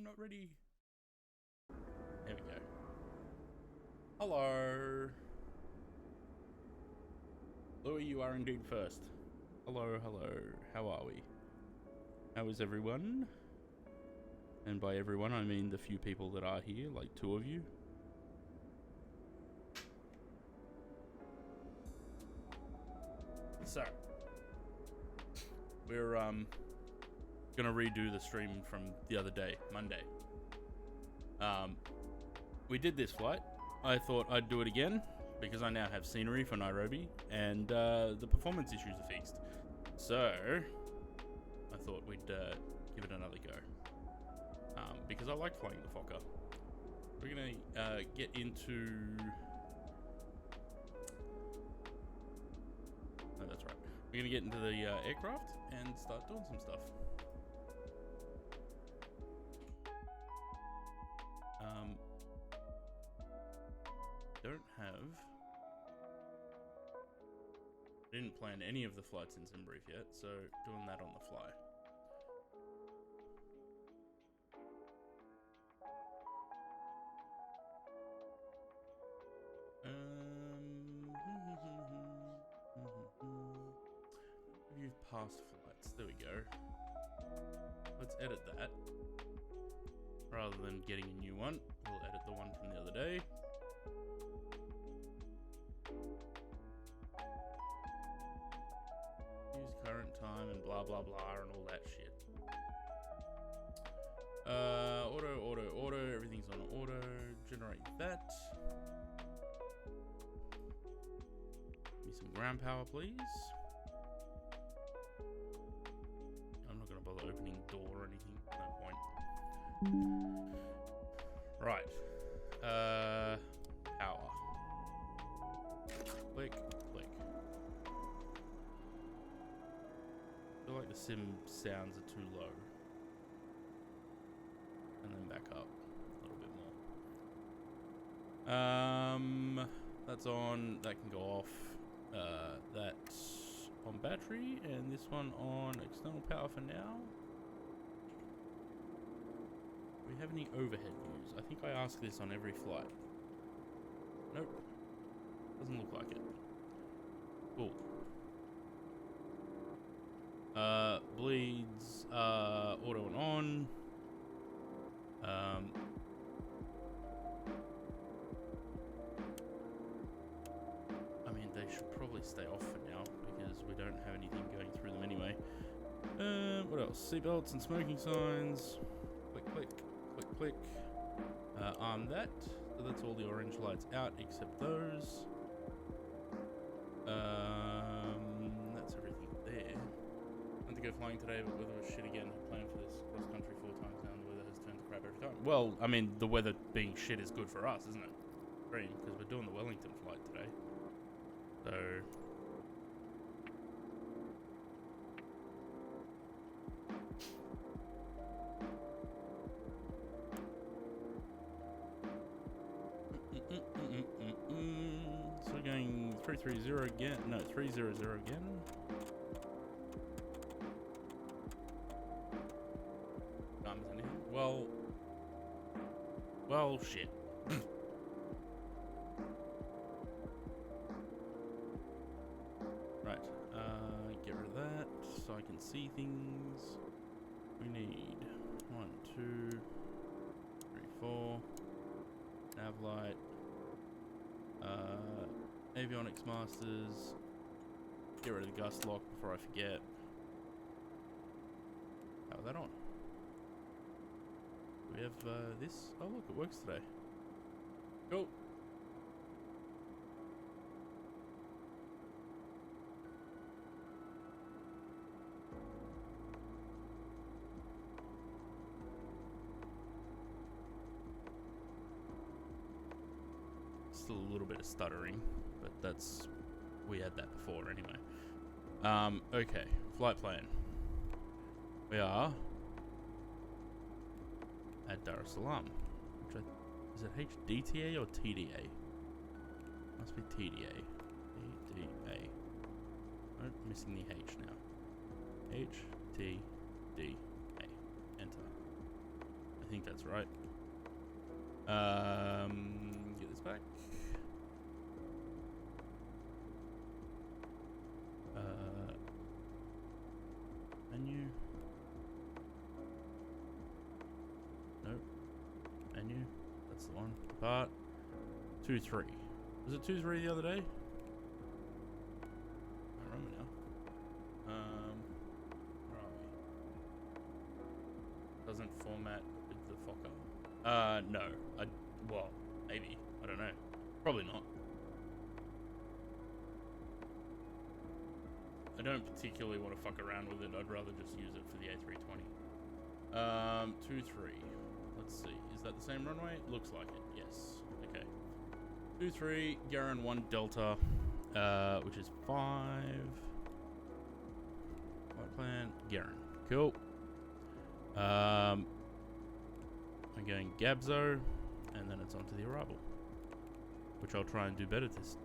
not ready. There we go. Hello. Louis, you are indeed first. Hello, hello. How are we? How is everyone? And by everyone, I mean the few people that are here, like 2 of you. So, we're gonna redo the stream from the other day, Monday. We did this flight. I thought I'd do it again because I now have scenery for Nairobi and the performance issues are fixed. So I thought we'd give it another go because I like flying the Fokker. We're gonna get into. No, that's right. We're gonna get into the aircraft and start doing some stuff. Don't have. Didn't plan any of the flights in SimBrief yet, so doing that on the fly. You've passed flights. There we go. Let's edit that. Rather than getting a new one, we'll edit the one from the other day. Use current time and blah blah blah and all that shit. Auto, everything's on auto. Generate that. Give me some ground power, please. I'm not gonna bother opening the door or anything. No point. Right. Power. Click, click. I feel like the sim sounds are too low. And then back up a little bit more. That's on. That can go off. That's on battery, and this one on external power for now. Do we have any overhead views? I think I ask this on every flight. Nope. Doesn't look like it. Cool. Bleeds, auto and on. I mean, they should probably stay off for now because we don't have anything going through them anyway. What else? Seatbelts and smoking signs. Click, click, click, click. Arm that. So that's all the orange lights out except those. That's everything there. I went to go flying today, but weather was shit again. Planned for this cross country 4 times now, and the weather has turned to crap every time. Well, I mean, the weather being shit is good for us, isn't it? Green, because we're doing the Wellington flight today. So. So we're going 330 again. No, 300 again. Can't miss anything. Well, shit. Right. Get rid of that so I can see things. We need 1, 2, 3, 4. Nav light. Avionics masters. Get rid of the gust lock before I forget. Power that on. We have this. Oh look, it works today. Cool. Still a little bit of stuttering, but we had that before anyway. Okay, flight plan. We are at Dar es Salaam. Is it HDTA or TDA? Must be TDA. TDA. Nope, missing the H now. HTDA. Enter. I I think that's right. Get this back. Menu. Nope. Menu. That's the one. Part 2-3. Was it 2-3 the other day? I don't remember now. Where are we? Doesn't format with the Fokker. No. Well, maybe. I don't know. Probably not. I don't particularly want to fuck around with it. I'd rather just use it for the A320. 2-3. Let's see. Is that the same runway? Looks like it. Yes. Okay. 2-3. Garen 1 Delta. Which is 5. Flight plan. Garen. Cool. I'm going Gabzo, and then it's on to the arrival, which I'll try and do better this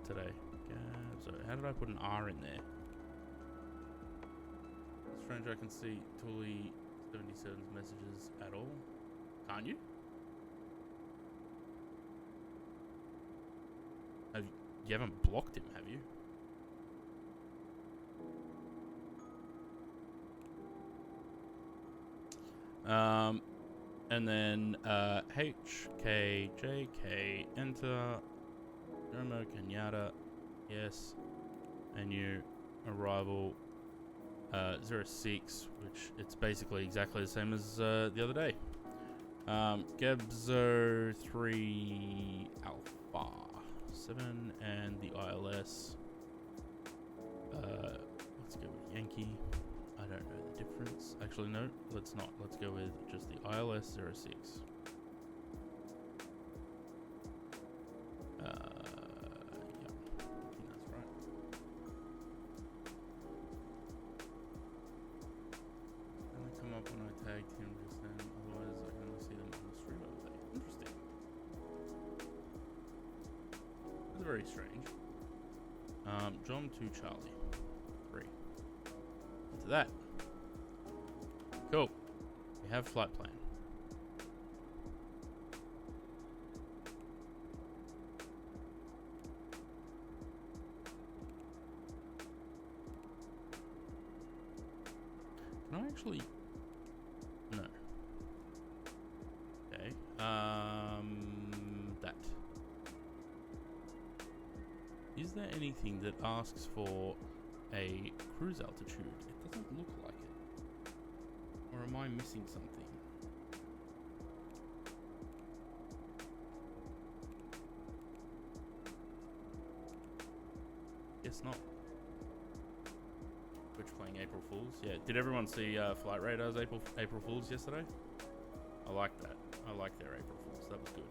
today. Gabzo. How did I put an R in there? Strange, I can see Tully 77's messages at all. Can't you? You haven't blocked him, have you? And then H, K, J, K, enter, Jomo, Kenyatta, yes, and you, arrival, 06, which it's basically exactly the same as the other day. Gebzo 3 Alpha 7 and the ILS. Let's go with Yankee. I don't know the difference. Actually, no, let's not. Let's go with just the ILS 06. Yeah, I think that's right. They only come up when I tagged him just then. Otherwise, I can only see them on the stream overlay. Interesting. That's very strange. John 2 Charlie 3. Into that. Cool. We have flight plan. Can I actually? No. Okay. That. Is there anything that asks for a cruise altitude? It doesn't look like it. Or am I missing something? Guess not. Twitch playing April Fools. Yeah. Did everyone see Flight Radar's April Fools yesterday? I like that. I like their April Fools. That was good.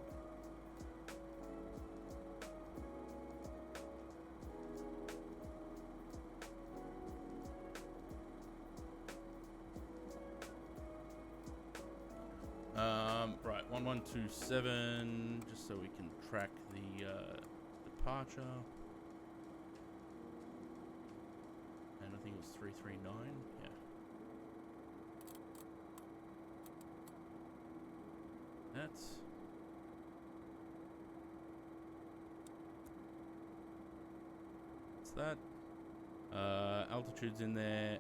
Right, 1127, just so we can track the departure. And I think it was 339, yeah. That's that. Altitude's in there.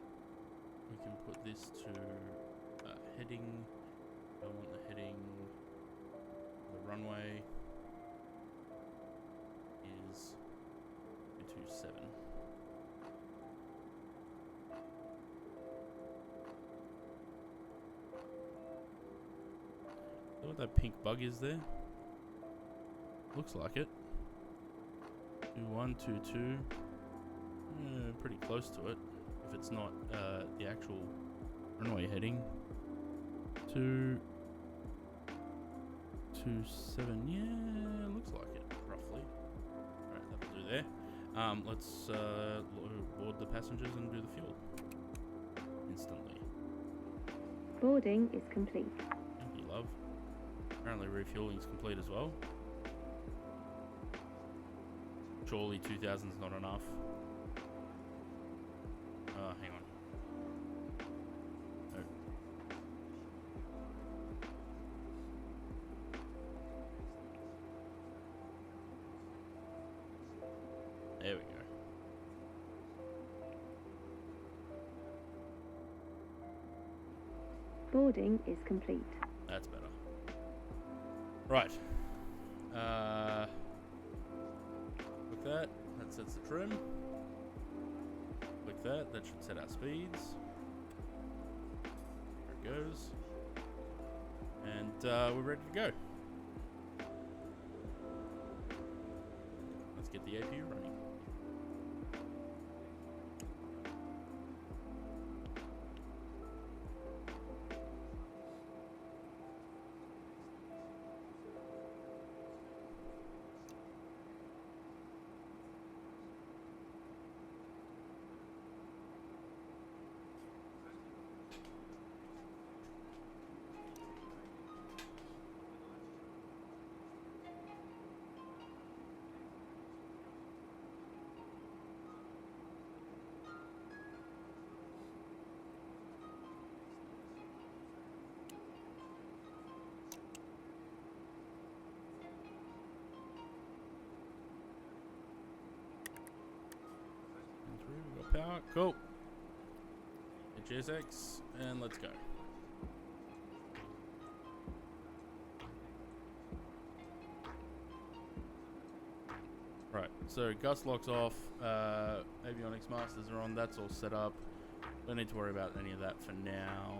We can put this to heading. I want the heading. The runway is 227. Is that what that pink bug is there? Looks like it. 2122. Pretty close to it. If it's not the actual runway heading. 227. Yeah, looks like it roughly. Alright, that'll do there. Let's board the passengers and do the fuel instantly. Boarding is complete. Thank you, love. Apparently refueling is complete as well. Surely 2000's not enough. Hang on. No. Boarding is complete. That's better. Right. Click that. That sets the trim. Click that. That should set our speeds. There it goes. And we're ready to go. Let's get the APU running. We got power. Cool. Hit GSX and let's go. Right, so Gus locks off. Avionics masters are on. That's all set up. Don't need to worry about any of that for now.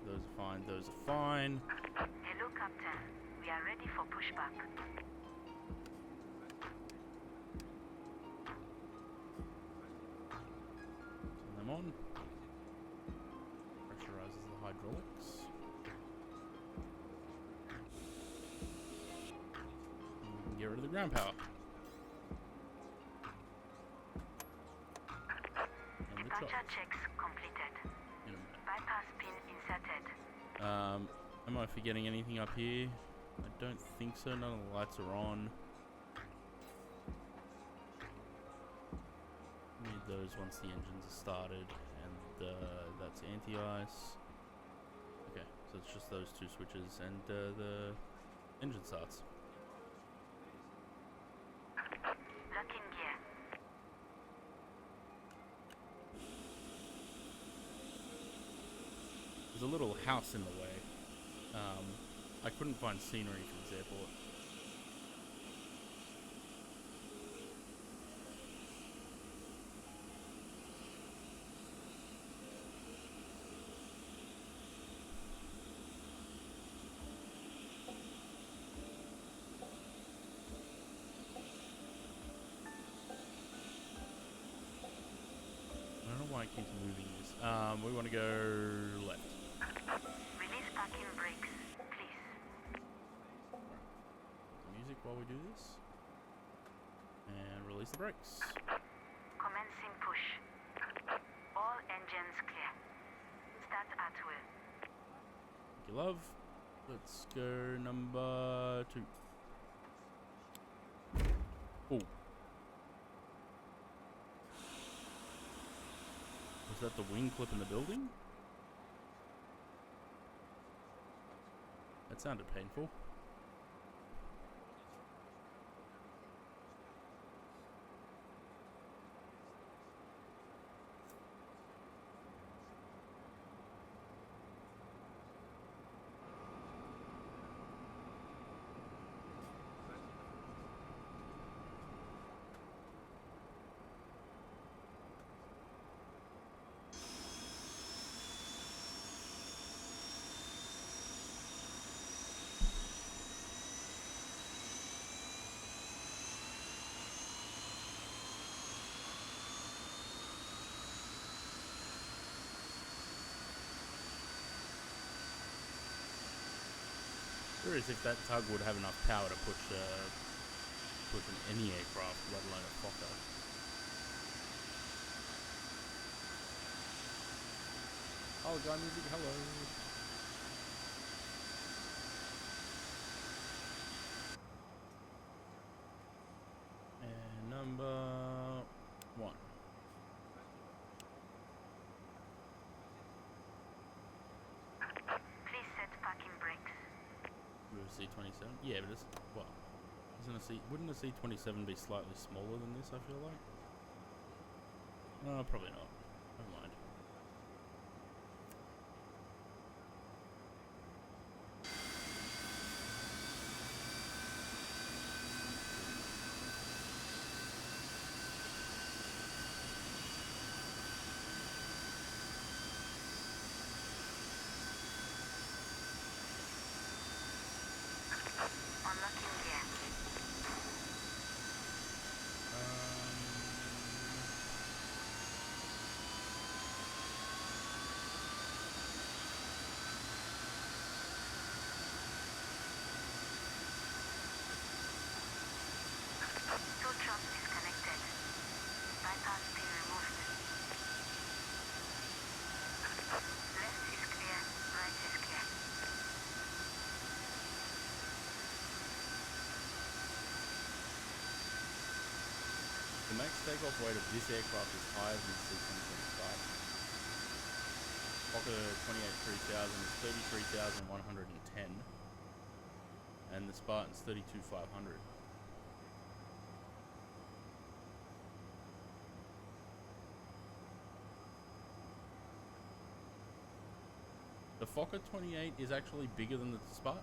Those are fine. Those are fine. Hello, Captain. We are ready for pushback. Turn them on. Pressurizes the hydraulics. And get rid of the ground power. And the Departure chop. checks completed. In a minute. Bypass pin inserted. Am I forgetting anything up here? I don't think so. None of the lights are on. Need those once the engines are started, and that's anti-ice. Okay, so it's just those two switches, and the engine starts. Locking gear. There's a little house in the way. I couldn't find scenery for this airport. I don't know why it keeps moving this. We want to go left. Release parking brakes, please. Music while we do this. And release the brakes. Commencing push. All engines clear. Start at will. Thank you, love. Let's go number 2. Oh. Was that the wing clip in the building? That sounded painful. Curious if that tug would have enough power to push any aircraft, let alone a Fokker. Oh, guy music, hello. And number 1. Please set parking brakes. C27? Yeah, but it's, well, wouldn't a C27 be slightly smaller than this, I feel like? No, probably not. Never mind. max takeoff weight of this aircraft is higher than the C-27 Spartan. Fokker 28-3000 is 33,110, and the Spartan's 32,500. The Fokker 28 is actually bigger than the Spartan.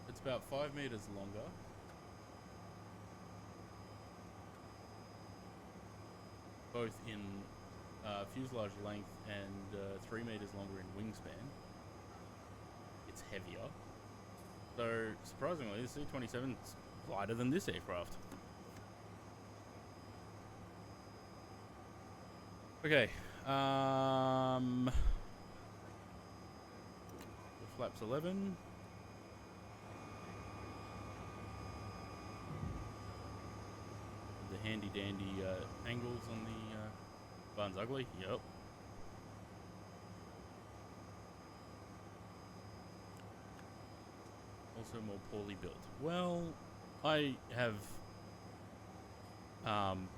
It's about 5 meters longer. Both in fuselage length and 3 meters longer in wingspan. It's heavier. So, surprisingly, the C-27 is lighter than this aircraft. Okay. The flaps 11. The handy dandy angles on the Barnes Ugly. Yep. Also more poorly built. Well, I have an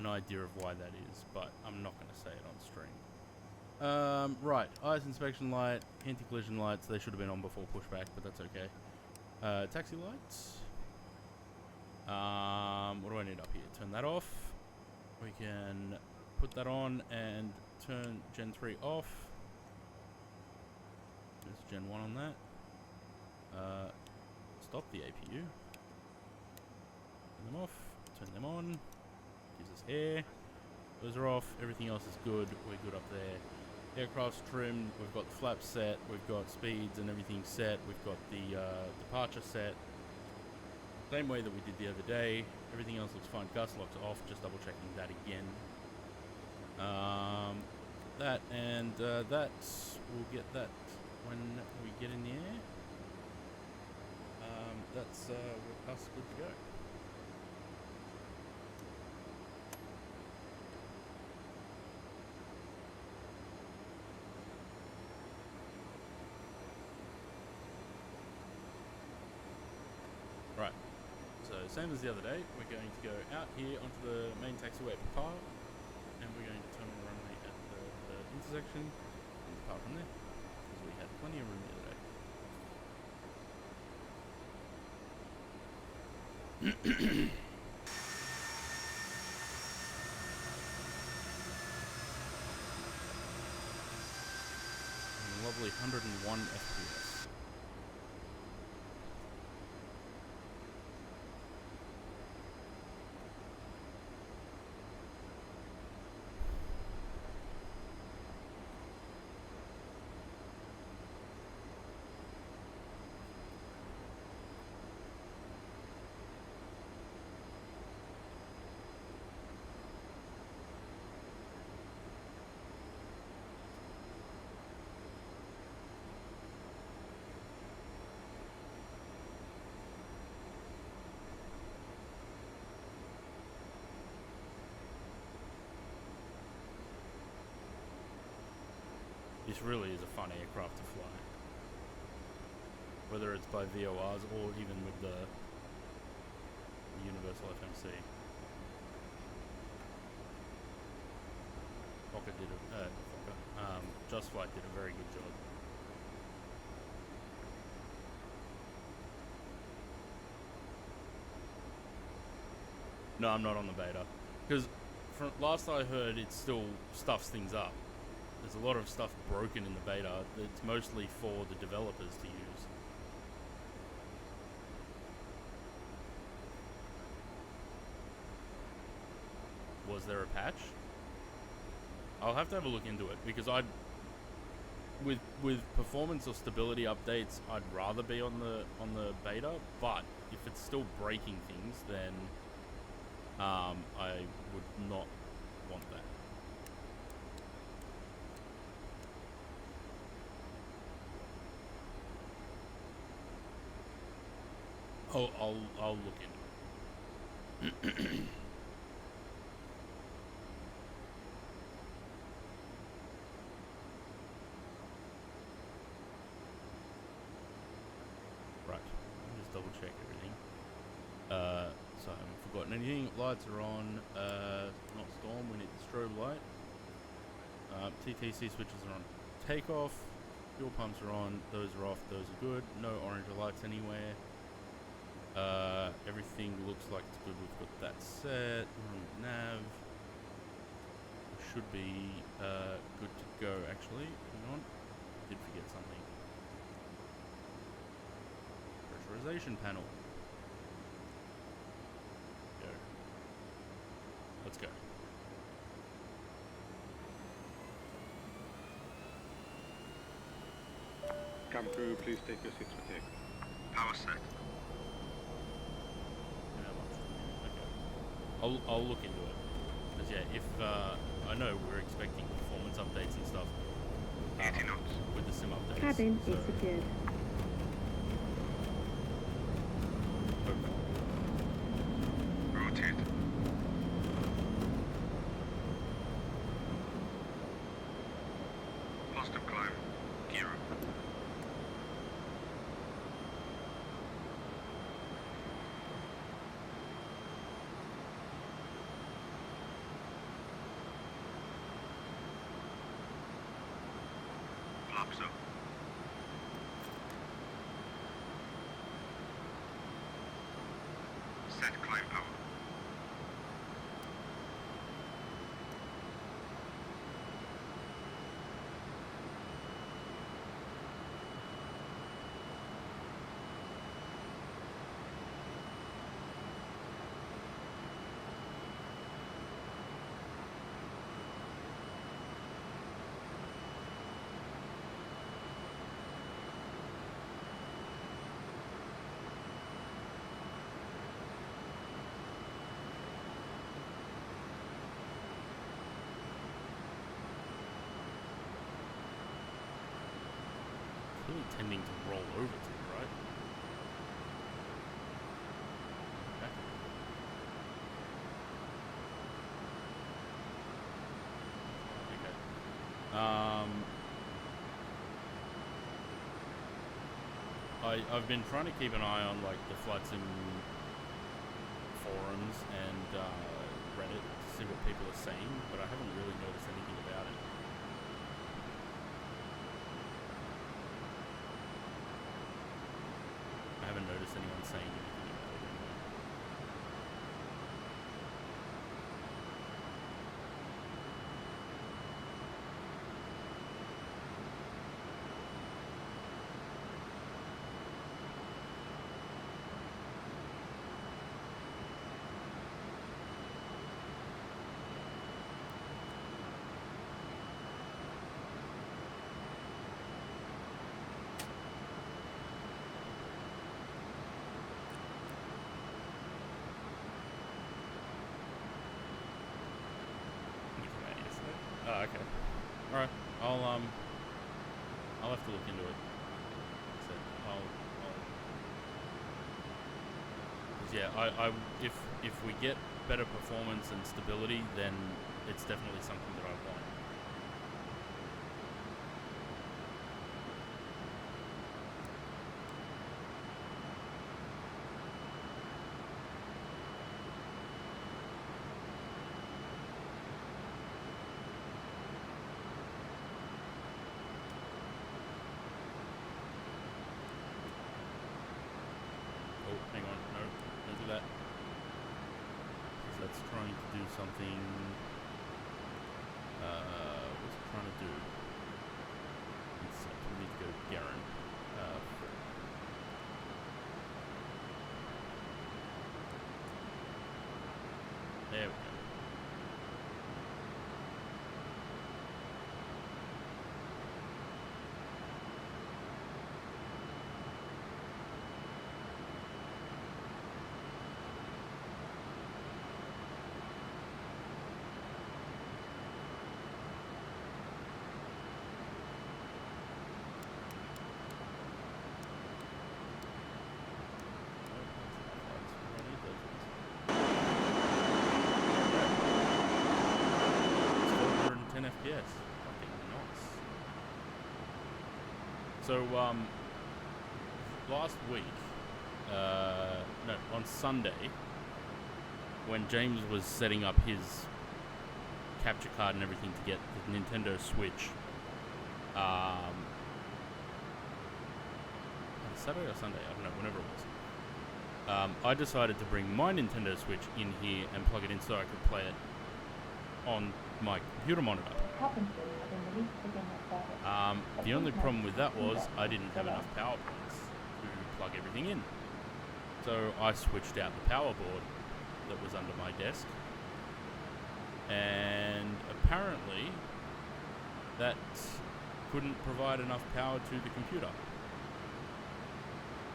idea of why that is, but I'm not going to say it on stream. Right, eyes inspection light, anti-collision lights, they should have been on before pushback, but that's okay. Taxi lights. What do I need up here? Turn that off. We can put that on and turn Gen 3 off. There's Gen 1 on that. Stop the APU. Turn them off. Turn them on. Gives us air. Those are off. Everything else is good. We're good up there. Aircraft's trimmed. We've got the flaps set. We've got speeds and everything set. We've got the departure set. Same way that we did the other day. Everything else looks fine. Gust locks off. Just double checking that again. That and that. We'll get that when we get in the air. That's us good to go. Right. So same as the other day, we're going to go out here onto the main taxiway at Papar, and we're going to turn on the runway at the intersection and depart from there, because we had plenty of room the other day. Lovely 101 FPS. This really is a fun aircraft to fly. Whether it's by VORs or even with the Universal FMC. Fokker did Just Flight did a very good job. No, I'm not on the beta. Because from last I heard, it still stuffs things up. There's a lot of stuff broken in the beta. It's mostly for the developers to use. Was there a patch? I'll have to have a look into it, because with performance or stability updates, I'd rather be on the beta. But if it's still breaking things, then I would not want that. Oh, I'll look into it. check everything. So I haven't forgotten anything. Lights are on. Not storm. We need the strobe light. TTC switches are on. Takeoff. Fuel pumps are on. Those are off. Those are good. No orange lights anywhere. Everything looks like it's good. We've got that set. We're on nav. Should be good to go. Actually, hang on. Did forget something. Pressurization panel. Go. Let's go. Cam crew, please take your seats for take. Power set. Okay. I'll look into it. Because yeah, if I know we're expecting performance updates and stuff. 80 knots. With the sim updates. Cabin is secured. Rotate. Positive climb. Gear up. Flaps up. Set climb power. Really tending to roll over to, right? Okay. I've been trying to keep an eye on like the flight sim forums and Reddit to see what people are saying, but I haven't really noticed anything about it. I haven't noticed anyone saying anything about it anyway. Oh, okay. Alright. I'll have to look into it. So cause yeah, if we get better performance and stability, then it's definitely something that I want. Oh, hang on, no, don't do that. Because that's trying to do something. What's it trying to do? We need to go to Garen. There we go. FPS. Fucking nice. So, last week, no, on Sunday, when James was setting up his capture card and everything to get the Nintendo Switch, Saturday or Sunday, I don't know, whenever it was. I decided to bring my Nintendo Switch in here and plug it in so I could play it on my computer monitor. The only problem with that was I didn't have enough power points to plug everything in. So I switched out the power board that was under my desk, and apparently that couldn't provide enough power to the computer.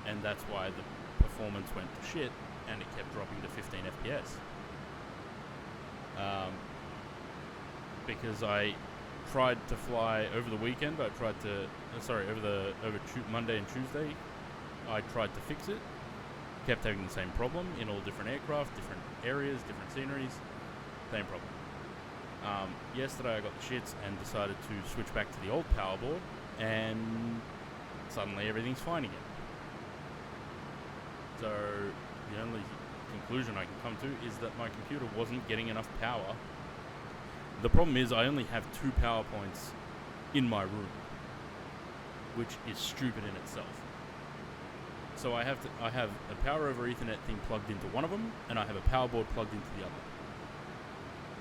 And that's why the performance went to shit and it kept dropping to 15 FPS. Because I tried to fly over the weekend. I tried to, Monday and Tuesday. I tried to fix it. Kept having the same problem in all different aircraft, different areas, different sceneries. Same problem. Yesterday I got the shits and decided to switch back to the old power board, and suddenly everything's fine again. So the only conclusion I can come to is that my computer wasn't getting enough power. The problem is I only have 2 power points in my room, which is stupid in itself. So I have a power over Ethernet thing plugged into one of them, and I have a power board plugged into the other.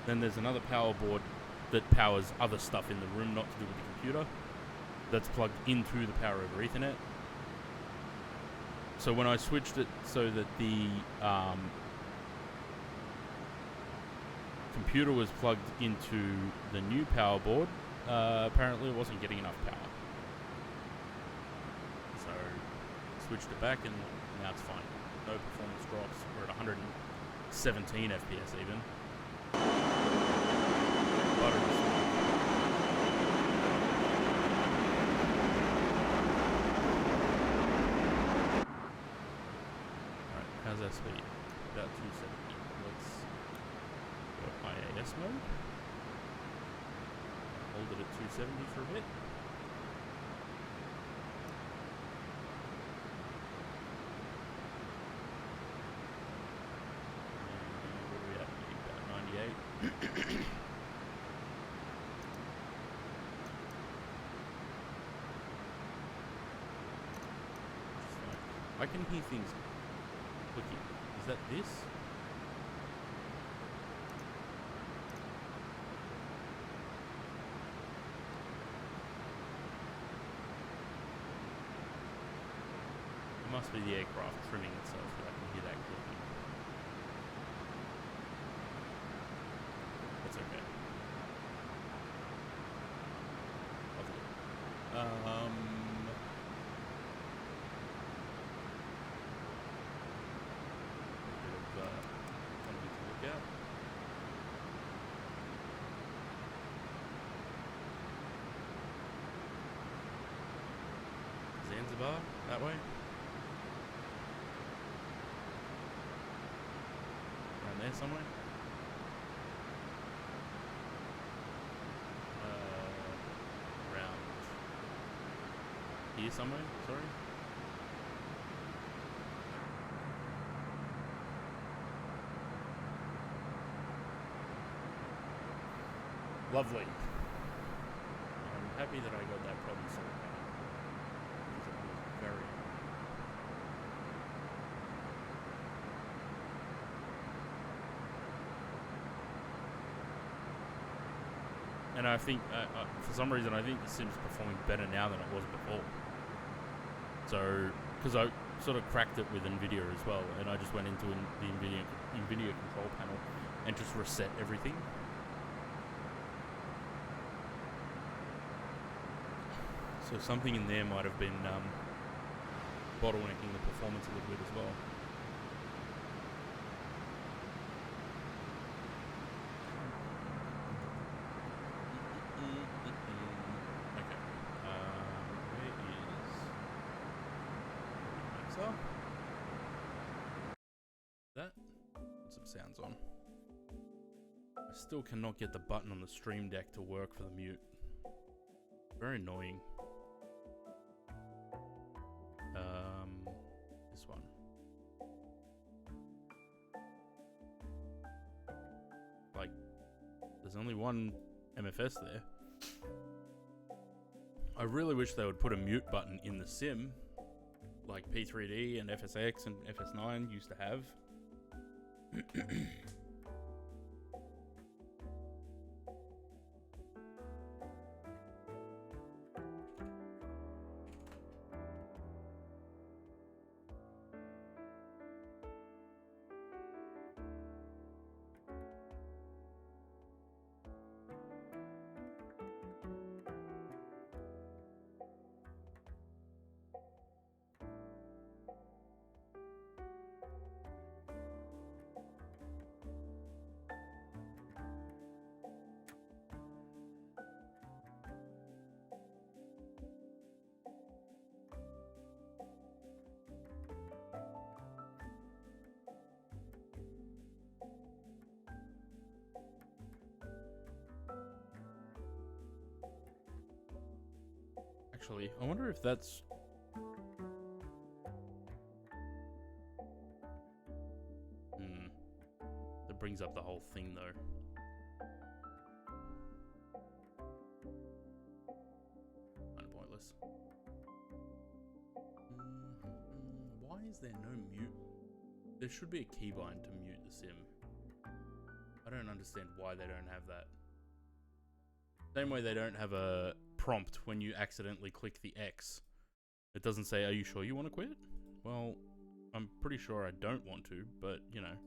Then there's another power board that powers other stuff in the room, not to do with the computer, that's plugged into the power over Ethernet. So when I switched it so that the computer was plugged into the new power board, apparently it wasn't getting enough power. So switched it back and now it's fine. No performance drops. We're at 117 FPS even. But it was fine. How's our speed? About 270. Let's go IAS mode. Hold it at 270 for a bit. And where are we at? About 98. I can hear things clicking. Is that this? It must be the aircraft trimming itself that I can hear that clicking. That's okay. Lovely. Zanzibar, that way. Around there somewhere. Around here somewhere, sorry. Lovely. I'm happy that I got that problem solved. Because it was very... And I think, for some reason, I think the sim's performing better now than it was before. So, because I sort of cracked it with NVIDIA as well, and I just went into the NVIDIA control panel and just reset everything. So something in there might have been bottlenecking the performance a little bit as well. Okay. Where is mixer? That? Put some sounds on. I still cannot get the button on the Stream Deck to work for the mute. Very annoying. This one. only one MFS there. I really wish they would put a mute button in the sim, like P3D and FSX and FS9 used to have. Actually, I wonder if that's... That brings up the whole thing, though. Kind of pointless. Why is there no mute? There should be a keybind to mute the sim. I don't understand why they don't have that. Same way they don't have a prompt when you accidentally click the X. It doesn't say, "Are you sure you want to quit?" Well, I'm pretty sure I don't want to, but, you know.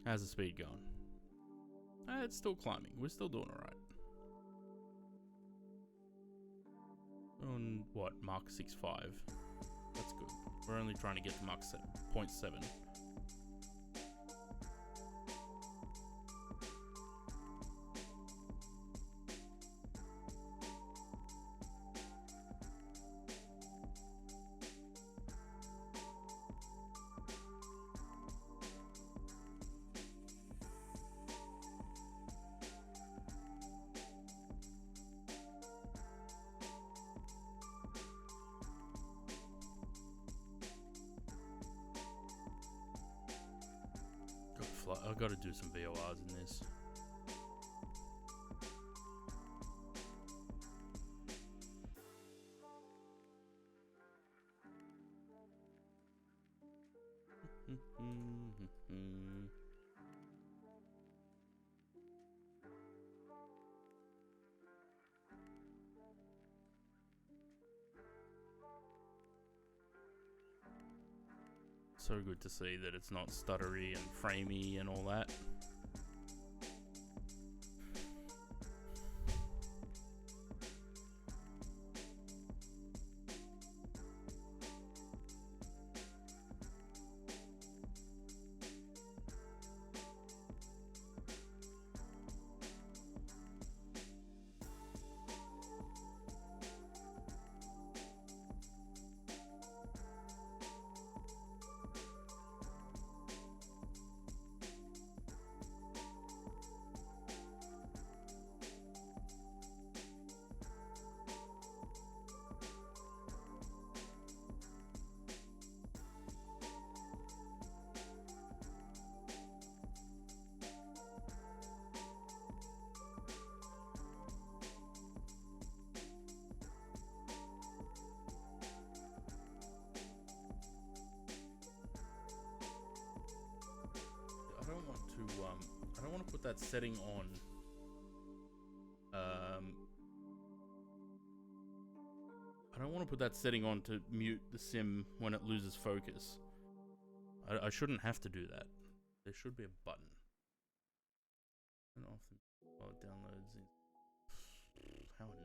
How's the speed going? It's still climbing. We're still doing alright. On what? Mark 6.5. That's good. We're only trying to get to Mark 0.7. I've got to do some VORs in this. So good to see that it's not stuttery and framey and all that. I don't want to put that setting on. I don't want to put that setting on to mute the sim when it loses focus. I shouldn't have to do that. There should be a button. Turn off the while it downloads in. How annoying.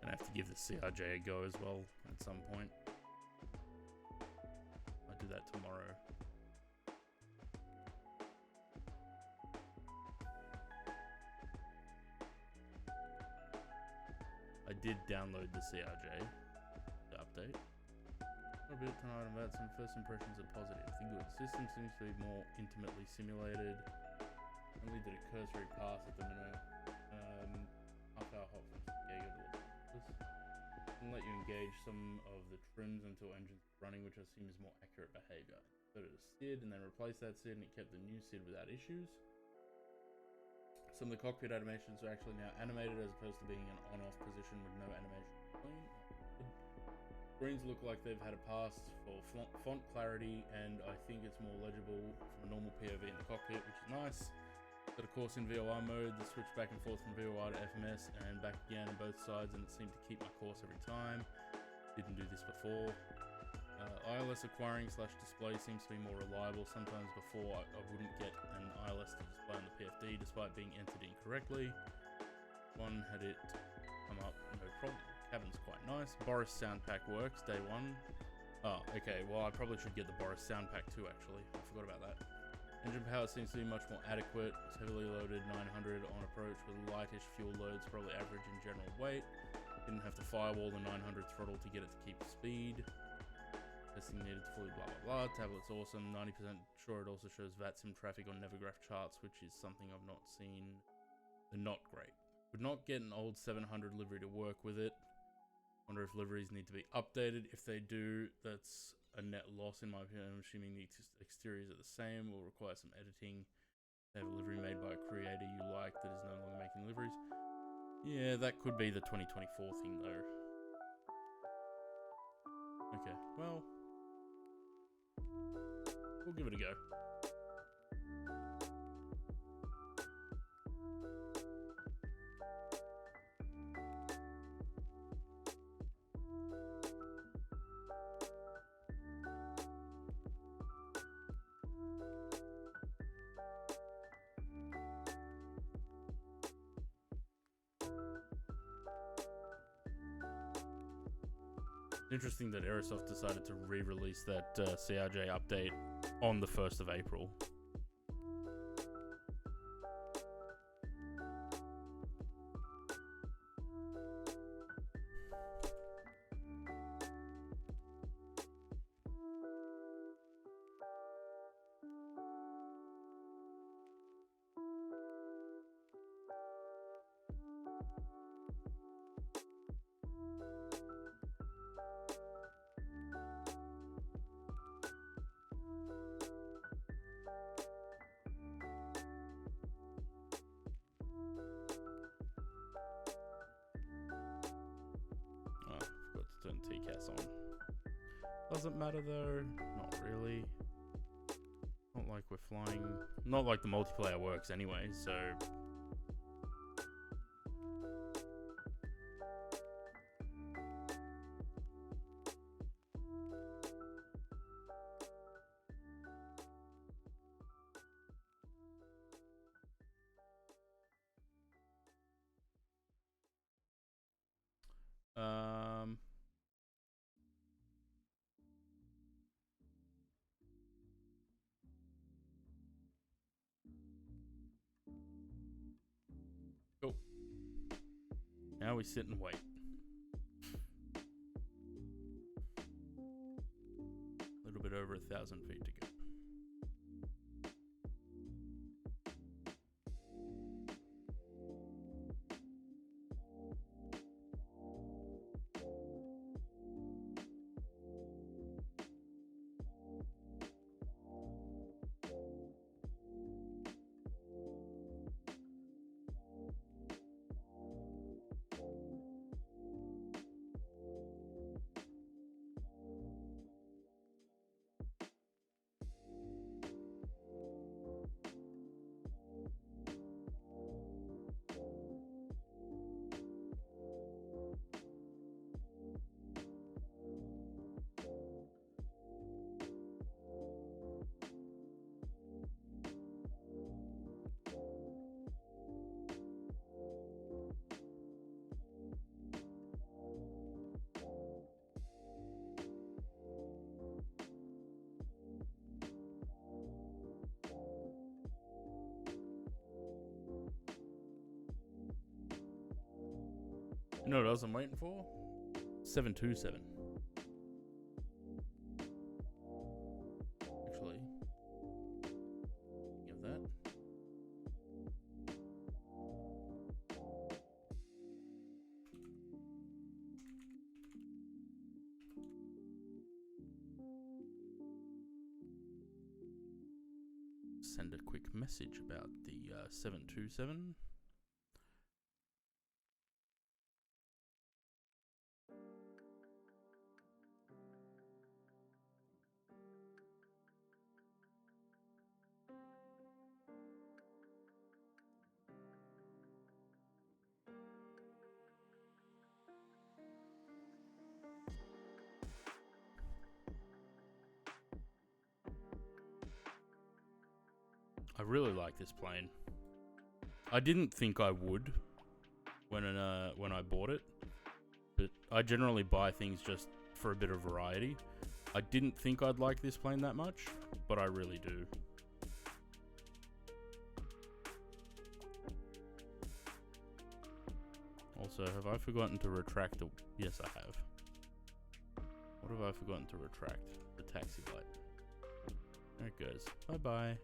Gonna have to give the CRJ a go as well at some point. I'll do that tomorrow. did download the CRJ update. A bit tonight about some first impressions are positive. The good system seems to be more intimately simulated. Only did a cursory pass at the minute. Half hour hop from and let you engage some of the trims until engines running, which I assume is more accurate behavior. Put it a SID and then replace that SID, and it kept the new SID without issues. Some of the cockpit animations are actually now animated as opposed to being an on-off position with no animation between. Screens look like they've had a pass for font clarity, and I think it's more legible from a normal POV in the cockpit, which is nice. But of course in VOR mode, the switch back and forth from VOR to FMS and back again on both sides, and it seemed to keep my course every time. Didn't do this before. ILS acquiring / display seems to be more reliable. Sometimes before I wouldn't get an ILS to display on the PFD despite being entered incorrectly. One had it come up, no problem. Cabin's quite nice. Boris sound pack works, day one. Oh, okay, well I probably should get the Boris sound pack too actually. I forgot about that. Engine power seems to be much more adequate. It's heavily loaded 900 on approach with lightish fuel loads, probably average in general weight. Didn't have to firewall the 900 throttle to get it to keep speed. Testing needed to fully blah blah blah. Tablet's awesome. 90% sure it also shows VATSIM traffic on Nevergraph charts, which is something I've not seen. They're not great. Would not get an old 700 livery to work with it. Wonder if liveries need to be updated. If they do, that's a net loss in my opinion. I'm assuming the exteriors are the same. Will require some editing. They have a livery made by a creator you like that is no longer making liveries. Yeah, that could be the 2024 thing though. Okay, well, we'll give it a go. Interesting that Aerosoft decided to re-release that CRJ update on the 1st of April. Turn TCAS on. Doesn't matter though, not really. Not like we're flying, not like the multiplayer works anyway, so. Cool. Now we sit and wait. A little bit over 1,000 feet to go. You know what else I'm waiting for? 727. Actually, give that. Send a quick message about the 727. I really like this plane. I didn't think I would when I bought it, but I generally buy things just for a bit of variety. I didn't think I'd like this plane that much, but I really do. Also, have I forgotten to retract the... Yes, I have. What have I forgotten to retract? The taxi light. There it goes. Bye-bye.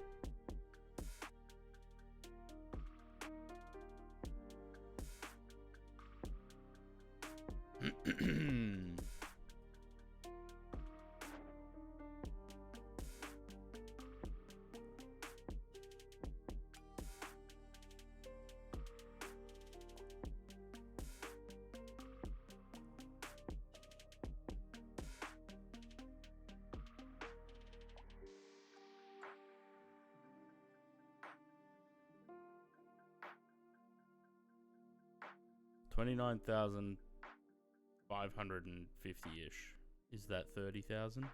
$29,550-ish. Is that 30,000?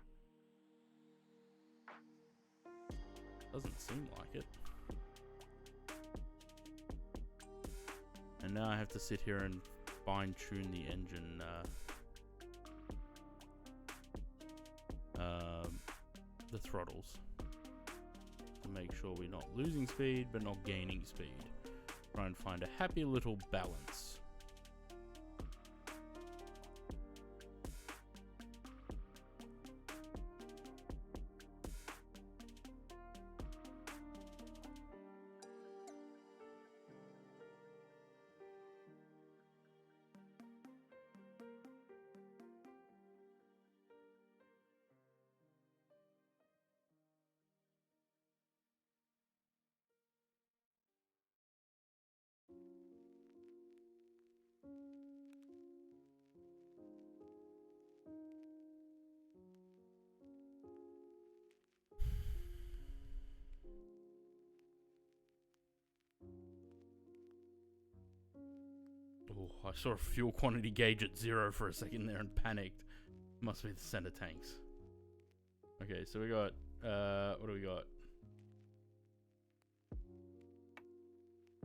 Doesn't seem like it. And now I have to sit here and fine-tune the engine, the throttles, to make sure we're not losing speed but not gaining speed. Try and find a happy little balance. Oh, I saw a fuel quantity gauge at 0 for a second there and panicked. Must be the center tanks. Okay, so we got, what do we got?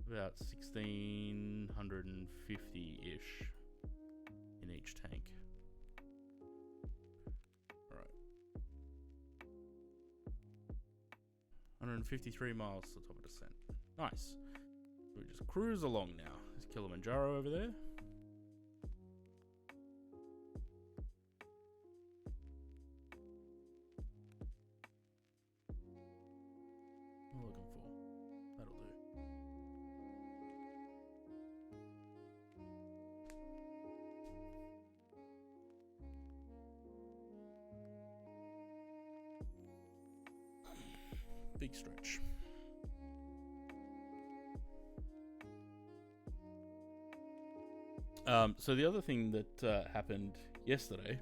About 1,650-ish in each tank. Alright. 153 miles to the top of descent. Nice. We just cruise along now. There's Kilimanjaro over there. What am I looking for? That'll do. Big stretch. So the other thing that happened yesterday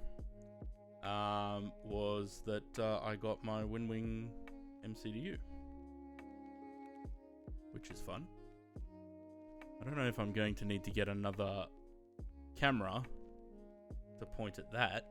was that I got my Winwing MCDU, which is fun. I don't know if I'm going to need to get another camera to point at that.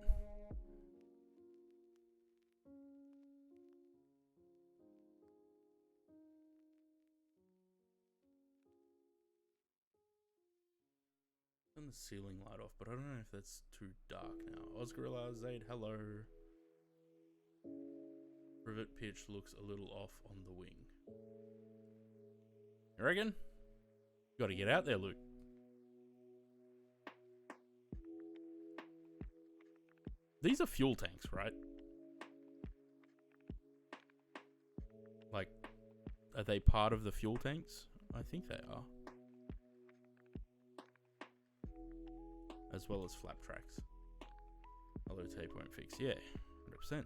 Turn the ceiling light off, but I don't know if that's too dark now. Osgorilla, Zaid, hello. Rivet pitch looks a little off on the wing. You reckon? Gotta get out there, Luke. These are fuel tanks, right? Like, are they part of the fuel tanks? I think they are. As well as flap tracks. Although tape won't fix. Yeah, 100%.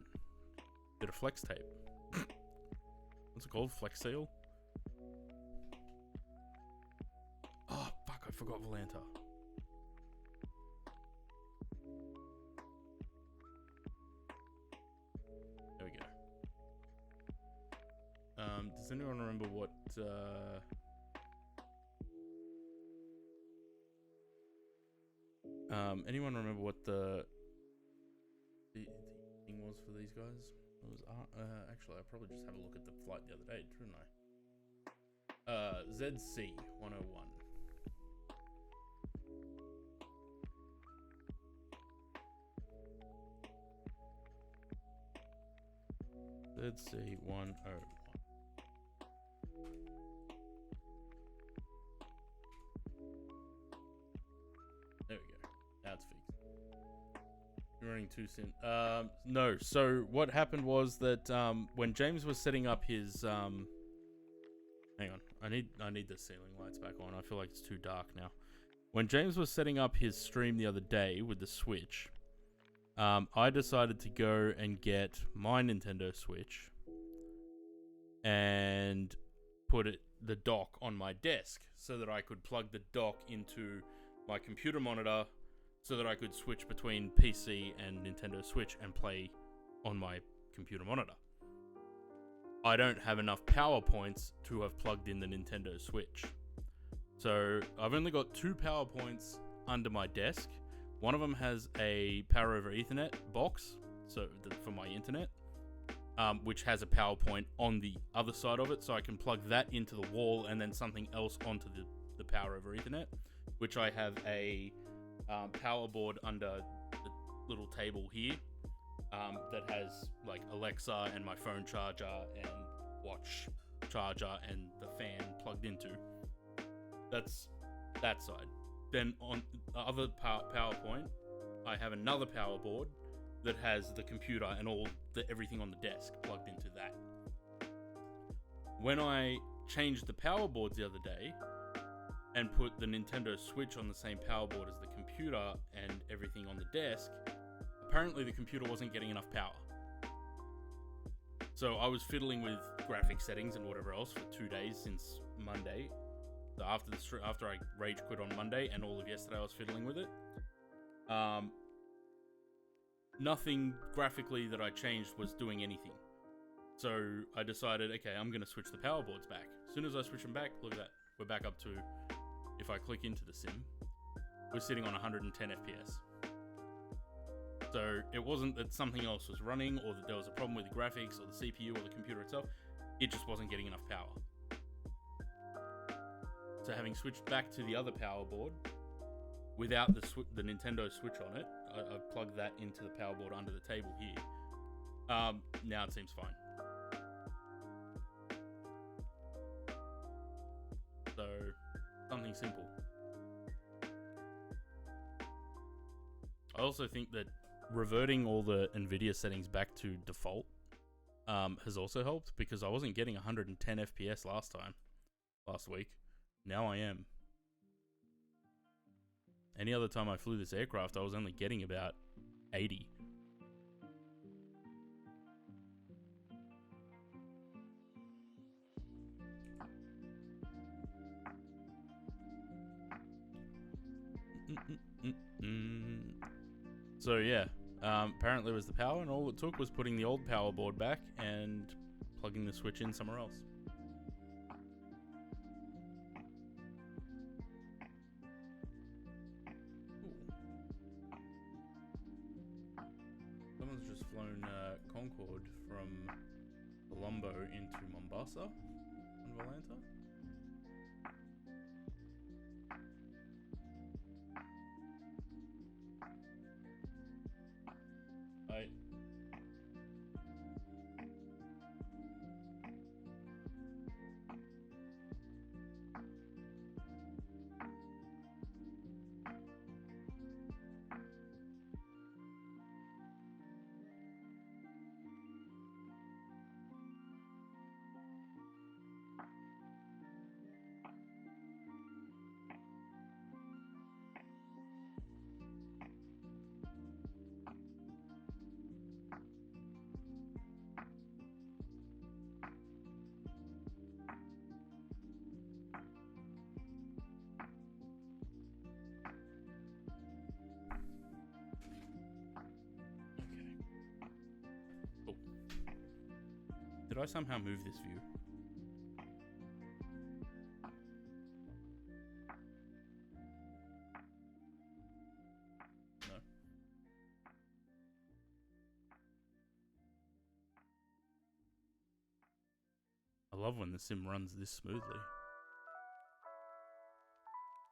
Bit of flex tape. What's it called? Flex seal? Oh, fuck, I forgot Volanta. There we go. Does anyone remember what, anyone remember what the thing was for these guys? It was, actually, I probably just had a look at the flight the other day, didn't I? ZC 101. ZC 101. There we go. Now it's fixed. You're running too soon. No. So what happened was that when James was setting up his hang on, I need the ceiling lights back on. I feel like it's too dark now. When James was setting up his stream the other day with the Switch, I decided to go and get my Nintendo Switch and put the dock on my desk so that I could plug the dock into my computer monitor so that I could switch between PC and Nintendo Switch and play on my computer monitor. I don't have enough power points to have plugged in the Nintendo Switch. So I've only got 2 power points under my desk. One of them has a power over Ethernet box, so for my internet, which has a power point on the other side of it, so I can plug that into the wall and then something else onto the power over Ethernet, which I have a power board under the little table here that has like Alexa and my phone charger and watch charger and the fan plugged into. That's that side. Then on the other power point, I have another power board that has the computer and everything on the desk plugged into that. When I changed the power boards the other day and put the Nintendo Switch on the same power board as the computer and everything on the desk, apparently the computer wasn't getting enough power. So I was fiddling with graphic settings and whatever else for 2 days since Monday. So after I rage quit on Monday and all of yesterday I was fiddling with it. Nothing graphically that I changed was doing anything. So I decided, okay, I'm going to switch the power boards back. As soon as I switch them back, look at that. We're back up to, if I click into the sim, we're sitting on 110 FPS. So it wasn't that something else was running or that there was a problem with the graphics or the CPU or the computer itself. It just wasn't getting enough power. So having switched back to the other power board, without the Nintendo Switch on it, I plugged that into the power board under the table here. Now it seems fine. So, something simple. I also think that reverting all the NVIDIA settings back to default has also helped, because I wasn't getting 110 FPS last week. Now I am. Any other time I flew this aircraft, I was only getting about 80. So yeah, apparently it was the power, and all it took was putting the old power board back and plugging the Switch in somewhere else. Someone's just flown Concorde from Colombo into Mombasa on Volanta. I somehow move this view? No. I love when the sim runs this smoothly.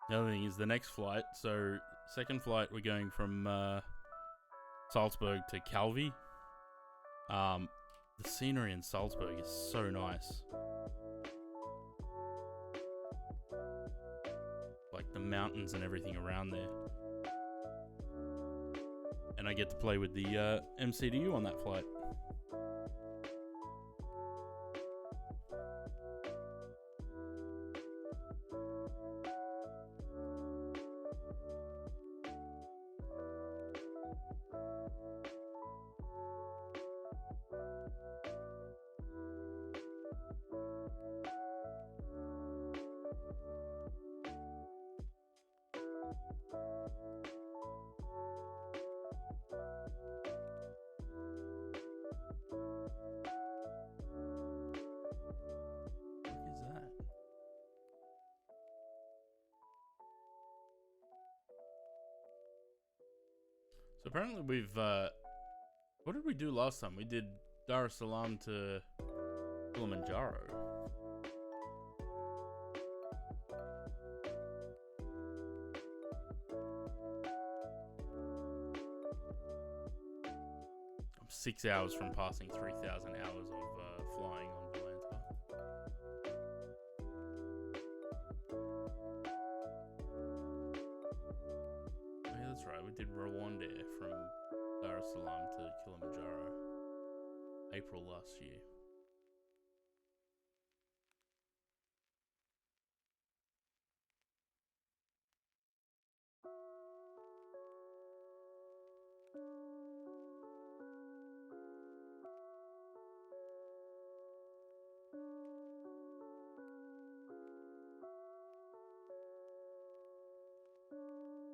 The other thing is the next flight. So, second flight, we're going from Salzburg to Calvi. The scenery in Salzburg is so nice. Like the mountains and everything around there. And I get to play with the MCDU on that flight. What is that? So apparently we've what did we do last time? We did Dar es Salaam to Kilimanjaro. I'm 6 hours from passing 3,000 hours of flying on Volanta. Oh, yeah, that's right. We did Rwanda from Dar es Salaam to Kilimanjaro. April last year.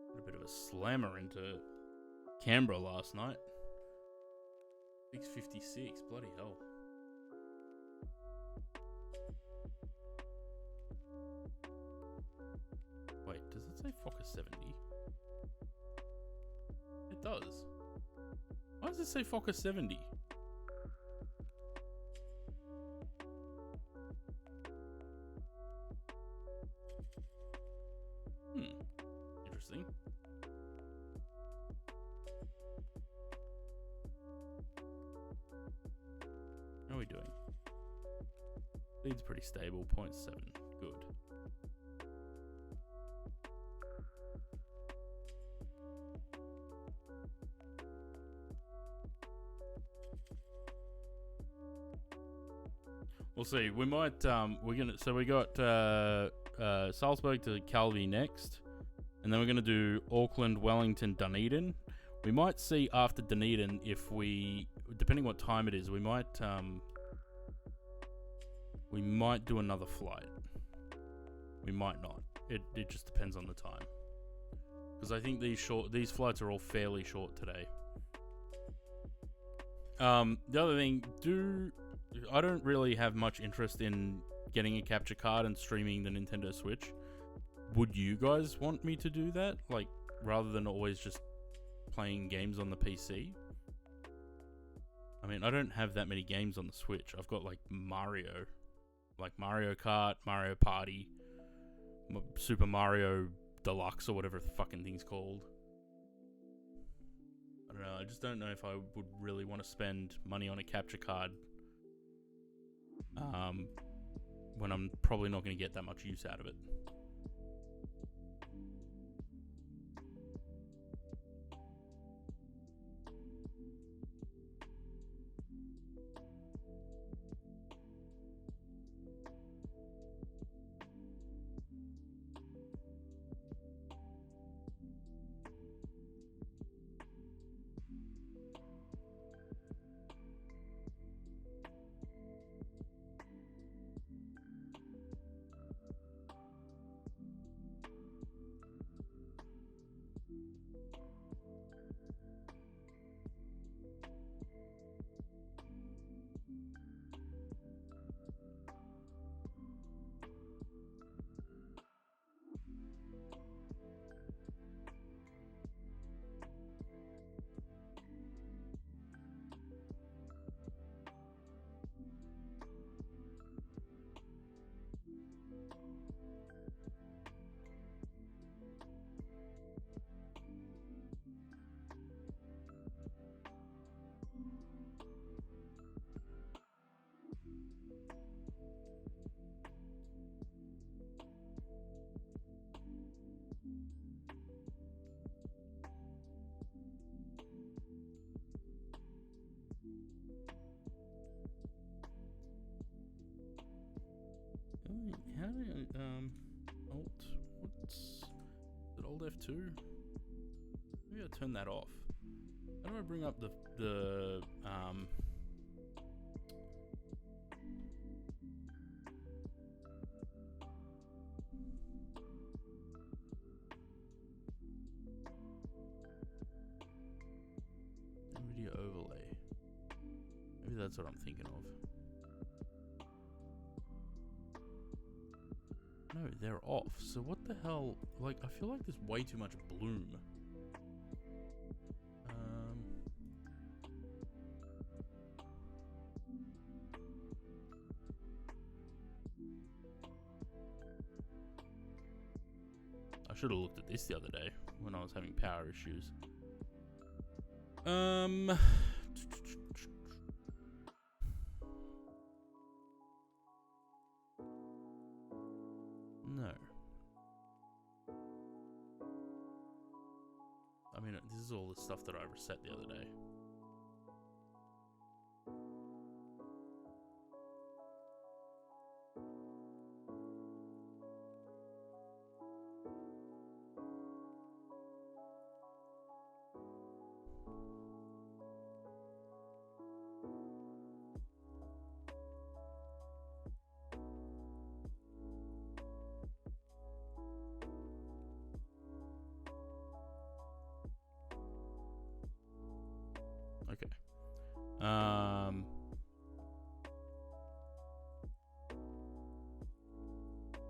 Had a bit of a slammer into Canberra last night. 6:56, bloody hell. Wait, does it say Fokker 70? It does. Why does it say Fokker 70? Interesting. How are we doing? Speed's pretty stable, 0.7. Good. We'll see. We might so we got Salzburg to Calvi next, and then we're gonna do Auckland, Wellington, Dunedin. We might see after Dunedin if we, depending what time it is, we might do another flight. We might not. It just depends on the time. Because I think these flights are all fairly short today. The other thing, I don't really have much interest in getting a capture card and streaming the Nintendo Switch. Would you guys want me to do that? Like, rather than always just playing games on the PC? I mean, I don't have that many games on the Switch. I've got like Mario Kart, Mario Party, Super Mario Deluxe, or whatever the fucking thing's called. I don't know. I just don't know if I would really want to spend money on a capture card when I'm probably not going to get that much use out of it. F2. Maybe I'll turn that off. How do I bring up the video overlay? Maybe that's what I'm thinking of. No, they're off. So what the hell? Like, I feel like there's way too much bloom. I should have looked at this the other day when I was having power issues. No. I mean, this is all the stuff that I reset the other day. Okay.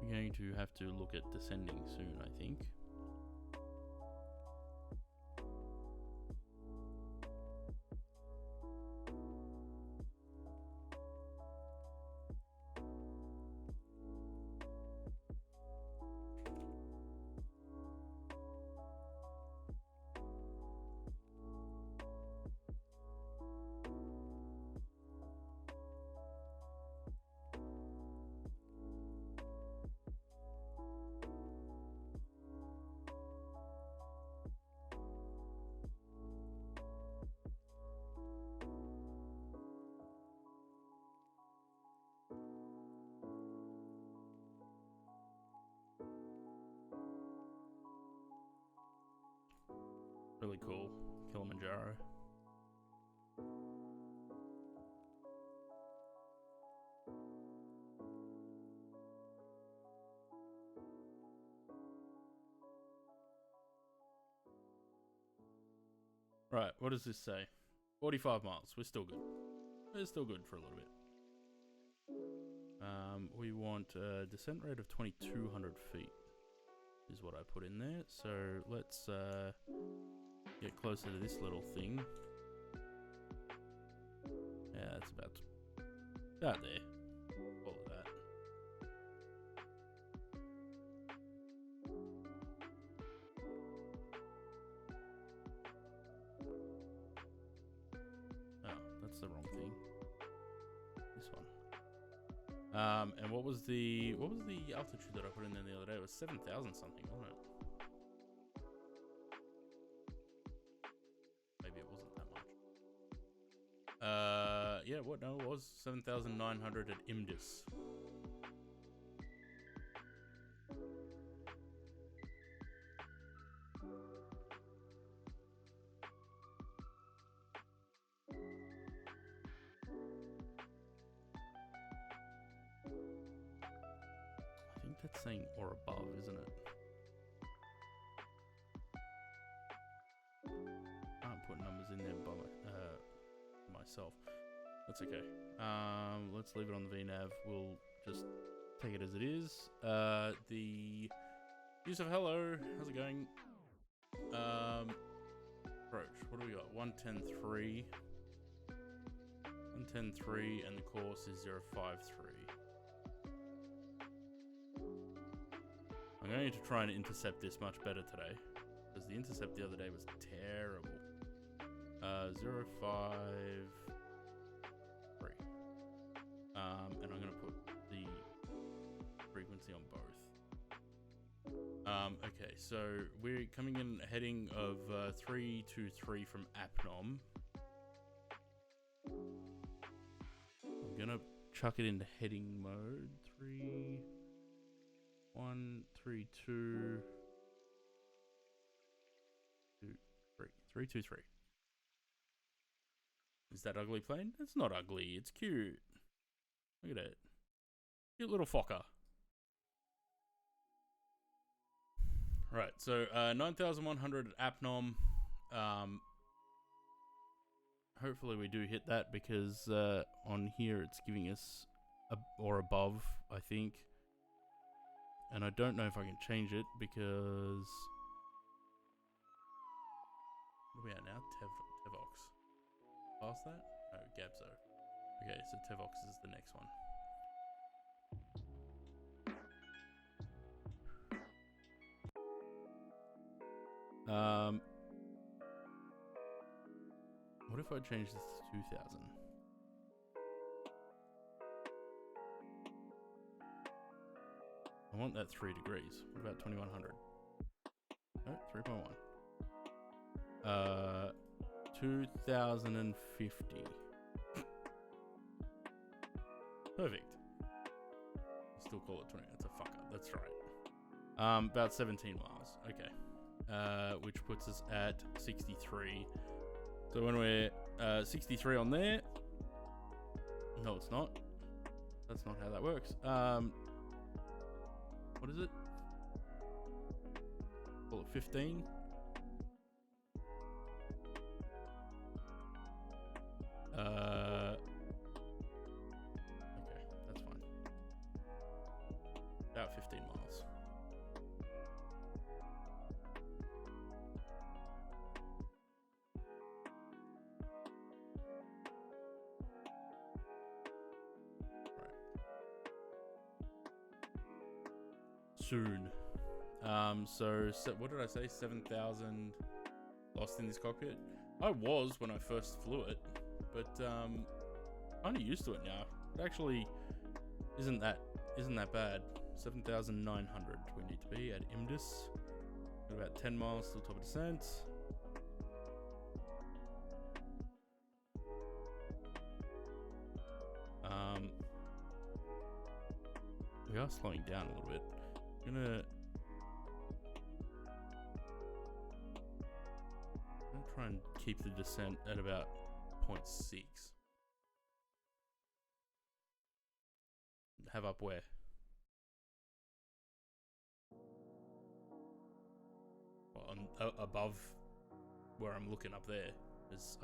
We're going to have to look at descending soon, I think. Really cool. Kilimanjaro. Right, what does this say? 45 miles. We're still good. We're still good for a little bit. We want a descent rate of 2,200 feet is what I put in there. So let's get closer to this little thing. Yeah, it's about there. All of that. Oh, that's the wrong thing. This one. And what was the altitude that I put in there the other day? It was 7,000 something, wasn't it? Maybe it wasn't that much. Yeah, what? No, it was 7,900 at Imdis. I think that's saying or above, isn't it? I can't put numbers in there by myself. That's okay. Let's leave it on the VNav. We'll just take it as it is. The Yusuf, hello. How's it going? Approach. What do we got? 110.3. 110.3 and the course is 053. I'm going to try and intercept this much better today, because the intercept the other day was terrible. 053. And I'm going to put the frequency on both. Okay, so we're coming in a heading of 323 from Apnom. I'm going to chuck it into heading mode. 3, 1, 3, 2. 323. Is that ugly plane? It's not ugly. It's cute. Look at it. Cute little Fokker. Right, so 9,100 at Apnom. Hopefully we do hit that because on here it's giving us or above, I think. And I don't know if I can change it because... What are we at now? Tevox. Past that? No, Gabzo. Okay, so Tevox is the next one. What if I change this to 2,000? I want that 3 degrees. What about 2,100? No, 3.1. 2,050. Perfect. Still call it 20. That's a fucker. That's right. About 17 miles. Okay. Which puts us at 63. So when we're 63 on there, no, it's not. That's not how that works. What is it? Call it 15. Okay, that's fine. About 15 miles. Soon. So what did I say? 7,000 lost in this cockpit. I was when I first flew it, but kind of used to it now. It actually isn't that bad. 7,900 we need to be at IMDIS. Got about 10 miles to the top of descent. We are slowing down a little bit. I'm gonna try and keep the descent at about 0.6. Have up where? Above where I'm looking up there.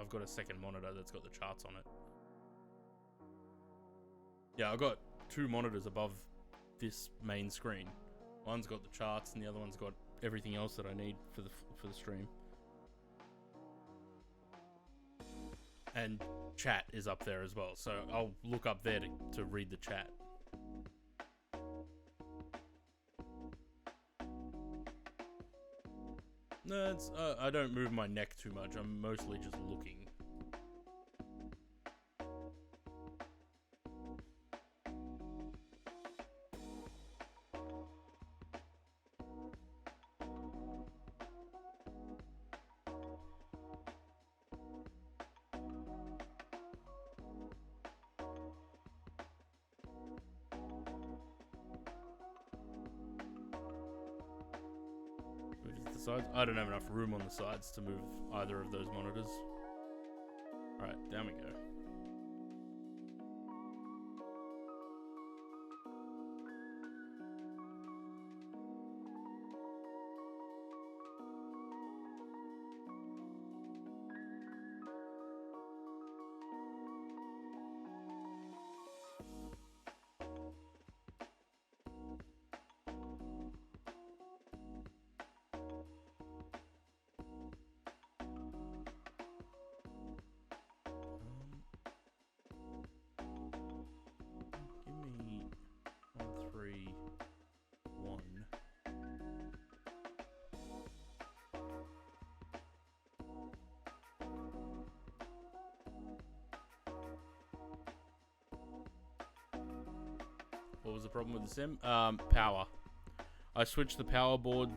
I've got a second monitor that's got the charts on it. Yeah, I've got two monitors above this main screen. One's got the charts and the other one's got everything else that I need for the stream. And chat is up there as well, so I'll look up there to read the chat. No, I don't move my neck too much. I'm mostly just looking. Sides. I don't have enough room on the sides to move either of those monitors. Alright, down we go. What was the problem with the sim? Power. I switched the power board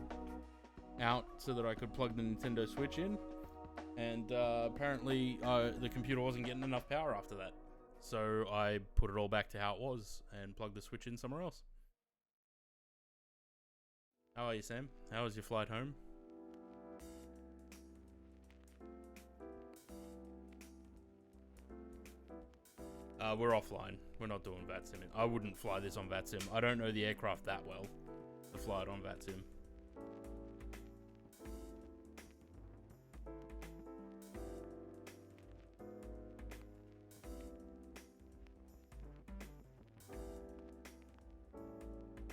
out so that I could plug the Nintendo Switch in, and apparently the computer wasn't getting enough power after that. So I put it all back to how it was and plugged the Switch in somewhere else. How are you, Sam? How was your flight home? We're offline. We're not doing VATSIM. I wouldn't fly this on VATSIM. I don't know the aircraft that well to fly it on VATSIM.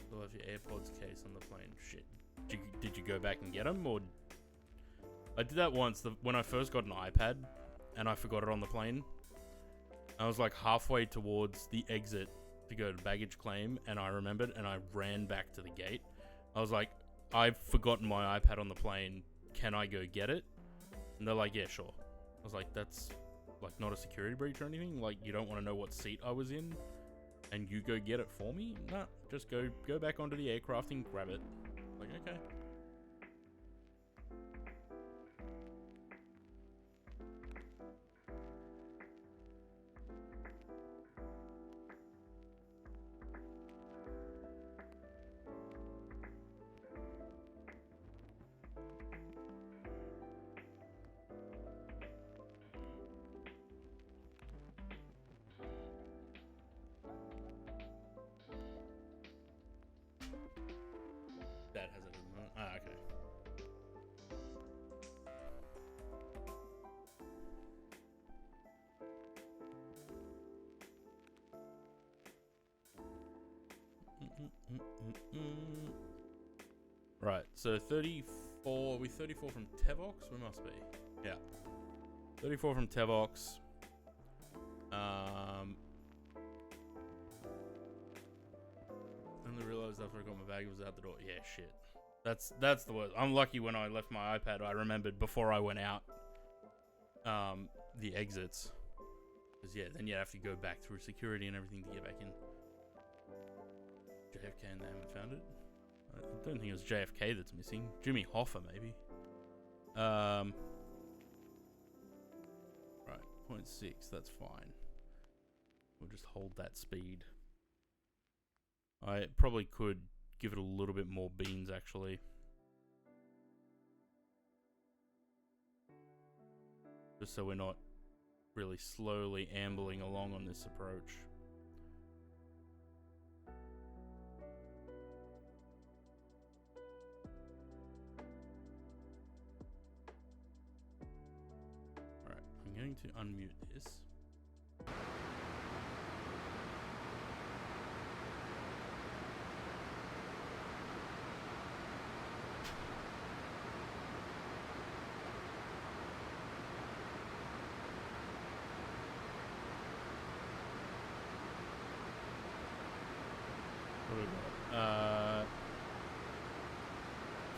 Still have your AirPods case on the plane. Shit. Did you go back and get them, or? I did that once when I first got an iPad, and I forgot it on the plane. I was like halfway towards the exit to go to baggage claim, and I remembered, and I ran back to the gate. I was like, I've forgotten my iPad on the plane. Can I go get it? And they're like, yeah, sure. I was like, that's like not a security breach or anything. Like, you don't want to know what seat I was in, and you go get it for me? Nah, just go back onto the aircraft and grab it. Like, okay. That has it. Ah, okay. Right, so 34. Are we 34 from Tevox? We must be. Yeah. 34 from Tevox. Only realized after I got my bag it was out the door. Yeah, shit. That's the worst. I'm lucky when I left my iPad. I remembered before I went out the exits. Because yeah, then you have to go back through security and everything to get back in. JFK and they haven't found it. I don't think it was JFK that's missing. Jimmy Hoffa maybe. Right, 0.6. That's fine. We'll just hold that speed. I probably could give it a little bit more beans, actually. Just so we're not really slowly ambling along on this approach. Alright, I'm going to unmute this.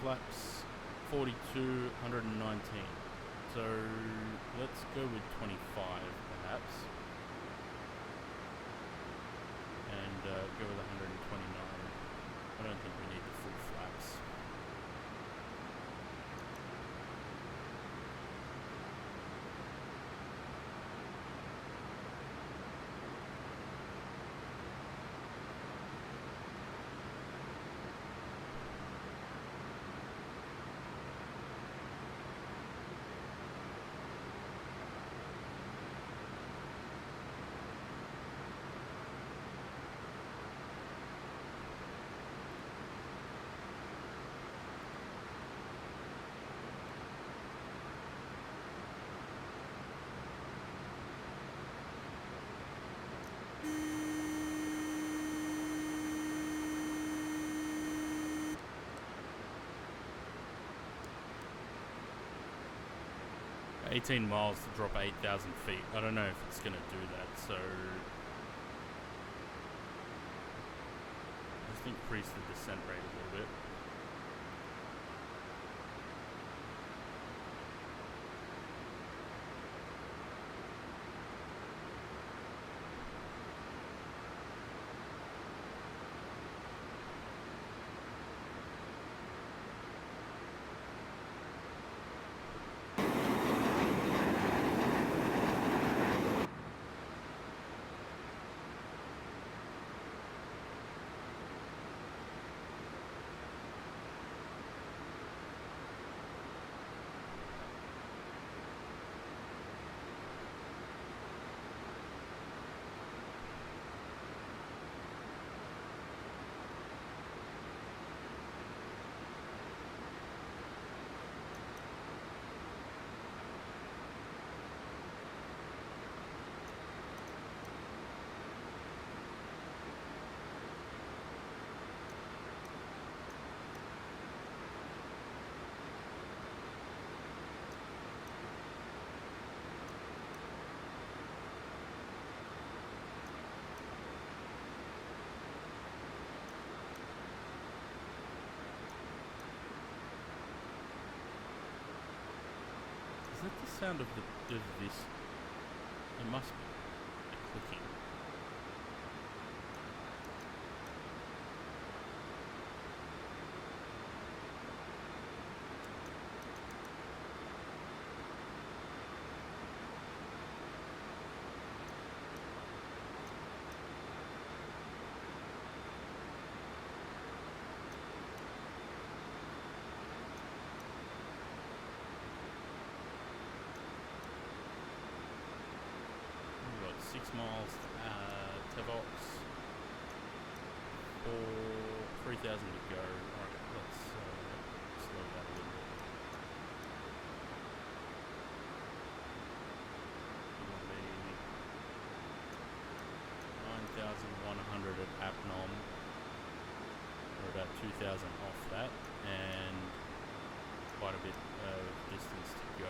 Flaps 42, 119. So let's go with 25 perhaps. And go with 129. I don't think we need the full flaps. $18 miles to drop 8,000 feet. I don't know if it's going to do that, so just increase the descent rate a little bit. sound of this? It must be the clicking. We've got 6 miles Tevox, 3,000 to go. Alright, let's slow that a little bit. It'll be 9,100 at Apnom. We're about 2,000 off that, and quite a bit of distance to go.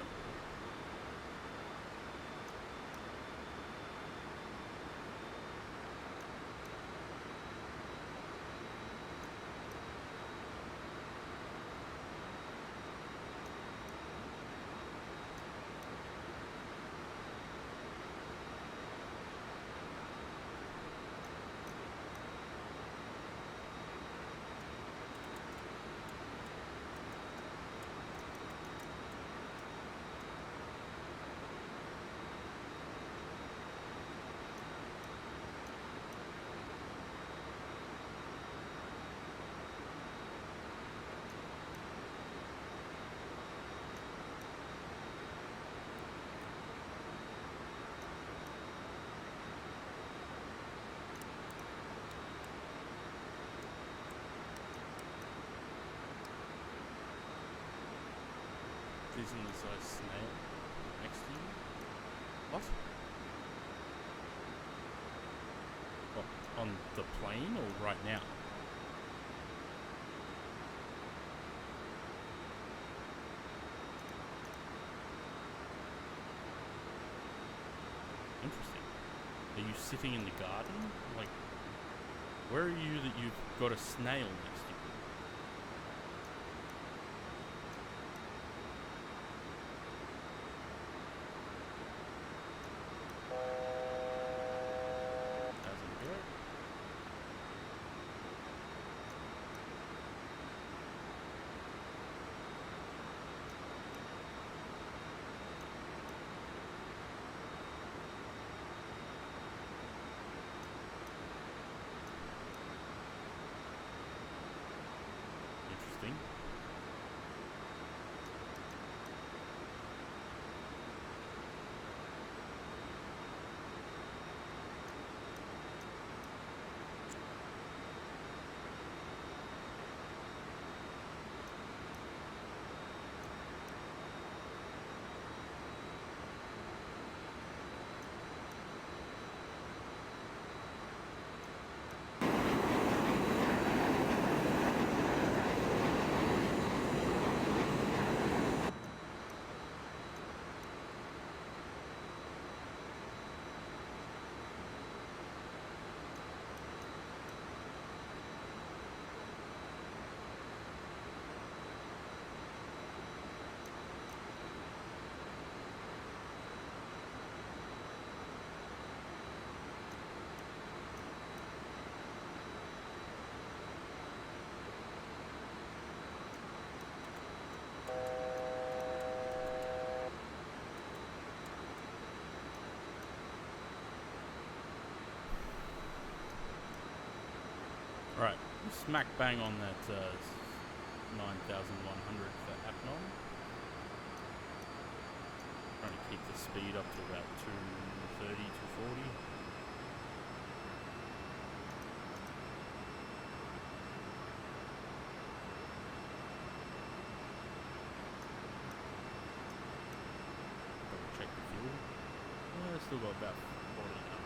Isn't this a snail next to you? What? What? On the plane or right now? Interesting. Are you sitting in the garden? Like, where are you that you've got a snail next to you? Interesting. Right, smack bang on that 9,100 for Apnom. Trying to keep the speed up to about 230, 240. Double check the fuel. Still got about 1,400.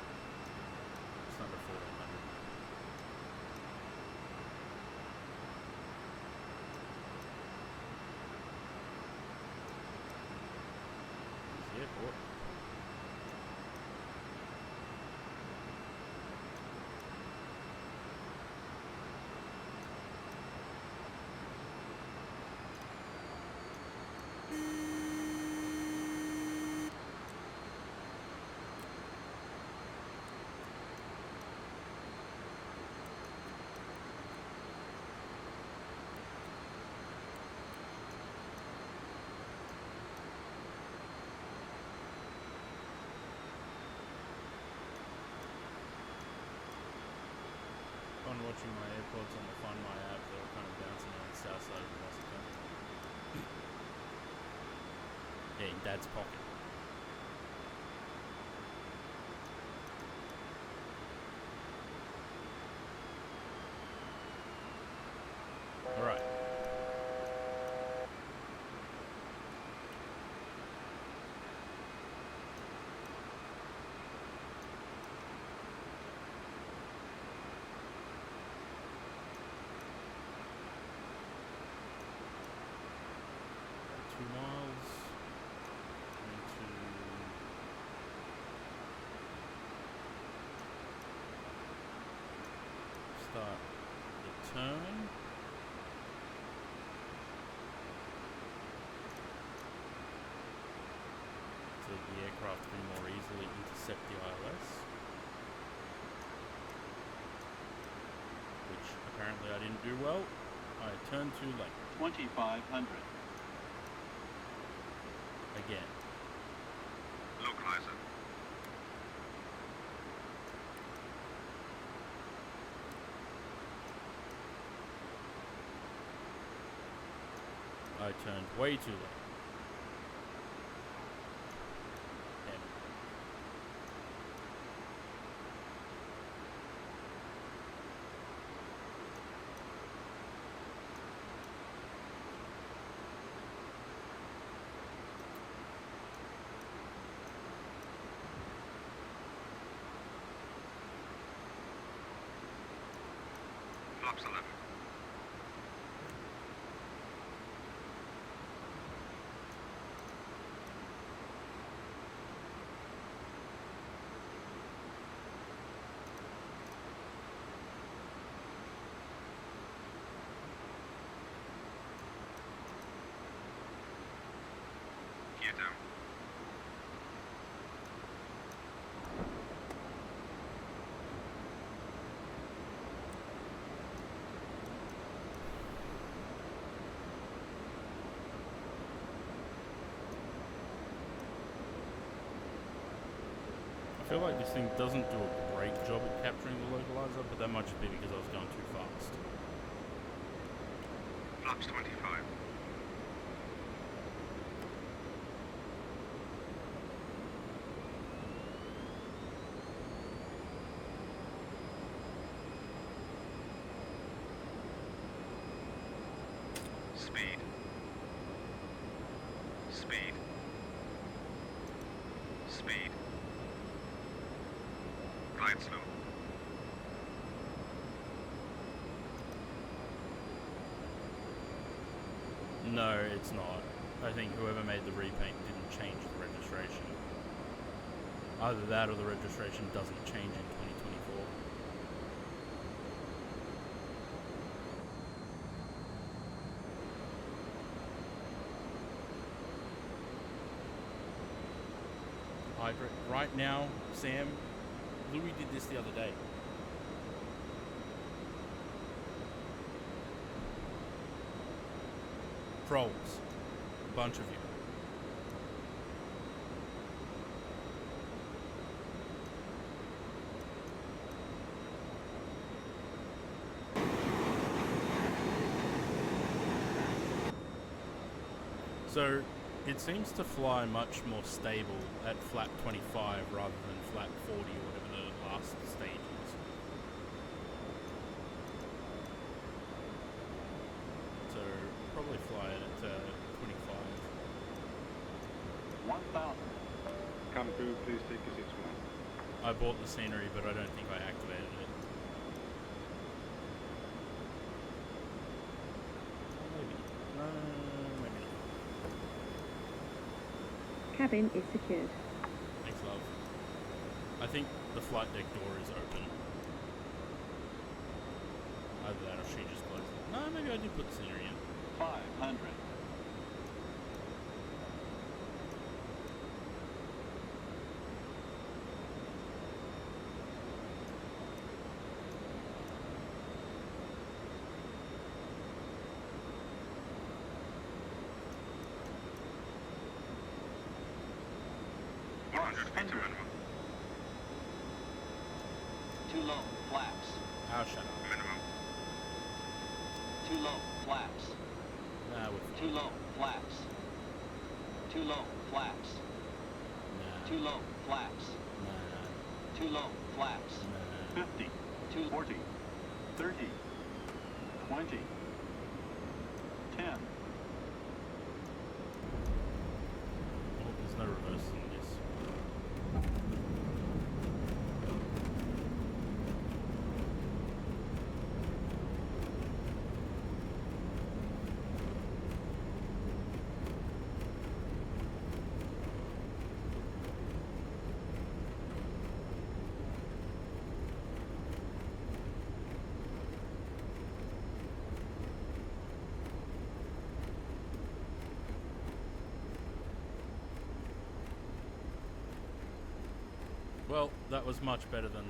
Just under 1,400. Airport. switching my AirPods on the Find My app. They were kind of bouncing on the south side of the Mexico. Yeah, in Dad's pocket. Alright. Miles into start the turn. So the aircraft can more easily intercept the ILS, which apparently I didn't do well. I turned too late. 2500. Again. Localizer. I turned way too late. Damn it. Flaps 11. Gear down. I feel like this thing doesn't do a great job at capturing the localizer, but that might just be because I was going too fast. Flaps 25. Speed. Speed. Speed. Glide slow. No, it's not. I think whoever made the repaint didn't change the registration. Either that or the registration doesn't change in 2024. Hydrate. Right now, Sam, Louis did this the other day. Trolls. A bunch of you. So, it seems to fly much more stable at flat 25 rather than flat 40 or whatever the last stage is. So, probably fly it at 25. 1000. Come through, please take your seats now. I bought the scenery, but I don't think I activated it. Maybe. No, maybe not. Cabin is secured. Thanks, love. I think the flight deck door is open. Either that or she just closed it. No, maybe I did put the scenery in. 500. Too low. Flaps. Oh, shut up. Minimum. Too low, flaps. Nah, we're Too fine. low, flaps. Too low, flaps. Nah. Too low, flaps. Nah. Too low, flaps. Nah. 50, 40, 30, 20, 10. Oh, there's no reverse in this. Well, that was much better than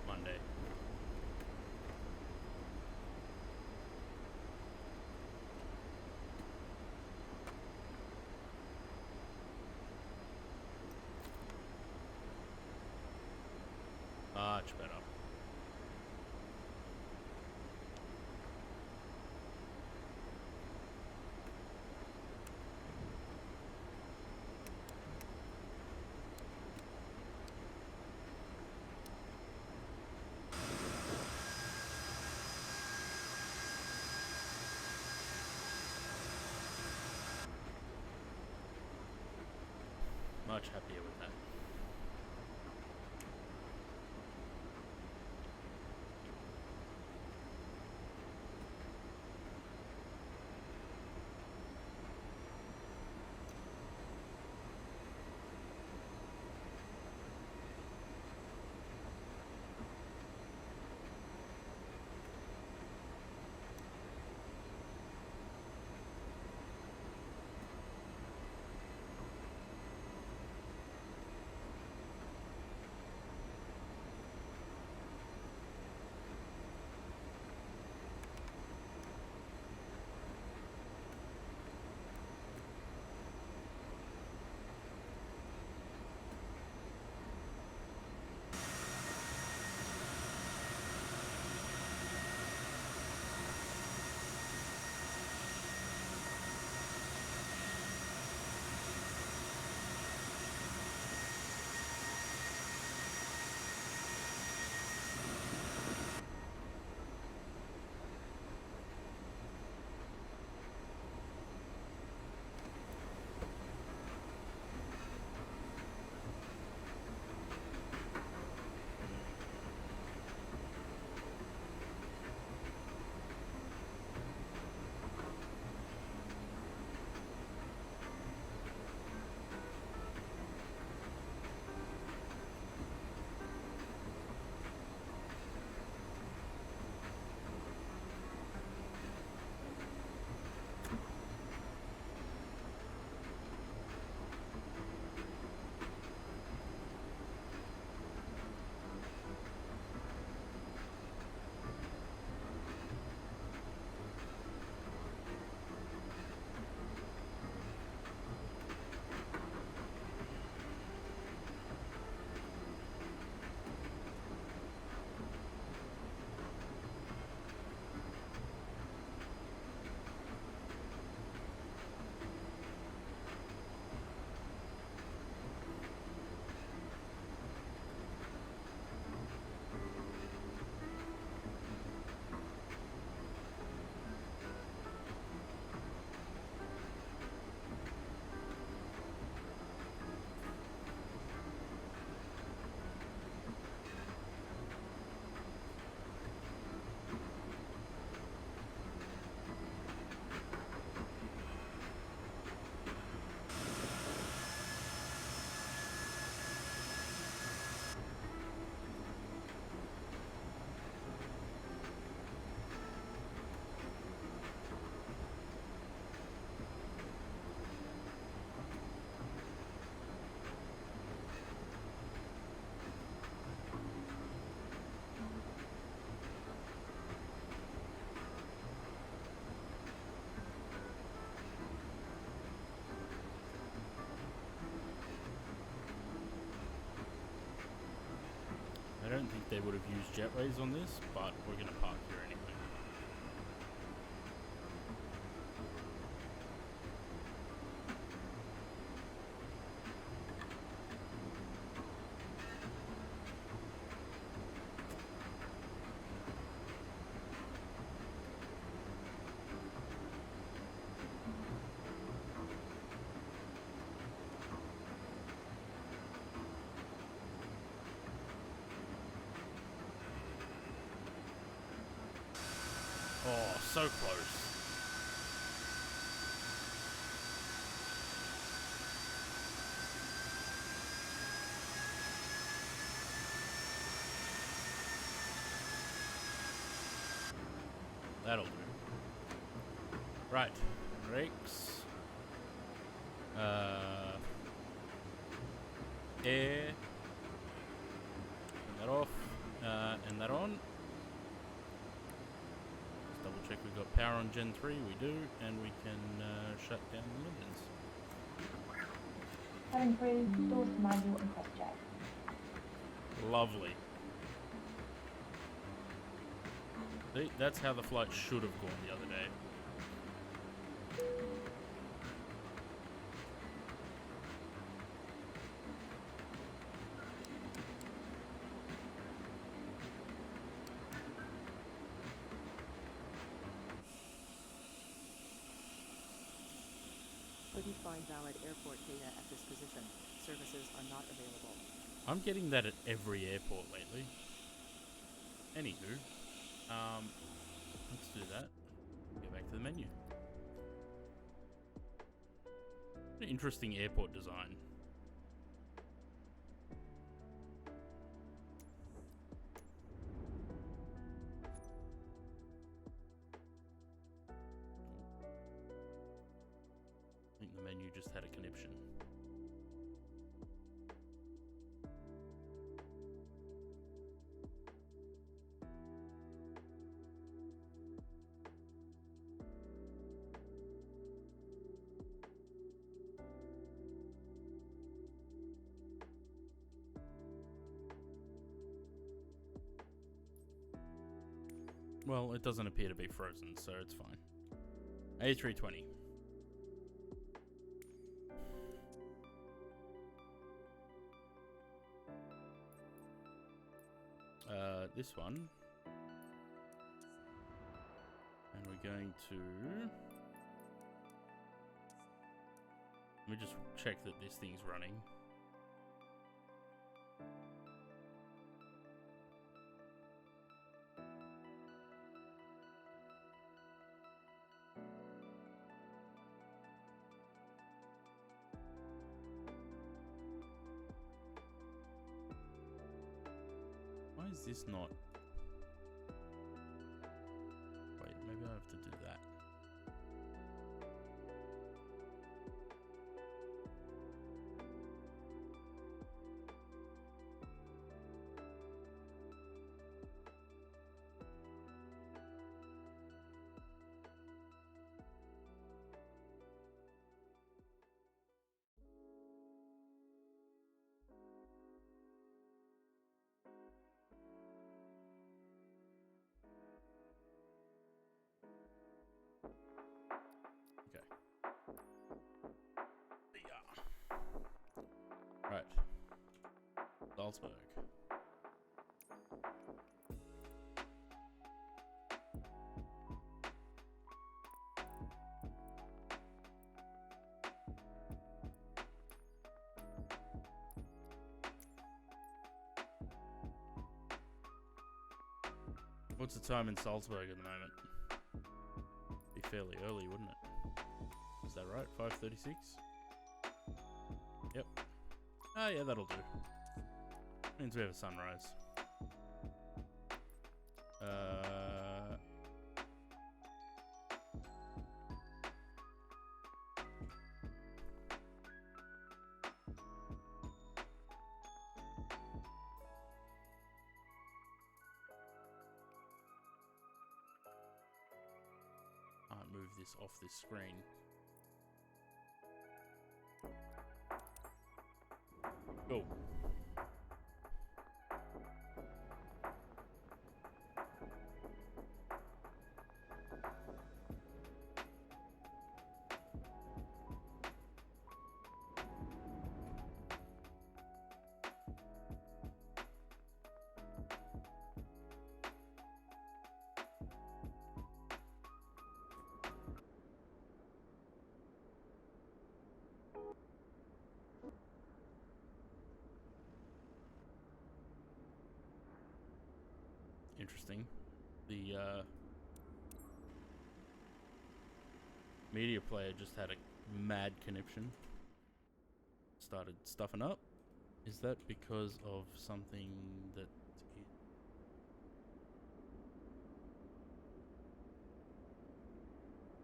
Monday. Much better. Much happier with that. I don't think they would have used jetways on this, but we're going to park here anyway. so close. That'll do. Right. Brakes. Air. Turn that off. And that on. Let's double check we've got power on Gen 3. We do. And we can shut down the engines. Cabin crew, doors to manual and cross check. Lovely. See, that's how the flight should have gone the other day. Couldn't find valid airport data at this position. Services are not available. I'm getting that at every airport lately. Anywho, let's do that. Go back to the menu. An interesting airport design. I think the menu just had a conniption. Well, it doesn't appear to be frozen, so it's fine. A320. This one. And we're going to... Let me just check that this thing's running. Why is this not... Wait, maybe I have to do that. Right. Salzburg. What's the time in Salzburg at the moment? Be fairly early, wouldn't it? Is that right? 5:36? Yep. Oh yeah, that'll do. Means we have a sunrise. Can't move this off this screen. Go. Interesting. The media player just had a mad conniption. Started stuffing up. Is that because of something that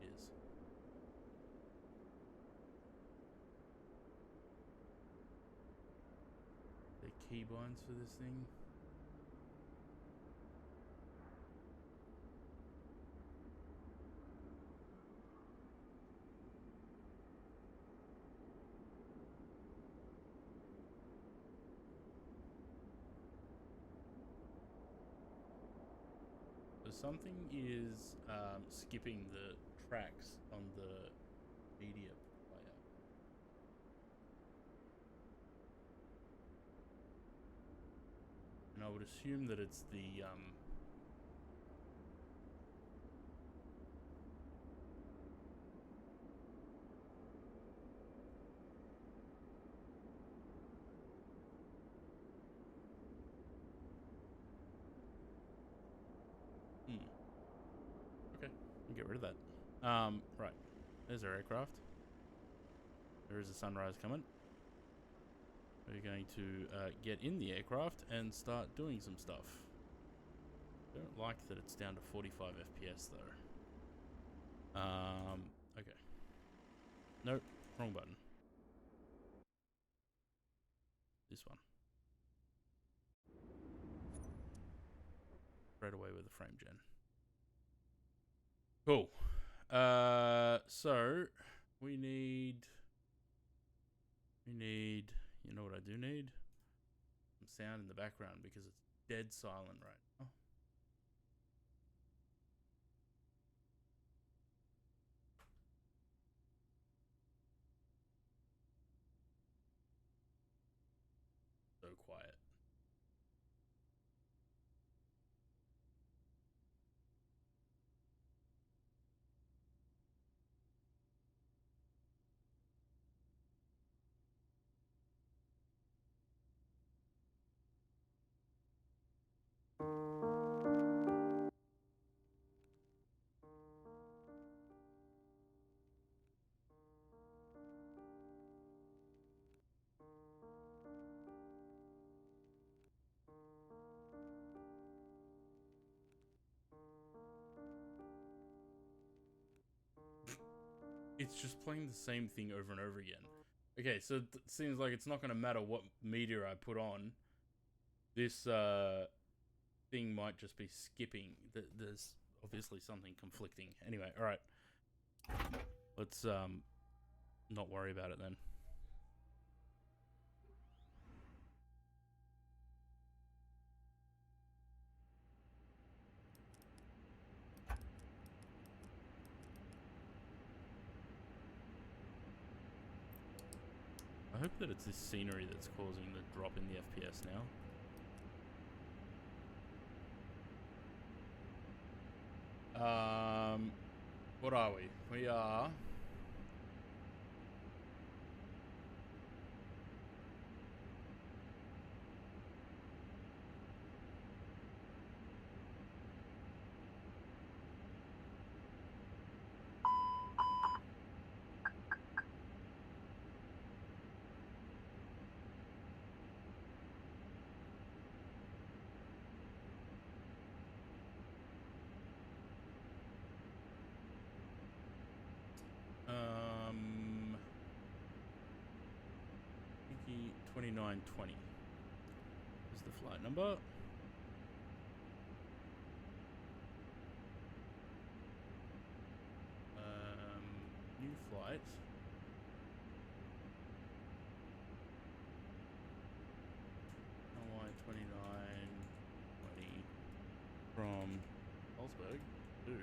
is? The keybinds for this thing? Something is skipping the tracks on the media player. And I would assume that it's the Okay, I'll get rid of that. Right. There's our aircraft. There is a sunrise coming. We're going to get in the aircraft and start doing some stuff. Don't like that it's down to 45 FPS though. Okay. Nope, wrong button. This one. Right away with the frame gen. Cool. So we need, you know what I do need? Some sound in the background because it's dead silent right now. So quiet. It's just playing the same thing over and over again. Okay, so it seems like it's not going to matter what media I put on. This thing might just be skipping. There's obviously something conflicting. Anyway, all right. Let's not worry about it then. I hope that it's this scenery that's causing the drop in the FPS now. What are we? We are... Pinky 2920 is the flight number. New flight. LY 2920 from Salzburg to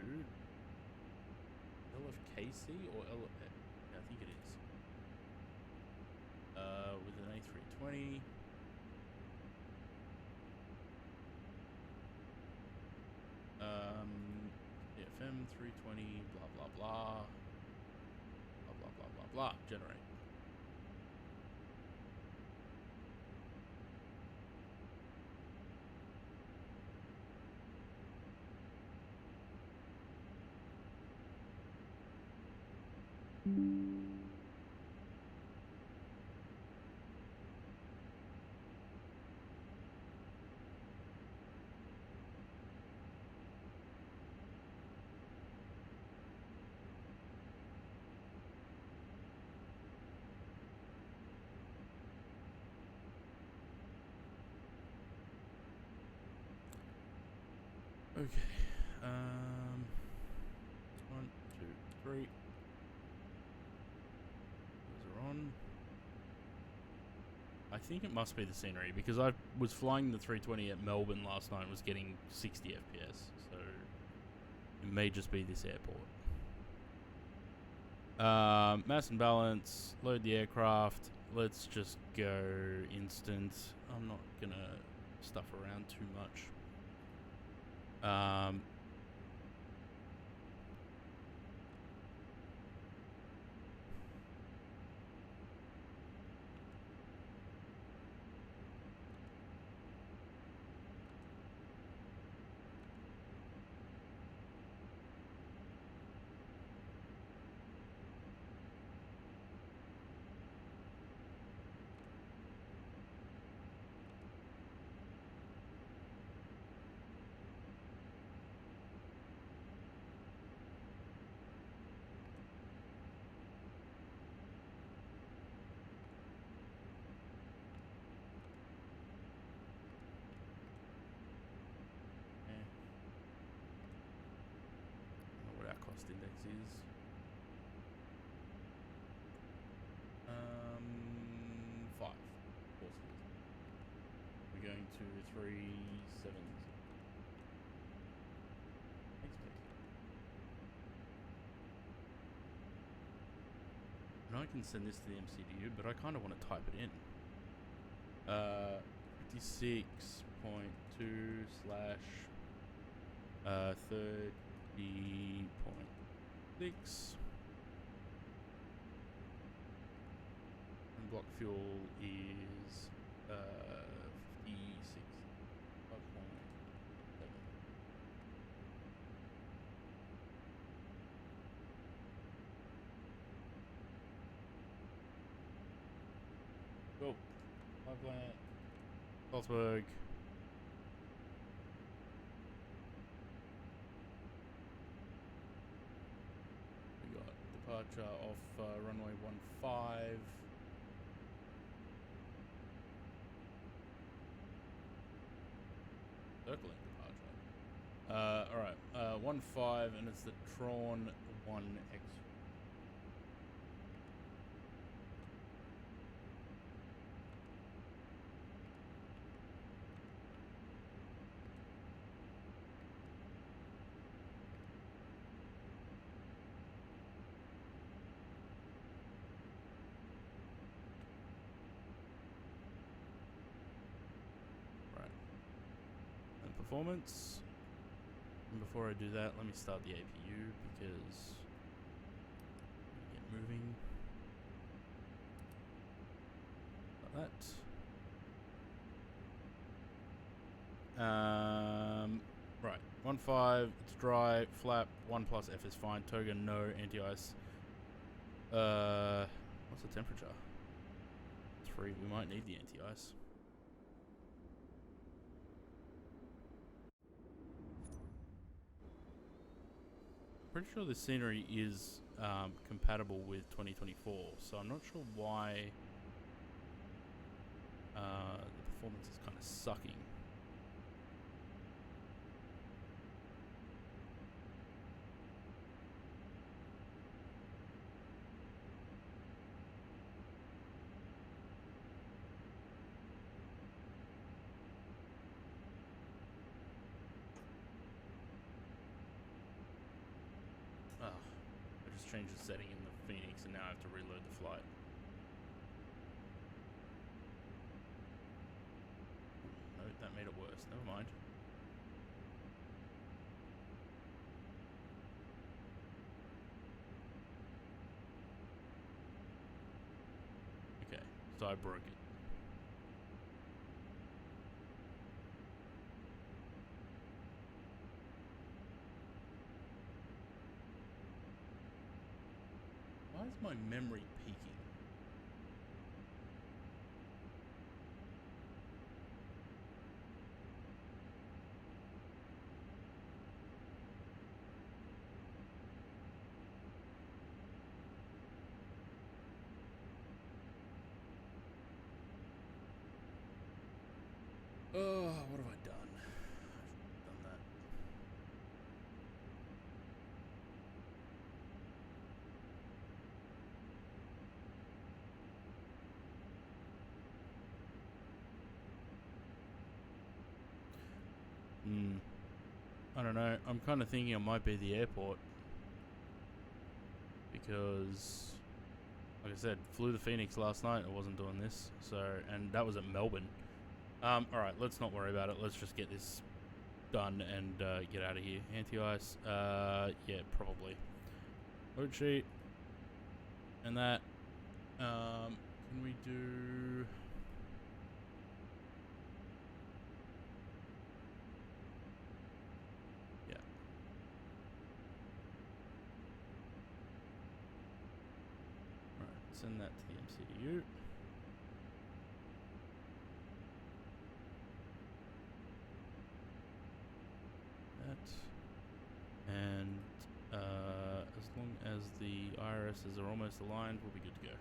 LFKC or yeah, I think it is. With an A320. CFM 320, blah blah blah. Blah blah blah blah blah. Generate. Okay. 1, 2, 3. Those are on. I think it must be the scenery because I was flying the 320 at Melbourne last night and was getting 60 FPS. So it may just be this airport. Mass and balance. Load the aircraft. Let's just go instant. I'm not gonna stuff around too much. I don't know what our cost index is. 5. Of course it is. We're going to 370. Thanks, baby. And I can send this to the MCDU, but I kind of want to type it in. 56.2 slash 30.6. And block fuel is 56.7. Cool. Live plant. Salzburg. We got departure off runway 15. Circling departure. Alright. 15, and it's the Tron 1X. Right. And performance. And before I do that, let me start the APU because I'm going to get moving. Like that. Right. 15, it's dry. Flap, 1 plus F is fine. Toga, no. Anti-ice. What's the temperature? 3. We might need the anti-ice. Pretty sure this scenery is compatible with 2024, so I'm not sure why the performance is kind of sucking. I just changed the setting in the Phoenix and now I have to reload the flight. Ooh, no, that made it worse. Never mind. Okay, so I broke it. Why is my memory peaking? Oh, what have I done? I've done that. I don't know. I'm kind of thinking it might be the airport. Because, like I said, flew the Phoenix last night. I wasn't doing this. So, and that was at Melbourne. Alright, let's not worry about it. Let's just get this done and get out of here. Anti-ice. Yeah, probably. Load sheet. And that. Can we do... Yeah. Right, send that to the MCDU. That. And as long as the IRSs are almost aligned, we'll be good to go.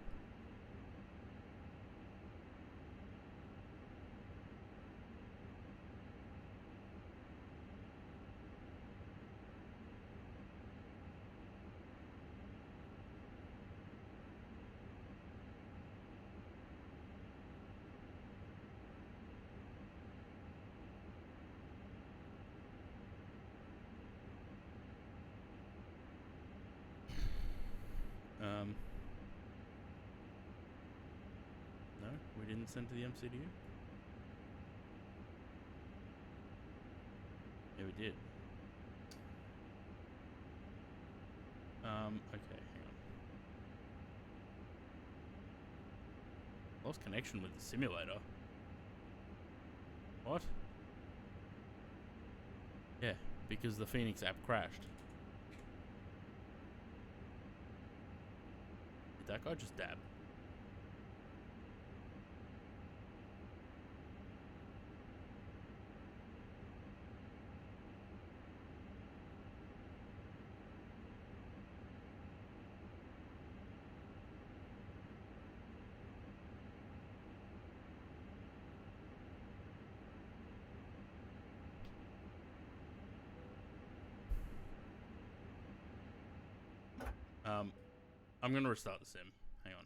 No, we didn't send to the MCDU? Yeah, we did. Okay, hang on. Lost connection with the simulator. What? Yeah, because the Phoenix app crashed. Did that guy just dab? I'm gonna restart the sim. Hang on.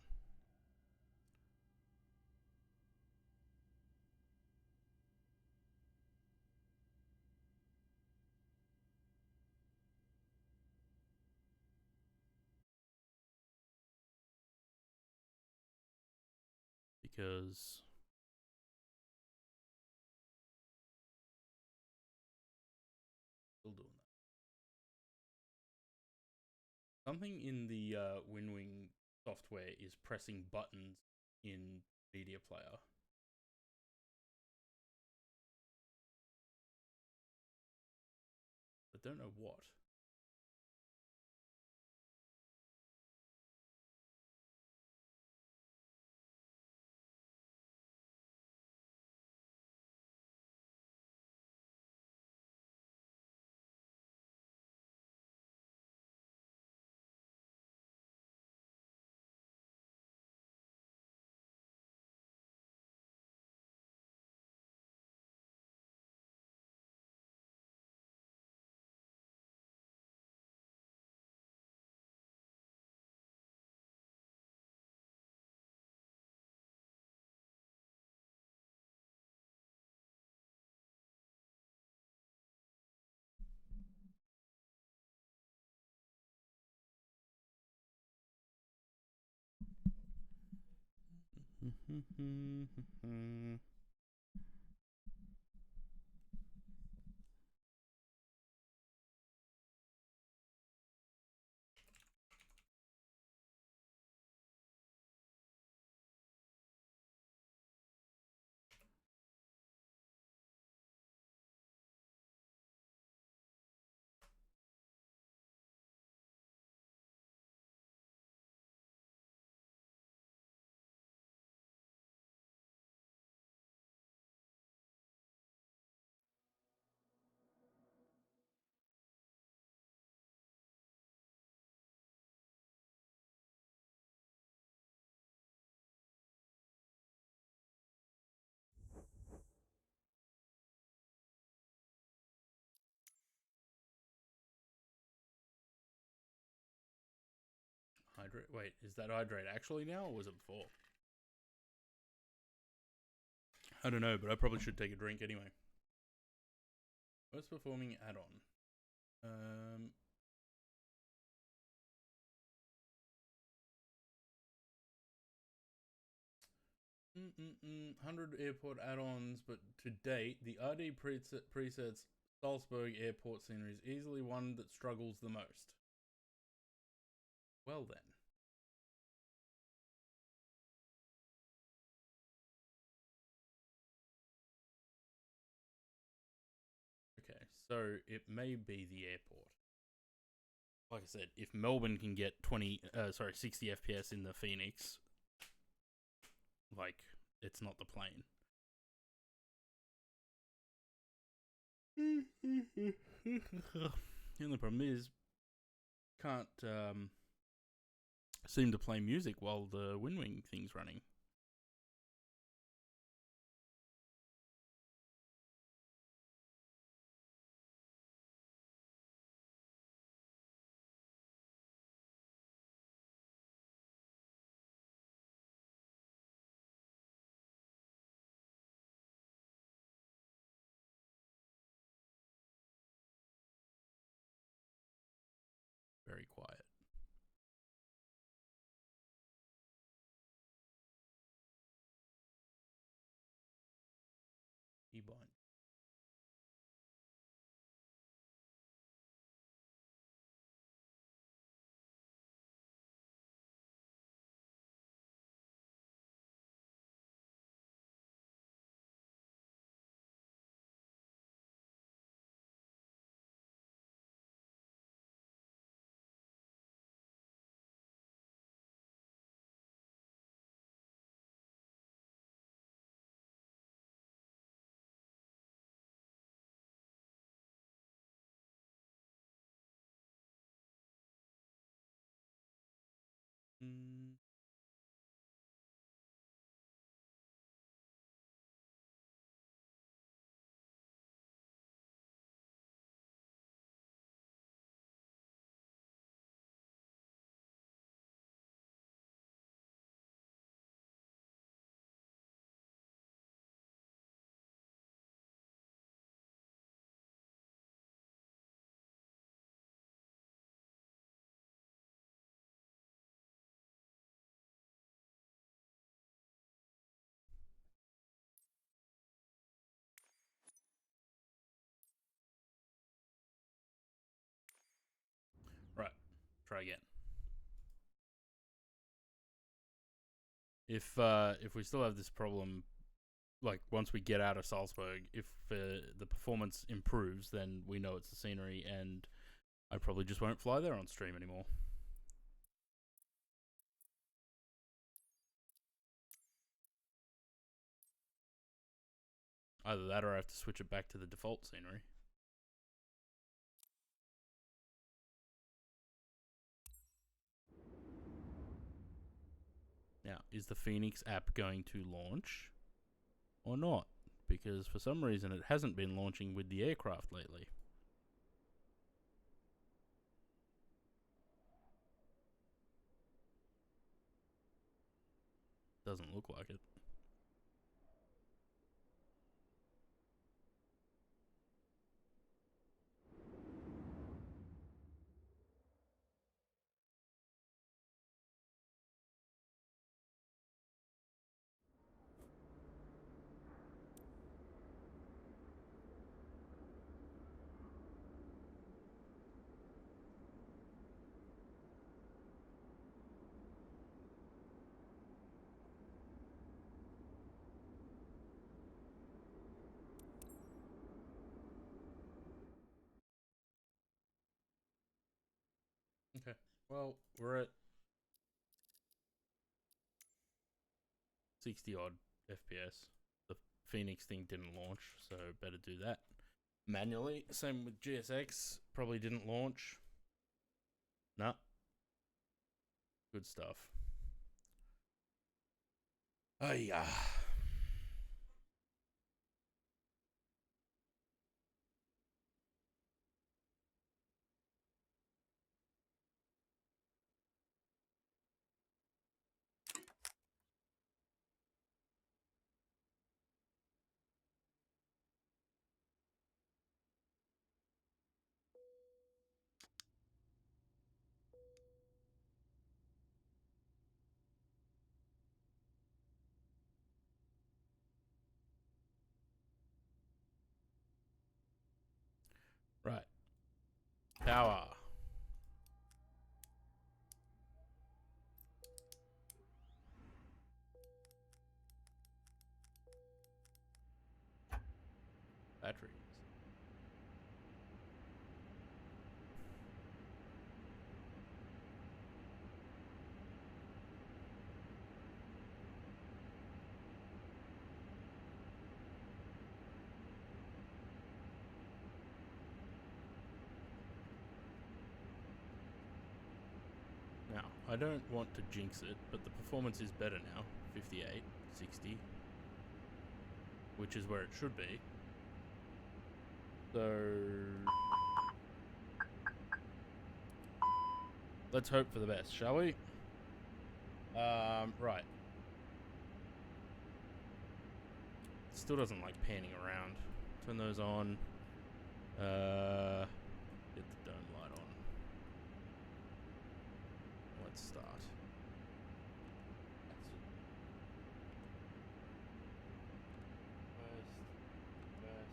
Because still doing that. Something in the WinWing software is pressing buttons in media player. I don't know what. Hydrate. Wait, is that hydrate actually now, or was it before? I don't know, but I probably should take a drink anyway. Worst performing add-on. 100 airport add-ons, but to date, the RD presets Salzburg airport scenery is easily one that struggles the most. Well then. Okay, so it may be the airport. Like I said, if Melbourne can get 60 FPS in the Phoenix, like, it's not the plane. The only problem is, can't seem to play music while the Wing thing's running. Very quiet. E-bind. Right. Try again. If we still have this problem, like once we get out of Salzburg, if the performance improves, then we know it's the scenery, and I probably just won't fly there on stream anymore. Either that, or I have to switch it back to the default scenery. Now, is the Phoenix app going to launch or not? Because for some reason it hasn't been launching with the aircraft lately. Doesn't look like it. Okay. Well, we're at 60 odd FPS. The Phoenix thing didn't launch, so better do that manually. Same with GSX, probably didn't launch. Nah. Good stuff. Oh yeah. Tower. Batteries. Now, I don't want to jinx it, but the performance is better now. 58, 60. Which is where it should be. So... let's hope for the best, shall we? Right. Still doesn't like panning around. Turn those on. Get the dome light on. Let's start. That's it. West.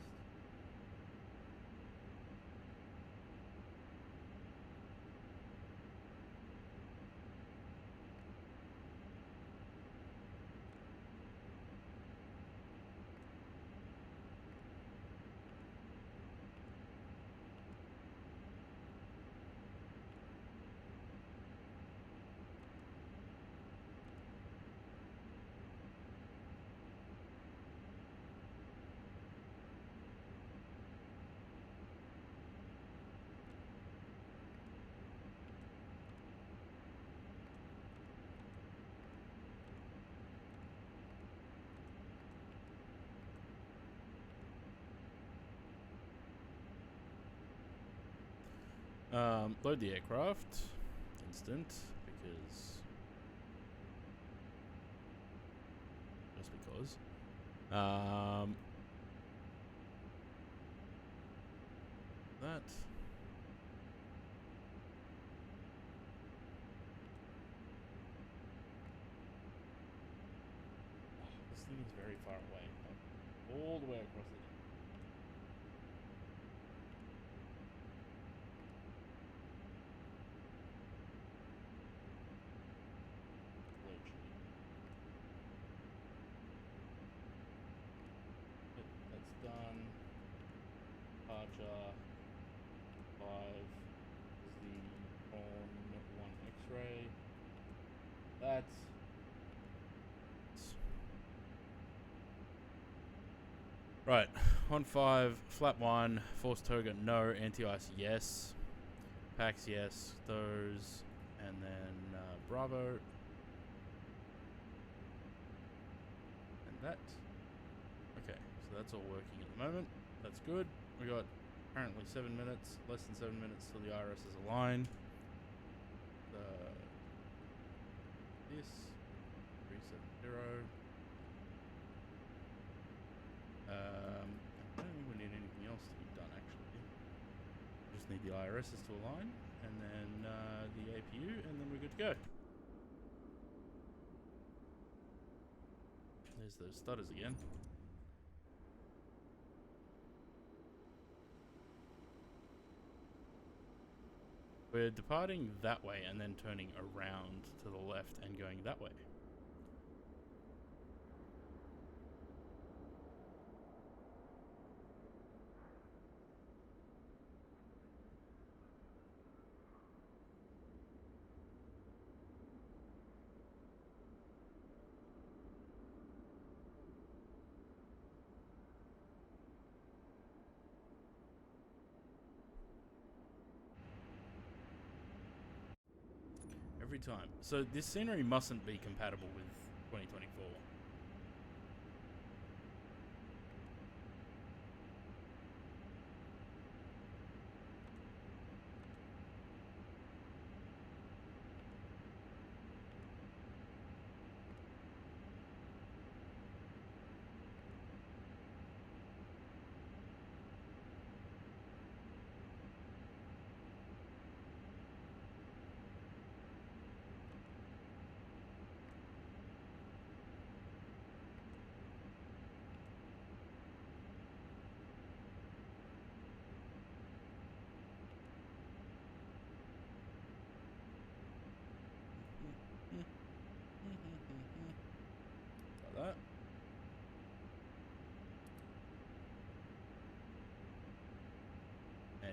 Load the aircraft. Instant. Because... just because. That. Oh, this thing is very far away. Like, all the way across the deck. Load sheet. Yep, that's done. Departure. 5 is the Prawn 1 X-ray. That's... right. On 5, flap 1, force toga no, anti-ice yes, packs yes, those, and then Bravo, and that. Okay, so that's all working at the moment. That's good. We got apparently 7 minutes, less than 7 minutes till the IRS is aligned. So this 370. I don't think we need anything else to be done actually. We just need the IRSs to align, and then the APU, and then we're good to go. There's those stutters again. We're departing that way and then turning around to the left and going that way. Every time. So this scenery mustn't be compatible with 2024.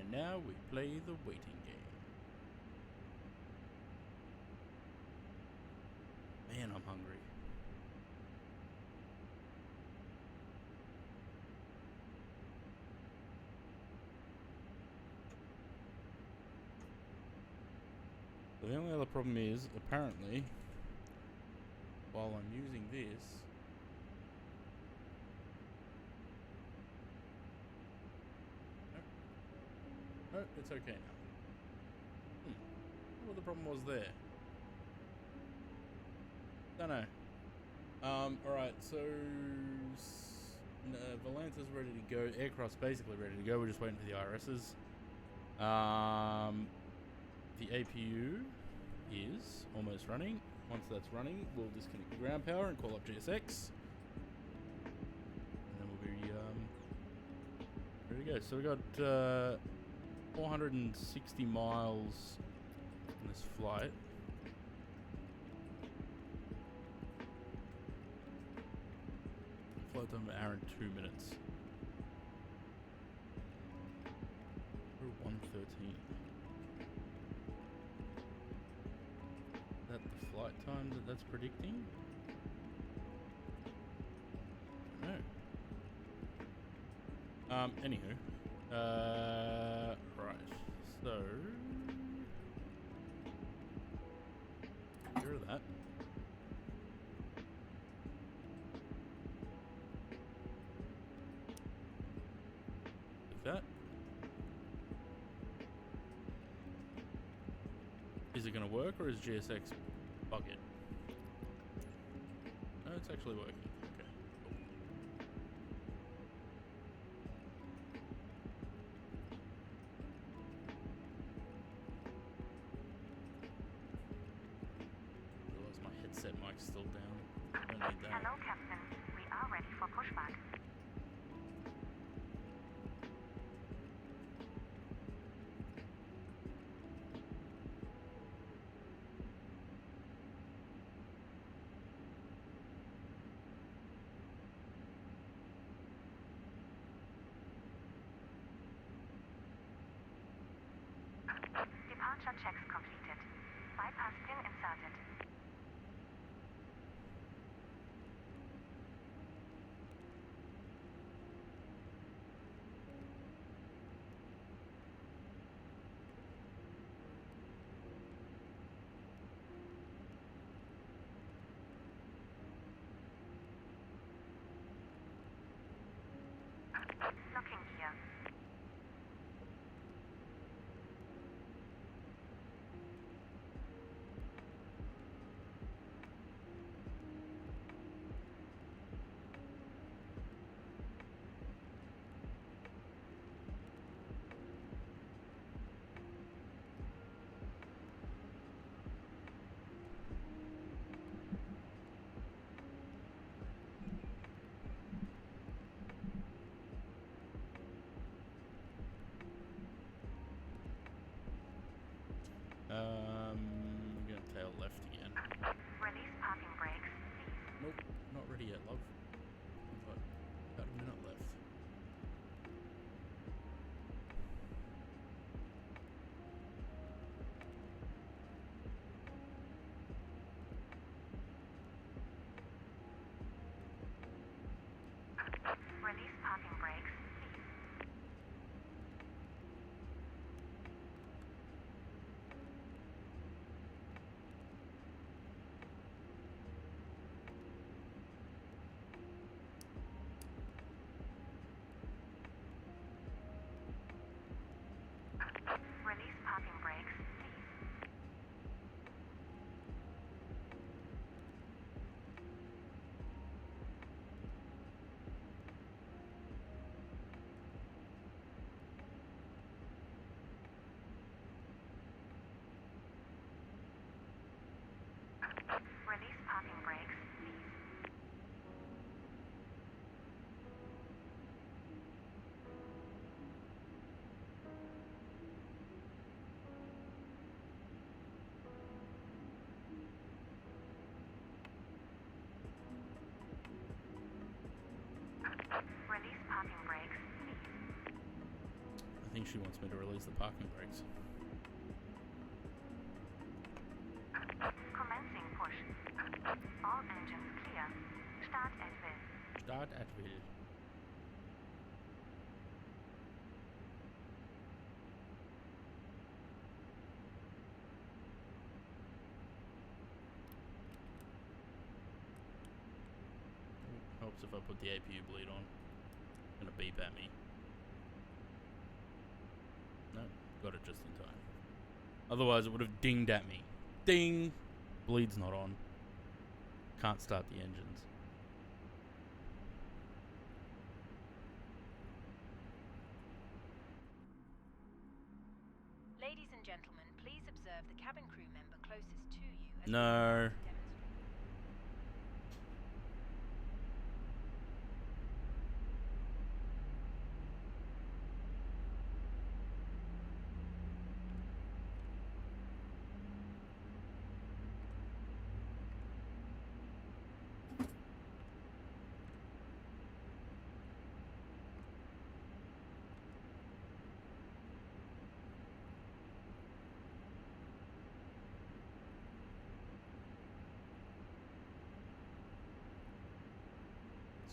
And now we play the waiting game. Man, I'm hungry. So the only other problem is, apparently, while I'm using this, no, it's okay now. I wonder what the problem was there. Don't know. Alright, so Volanta's ready to go. Aircraft's basically ready to go. We're just waiting for the IRSs. The APU is almost running. Once that's running, we'll disconnect the ground power and call up GSX. And then we'll be ready to go. So we got 460 miles on this flight. Flight time an hour and 2 minutes. We're 1:13. Is that the flight time that's predicting? I don't know. Anywho. Right. So get rid of that. Like that. Is it going to work, or is GSX bugged? No, it's actually working. Okay, cool. Realize my headset mic's still down. I don't need that. Hello, Captain. We are ready for pushback. Departure checks completed. Bypass pin inserted. think she wants me to release the parking brakes. Commencing push. All engines clear. Start at will. Start at will. Helps if I put the APU bleed on. Gonna beep at me. No, got it just in time. Otherwise it would have dinged at me. Ding! Bleed's not on. Can't start the engines. Ladies and gentlemen, please observe the cabin crew member closest to you as No.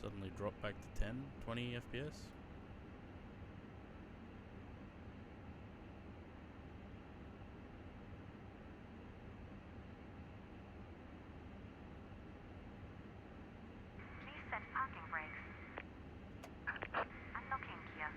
Suddenly drop back to 10, 20 FPS. Please set parking brakes. Unlocking gear.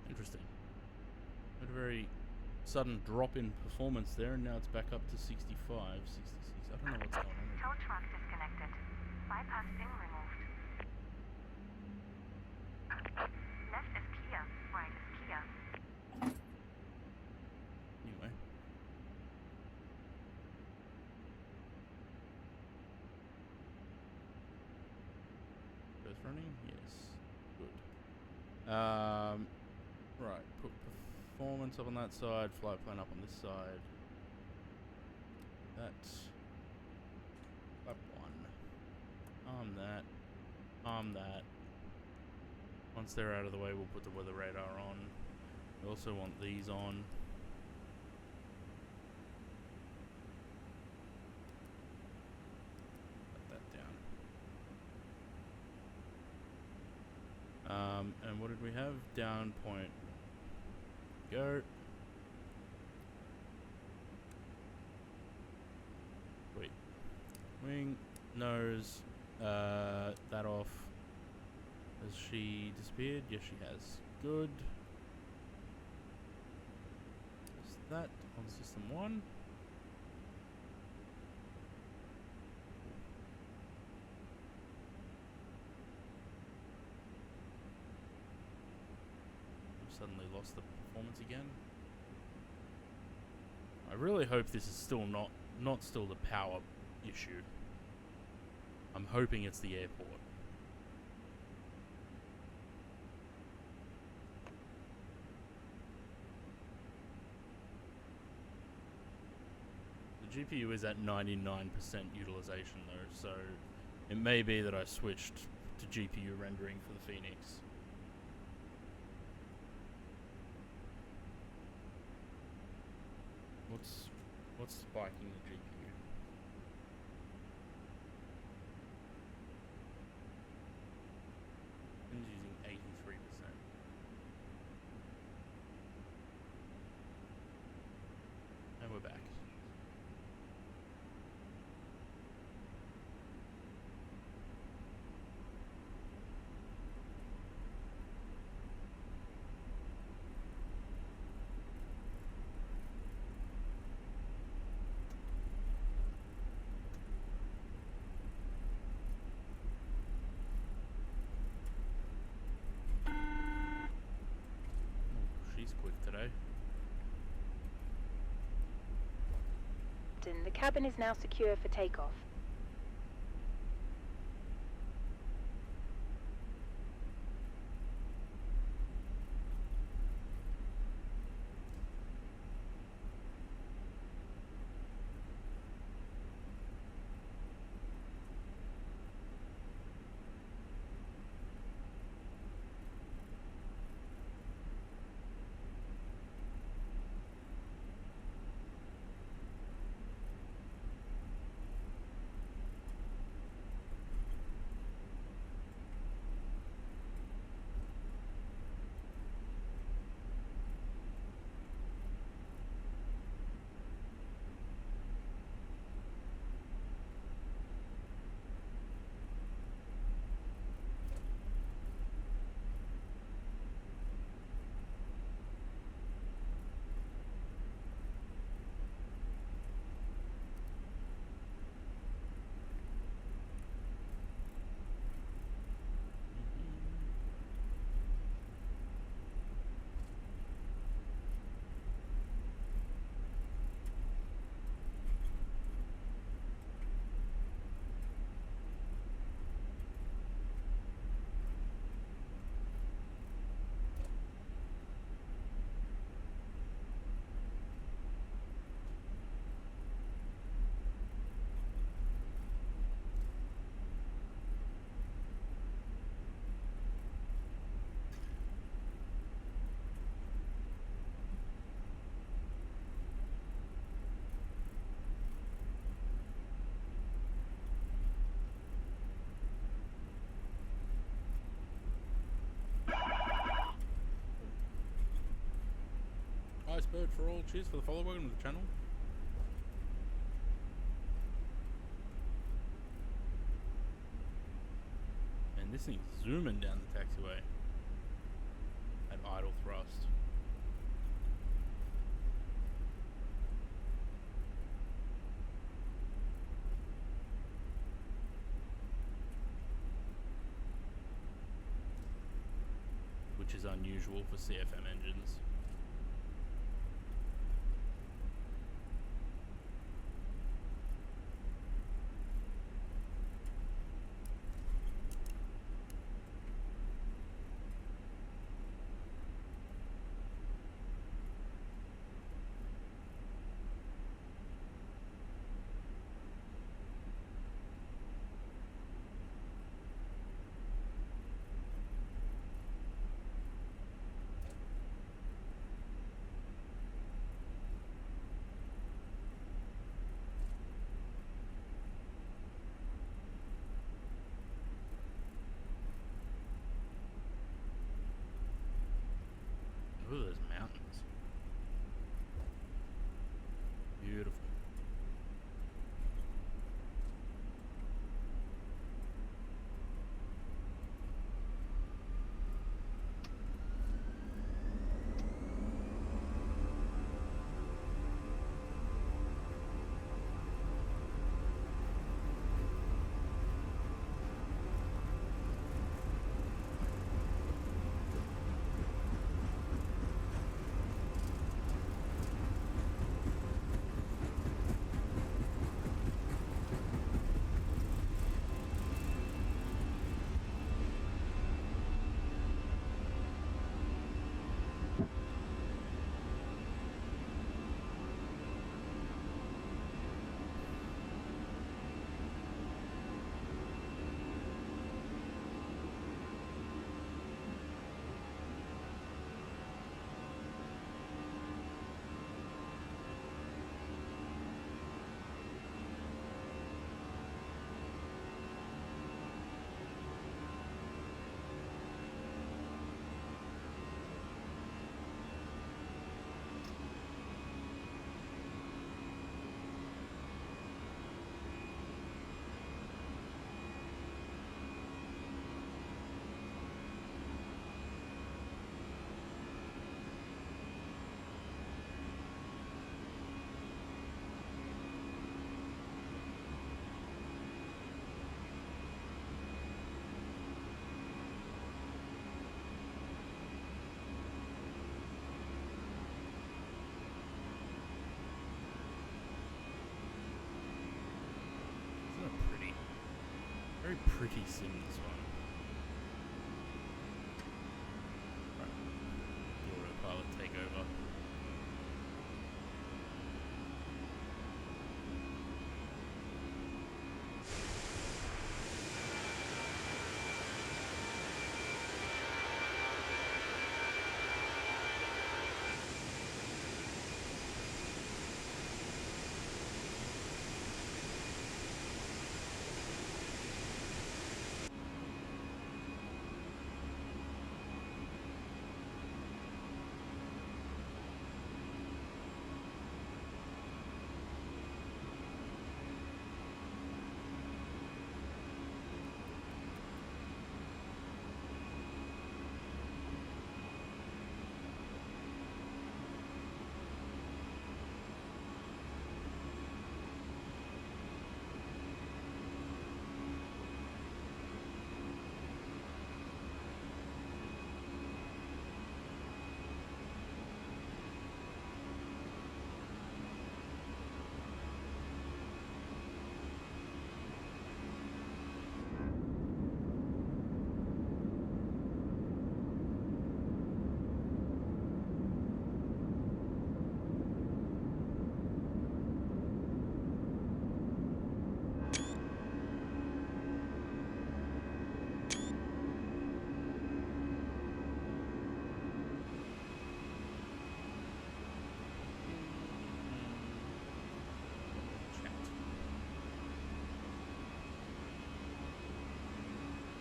Interesting. Had a very sudden drop in performance there, and now it's back up to 65, 66. I don't know what's going on. Tow truck disconnected. Bypass pin removed. Left is clear. Right is clear. Anyway. Both running? Yes. Good. Right. Put performance up on that side, flight plan up on this side. That's up one. Arm that. Arm that. Once they're out of the way, we'll put the weather radar on. We also want these on. Put that down. And what did we have? Down point. Go. Wait. Wing. Nose. That off. Has she disappeared? Yes, she has. Good. Is that on system 1? I've suddenly lost the performance again. I really hope this is still not still the power issue. I'm hoping it's the airport. The GPU is at 99% utilization though, so it may be that I switched to GPU rendering for the Phoenix. What's spiking the GPU? It's using 83%. And we're back. Captain. The cabin is now secure for takeoff. Bird for all. Cheers for the follow. Welcome to the channel. And this thing's zooming down the taxiway at idle thrust. Which is unusual for CFM engines. pretty sim, this one. Right. The autopilot take over.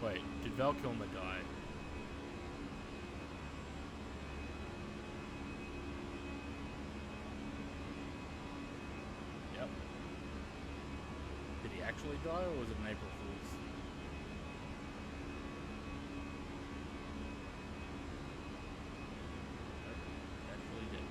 Wait, did Val Kilmer die? Yep. Did he actually die, or was it an April Fool's? Nope, he actually did.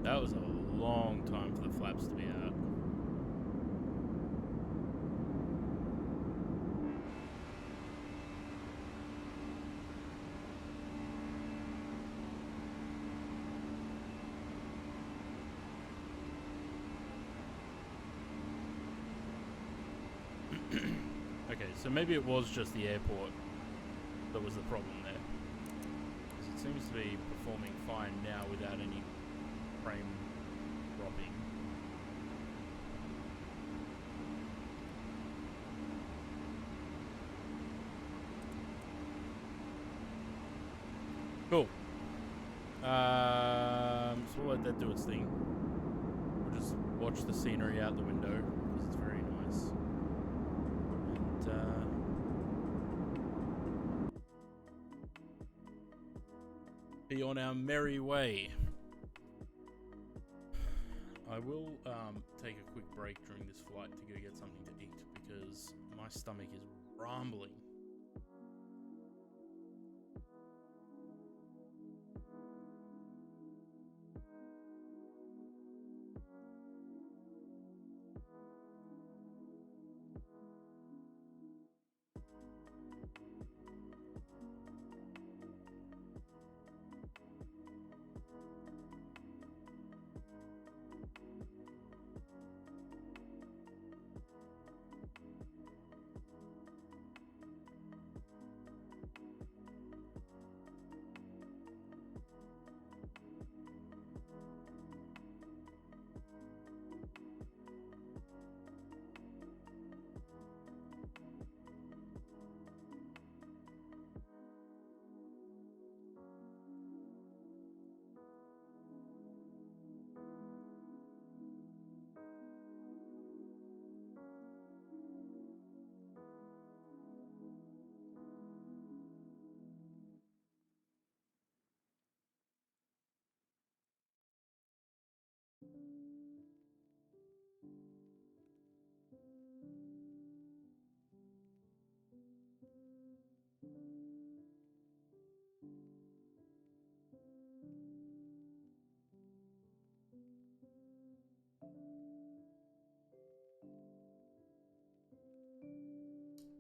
That was a long time for the flaps to be out. Okay, so maybe it was just the airport that was the problem there. Because it seems to be performing fine now without any frame dropping. Cool. So we'll let that do its thing. We'll just watch the scenery out the window because it's very nice. And be on our merry way. I will take a quick break during this flight to go get something to eat because my stomach is rumbling.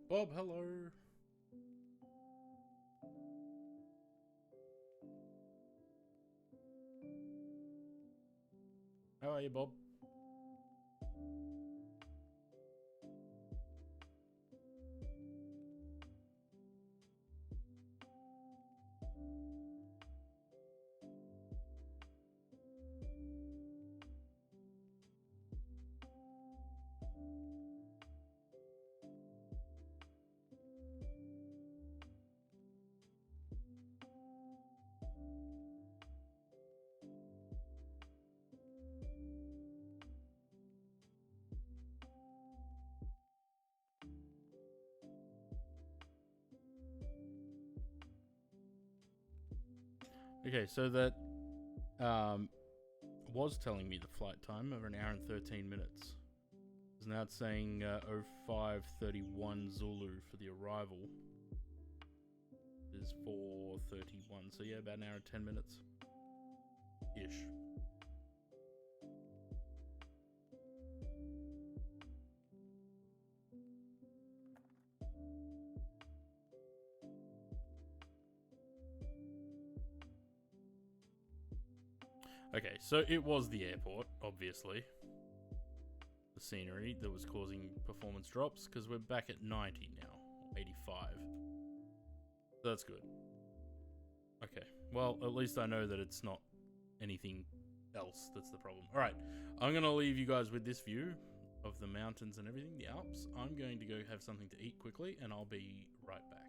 Bob, hello. How are you, Bob? Okay, so that was telling me the flight time of an hour and 13 minutes. So now it's saying 05:31 Zulu for the arrival. It is 4:31, so yeah, about an hour and 10 minutes. Ish. Okay, so it was the airport, obviously. The scenery that was causing performance drops, because we're back at 90 now, 85. So that's good. Okay, well, at least I know that it's not anything else that's the problem. Alright, I'm going to leave you guys with this view of the mountains and everything, the Alps. I'm going to go have something to eat quickly, and I'll be right back.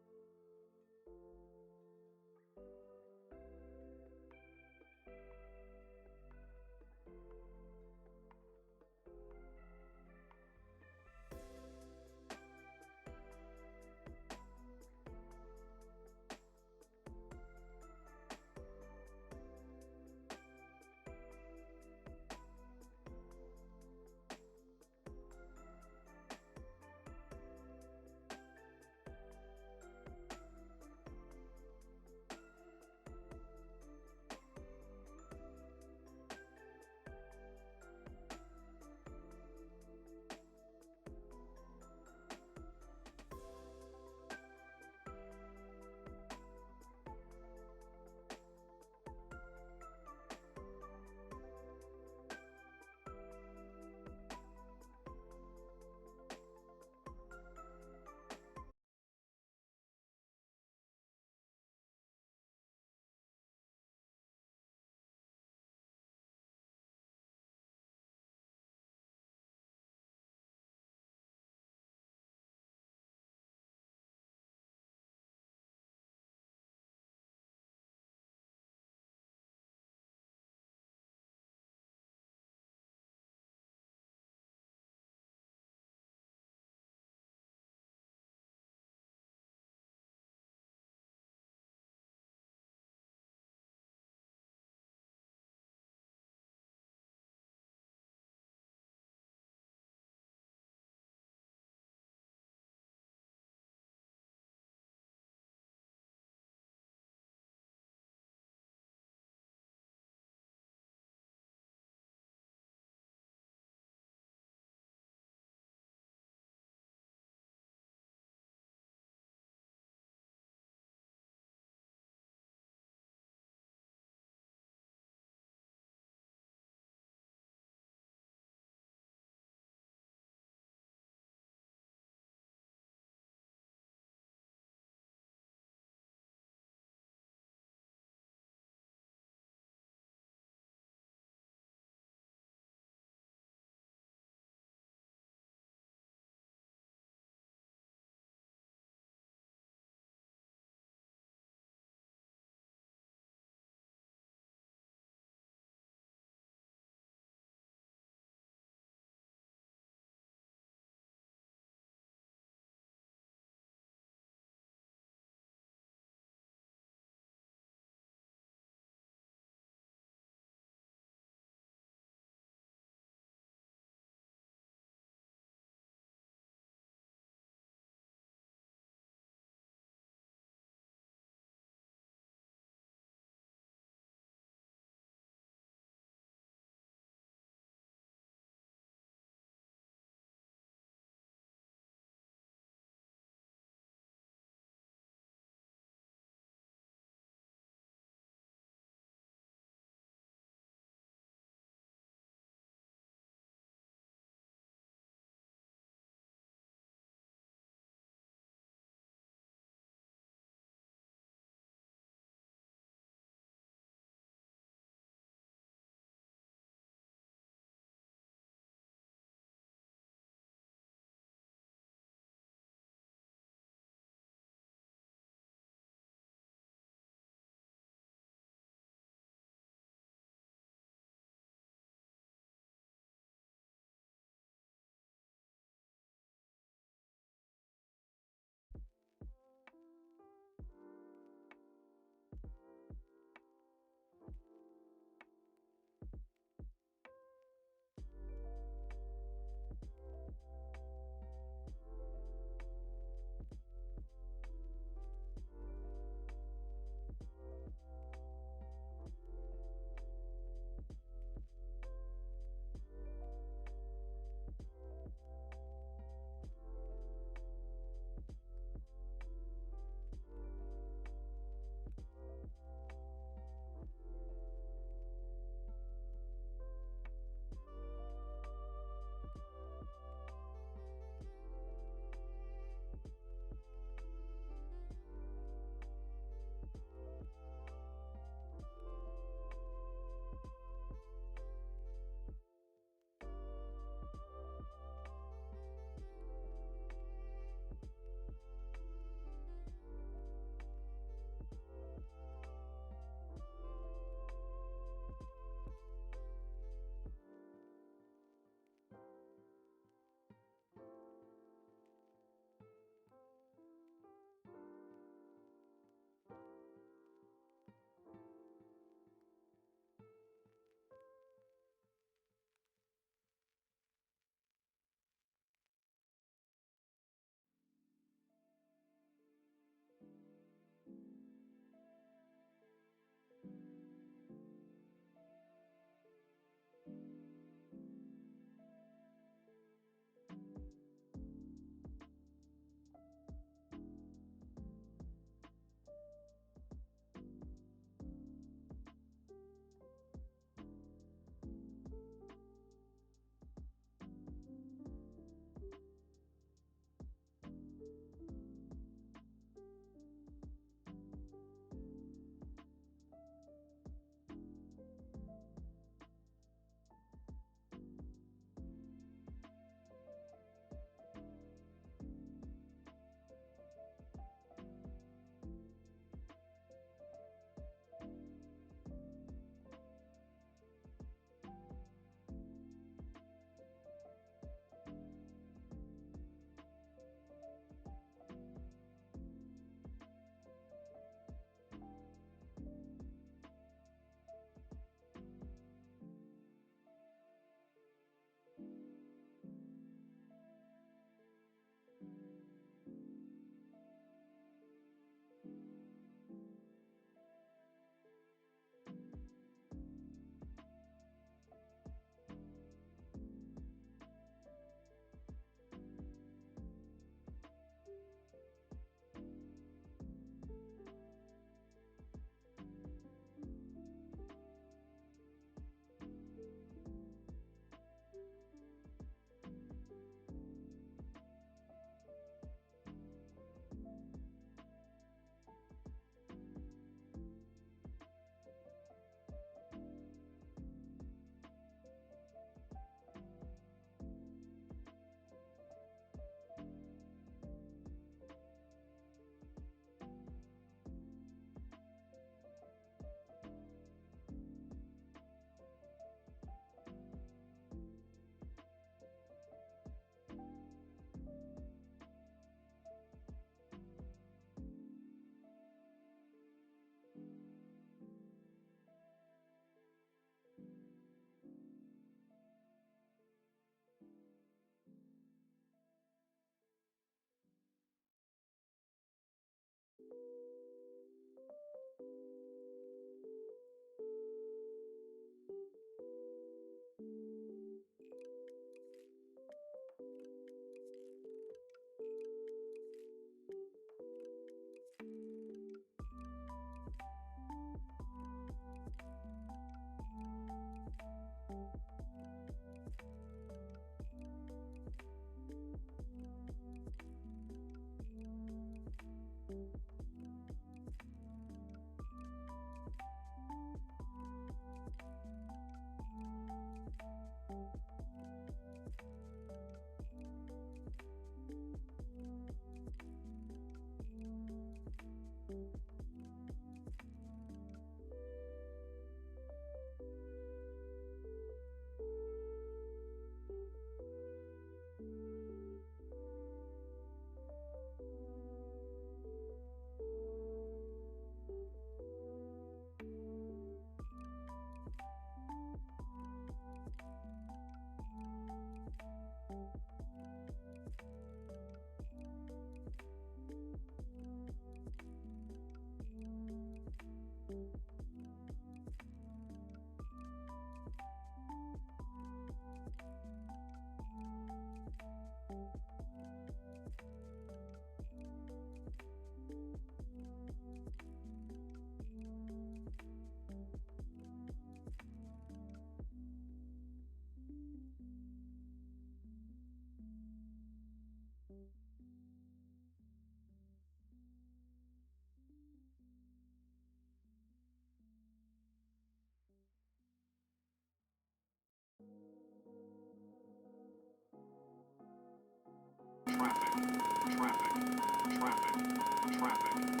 traffic.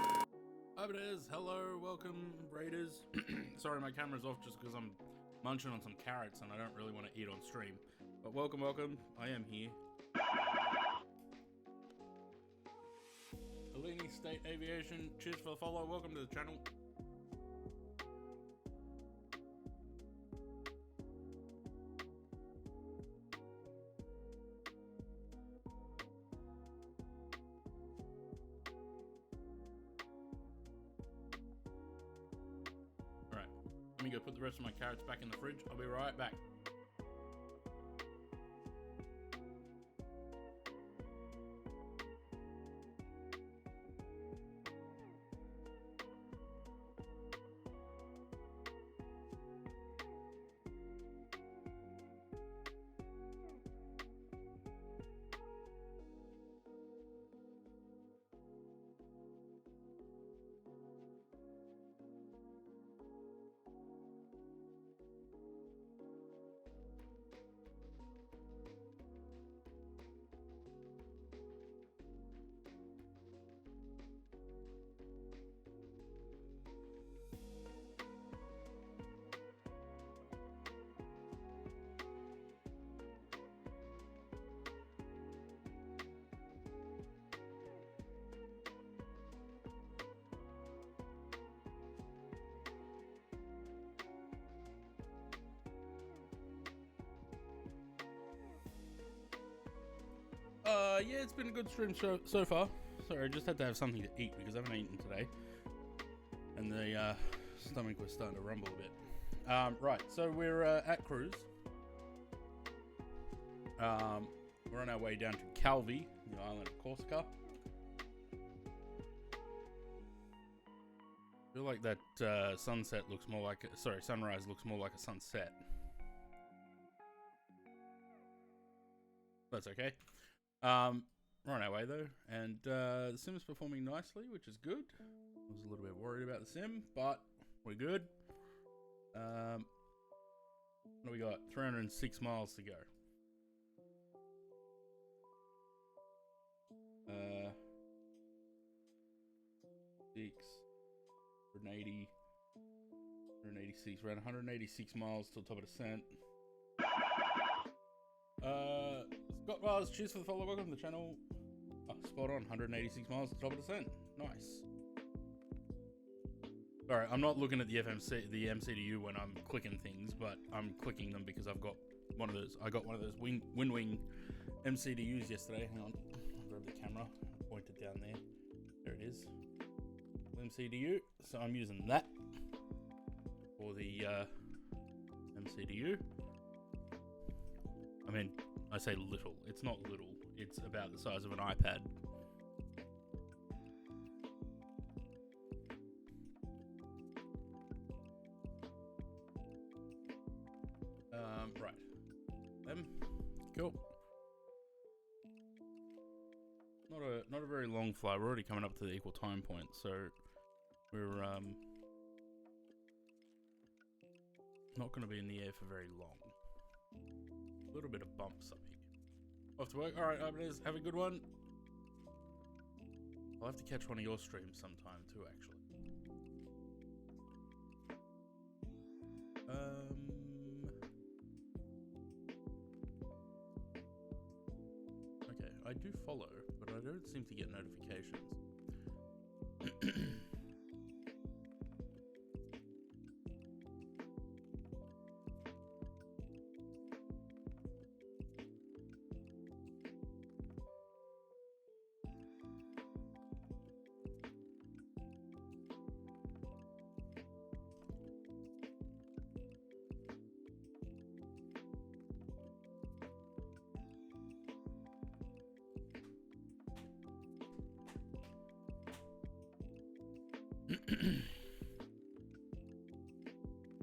Up it is. Hello, welcome, Raiders. Sorry, my camera's off just because I'm munching on some carrots and I don't really want to eat on stream. But welcome, welcome. I am here. Alini State Aviation, cheers for the follow. Welcome to the channel. Alright, let me go put the rest of my carrots back in the fridge. I'll be right back. Yeah, it's been a good stream so far. Sorry, I just had to have something to eat because I haven't eaten today. And the stomach was starting to rumble a bit. Right, so we're at cruise. We're on our way down to Calvi, the island of Corsica. I feel like that sunset looks more like sunrise looks more like a sunset. That's okay. We're on our way though, and the sim is performing nicely, which is good. I was a little bit worried about the sim, but we're good. What do we got? 306 miles to go. 180, 186, around 186 miles till top of descent. Scott Bars, cheers for the follow. Welcome to the channel. Oh, spot on, 186 miles to top of descent. Nice. Alright, I'm not looking at the MCDU when I'm clicking things, but I'm clicking them because I've got one of those. I got one of those Wing MCDUs yesterday. Hang on, I'll grab the camera, point it down there. There it is. MCDU. So I'm using that for the MCDU. I mean, I say little. It's not little. It's about the size of an iPad. Right. Cool. Not a very long flight. We're already coming up to the equal time point, so we're not going to be in the air for very long. A little bit of bumps up here. Off to work. Alright, have a good one. I'll have to catch one of your streams sometime too, actually. Okay, I do follow, but I don't seem to get notifications.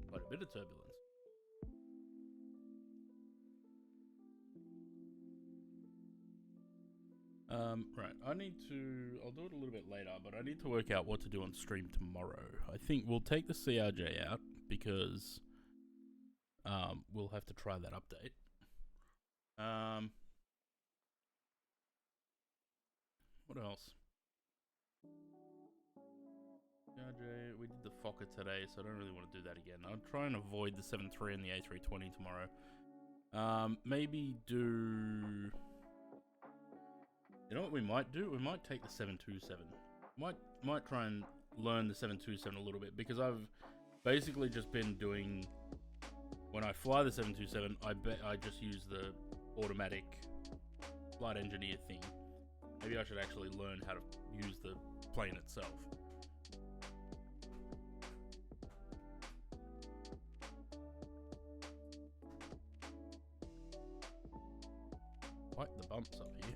Quite a bit of turbulence. Right, I'll do it a little bit later, but I need to work out what to do on stream tomorrow. I think we'll take the CRJ out because we'll have to try that update. What else? RJ, we did the Fokker today, so I don't really want to do that again. I'll try and avoid the 7.3 and the A320 tomorrow. Maybe do... You know what we might do? We might take the 727. Might try and learn the 727 a little bit, because I've basically just been doing... When I fly the 727, I just use the automatic flight engineer thing. Maybe I should actually learn how to use the plane itself. Quite the bumps up here.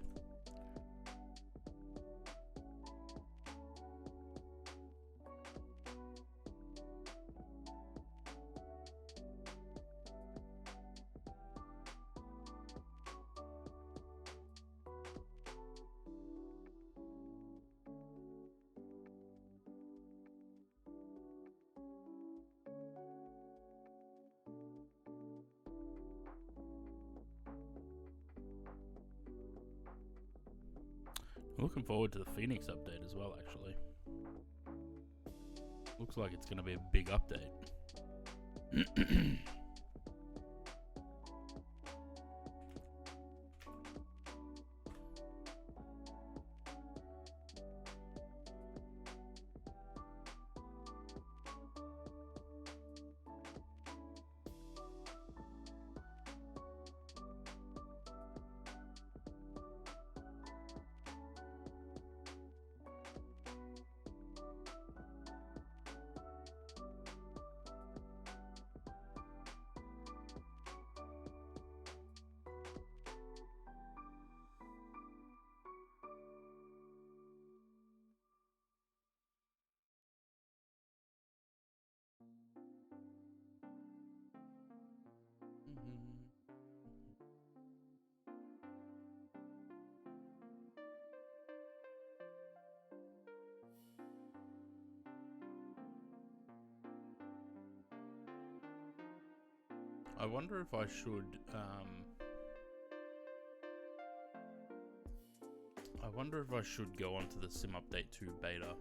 Looking forward to the Phoenix update as well, actually. Looks like it's going to be a big update. I wonder if I should, go onto the Sim Update 2 beta.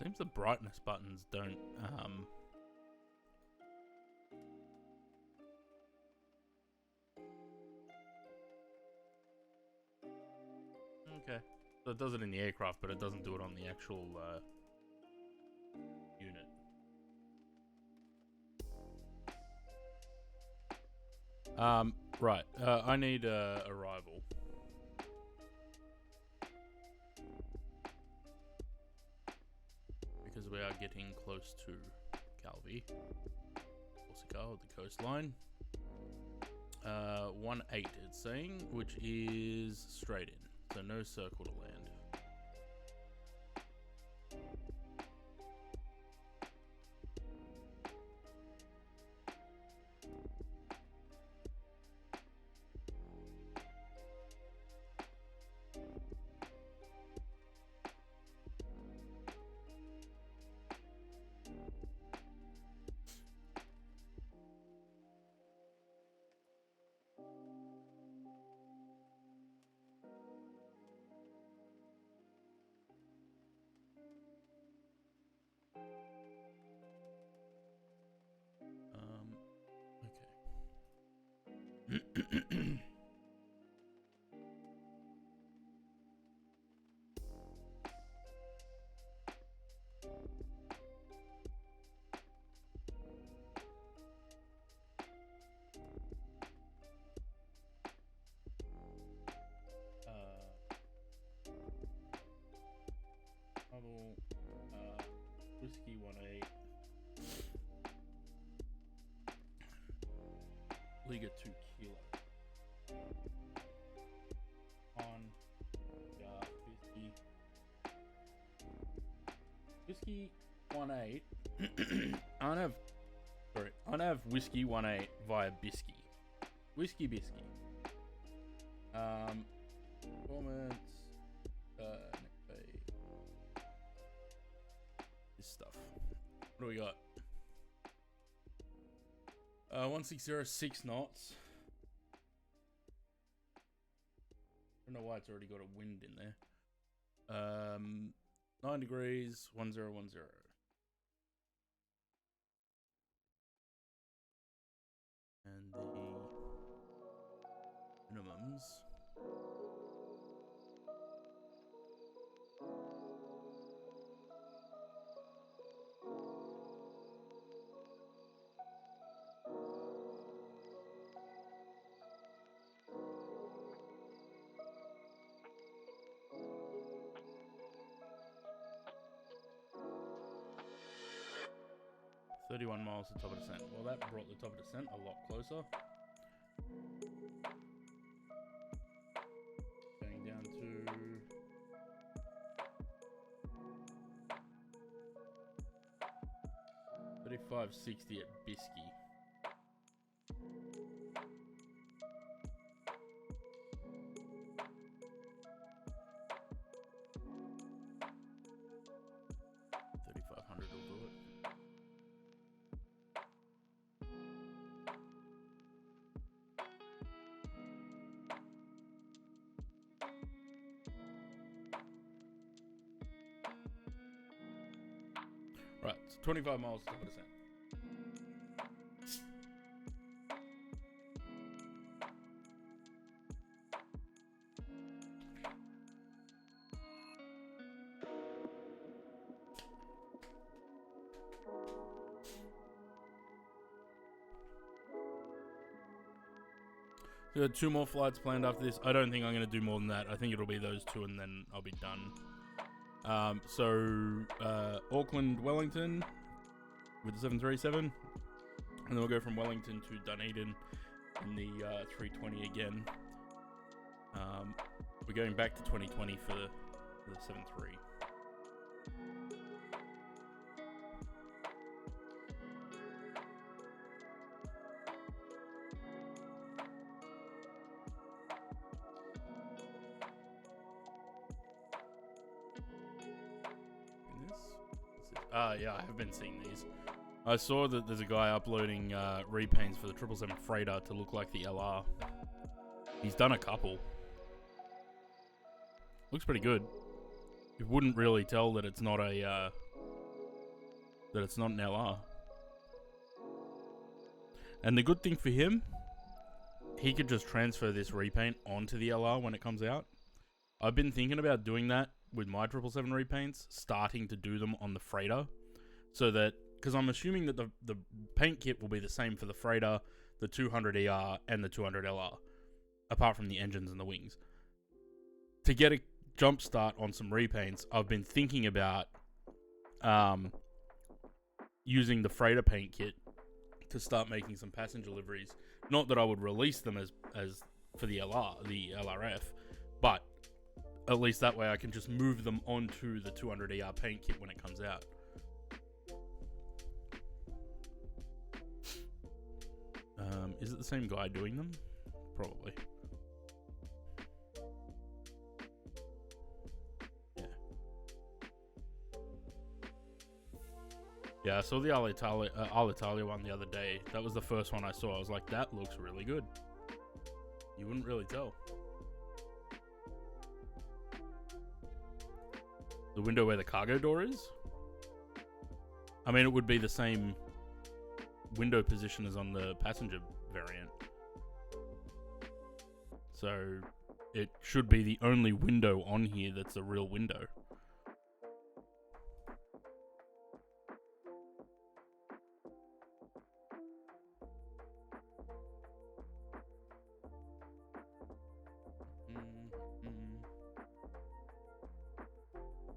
Seems the brightness buttons don't, Okay. So it does it in the aircraft, but it doesn't do it on the actual, unit. Right. I need arrival. Because we are getting close to Calvi. Corsica, the coastline. 1-8 it's saying, which is straight in. So no circle to land. Okay. Bubble, whiskey 1-8. Liga 2 kilo. On whiskey 1-8. I have whiskey 1-8 via Bisky. Whiskey Bisky. Performance. Next page. This stuff. What do we got? 160, 6 knots. I don't know why it's already got a wind in there. 9 degrees, 1010. And the minimums. $31 miles to top of descent. Well, that brought the top of descent a lot closer. Going down to 3560 at Bisky. Right, so 25 miles to top of descent. So we got 2 more flights planned after this. I don't think I'm going to do more than that. I think it'll be those 2 and then I'll be done. Auckland, Wellington with the 737. And then we'll go from Wellington to Dunedin in the 320 again. We're going back to 2020 for the 73. Yeah, I have been seeing these. I saw that there's a guy uploading repaints for the 777 freighter to look like the LR. He's done a couple. Looks pretty good. You wouldn't really tell that it's not a that it's not an LR. And the good thing for him, he could just transfer this repaint onto the LR when it comes out. I've been thinking about doing that with my 777 repaints, starting to do them on the freighter. So that, because I'm assuming that the paint kit will be the same for the freighter, the 200ER and the 200LR, apart from the engines and the wings. To get a jump start on some repaints, I've been thinking about using the freighter paint kit to start making some passenger liveries. Not that I would release them as for the LRF, but at least that way I can just move them onto the 200ER paint kit when it comes out. Is it the same guy doing them? Probably. Yeah, I saw the Alitalia one the other day. That was the first one I saw. I was like, that looks really good. You wouldn't really tell. The window where the cargo door is? I mean, it would be the same window position as on the passenger variant. So, it should be the only window on here that's a real window.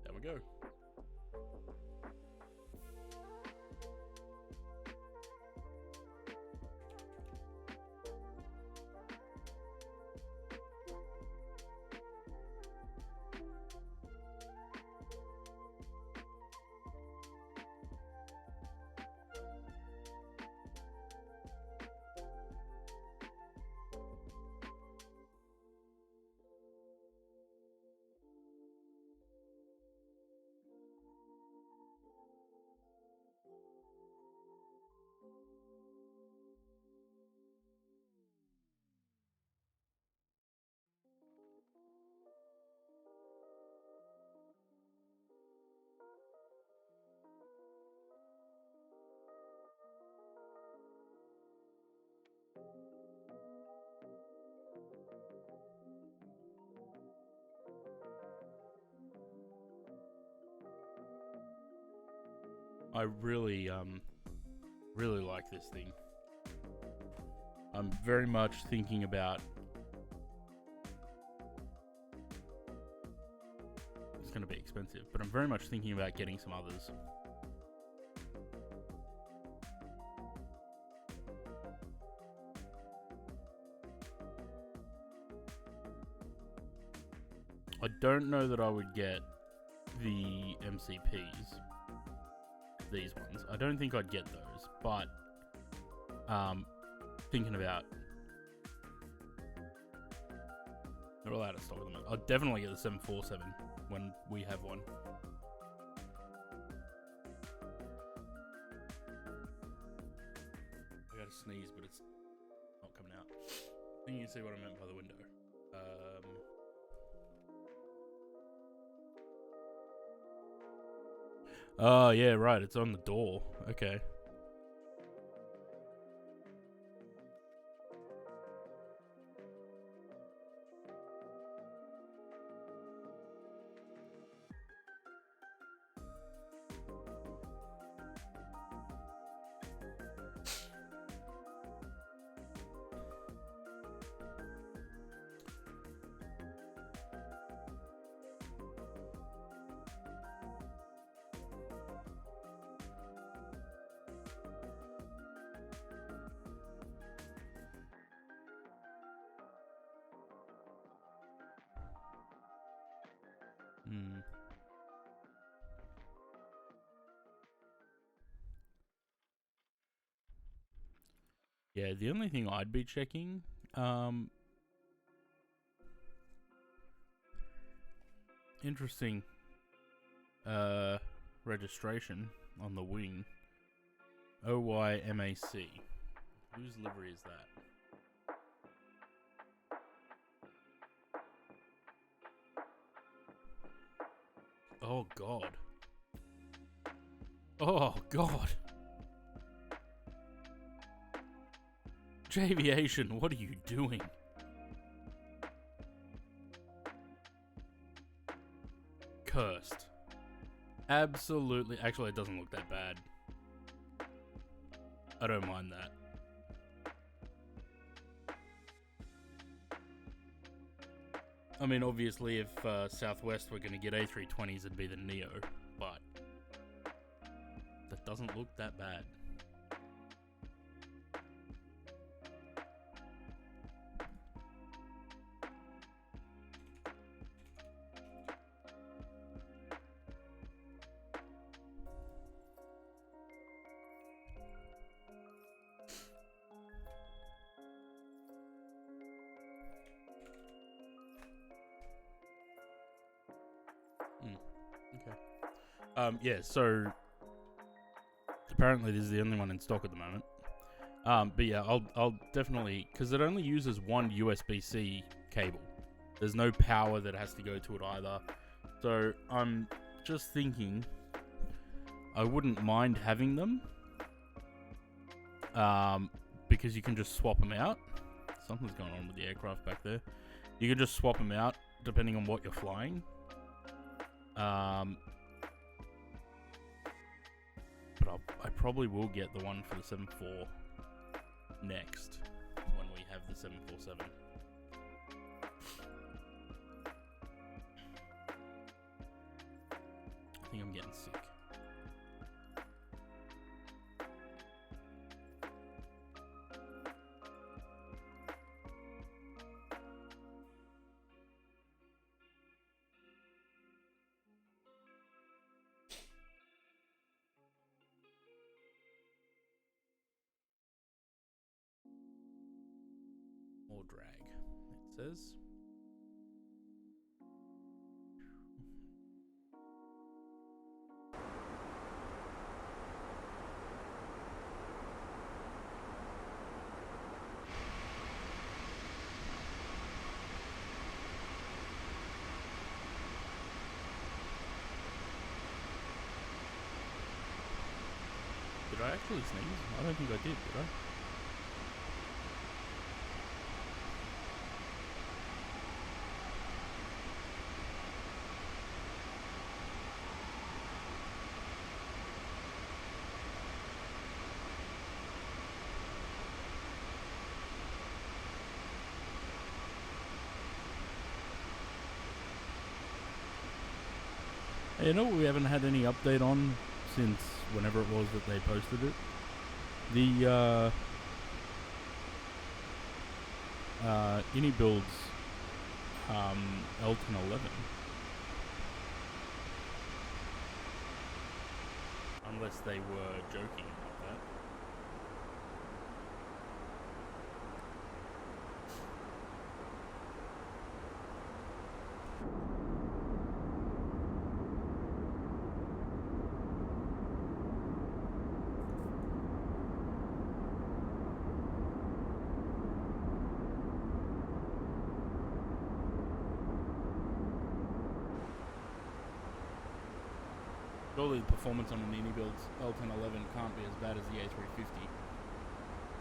There we go. I really like this thing. I'm very much thinking about... It's going to be expensive, but I'm very much thinking about getting some others. I don't know that I would get the MCPs. These ones. I don't think I'd get those, but thinking about... They're allowed to stock them. I'll definitely get the 747 when we have one. I gotta sneeze, but it's not coming out. I think you can see what I meant by the window. Oh, yeah, right. It's on the door. Okay. Yeah, the only thing I'd be checking, interesting, registration on the wing. OYMAC. Whose livery is that? Oh, God. Oh, God. Aviation, what are you doing? Cursed. Absolutely. Actually, it doesn't look that bad. I don't mind that. I mean, obviously, if Southwest were going to get A320s, it'd be the Neo, but that doesn't look that bad. Okay. Yeah, so apparently this is the only one in stock at the moment. But yeah, I'll definitely, because it only uses one USB-C cable. There's no power that has to go to it either. So I'm just thinking I wouldn't mind having them. Because you can just swap them out. Something's going on with the aircraft back there. You can just swap them out depending on what you're flying. But I probably will get the one for the 747 next when we have the 747. I think I'm getting sick. More drag, it says. Did I actually sneeze? I don't think I did I? You know what we haven't had any update on since whenever it was that they posted it? The Unibuild's Elton 11. Unless they were joking about that. Surely the performance on an Unibuild's Elton 11 can't be as bad as the A350.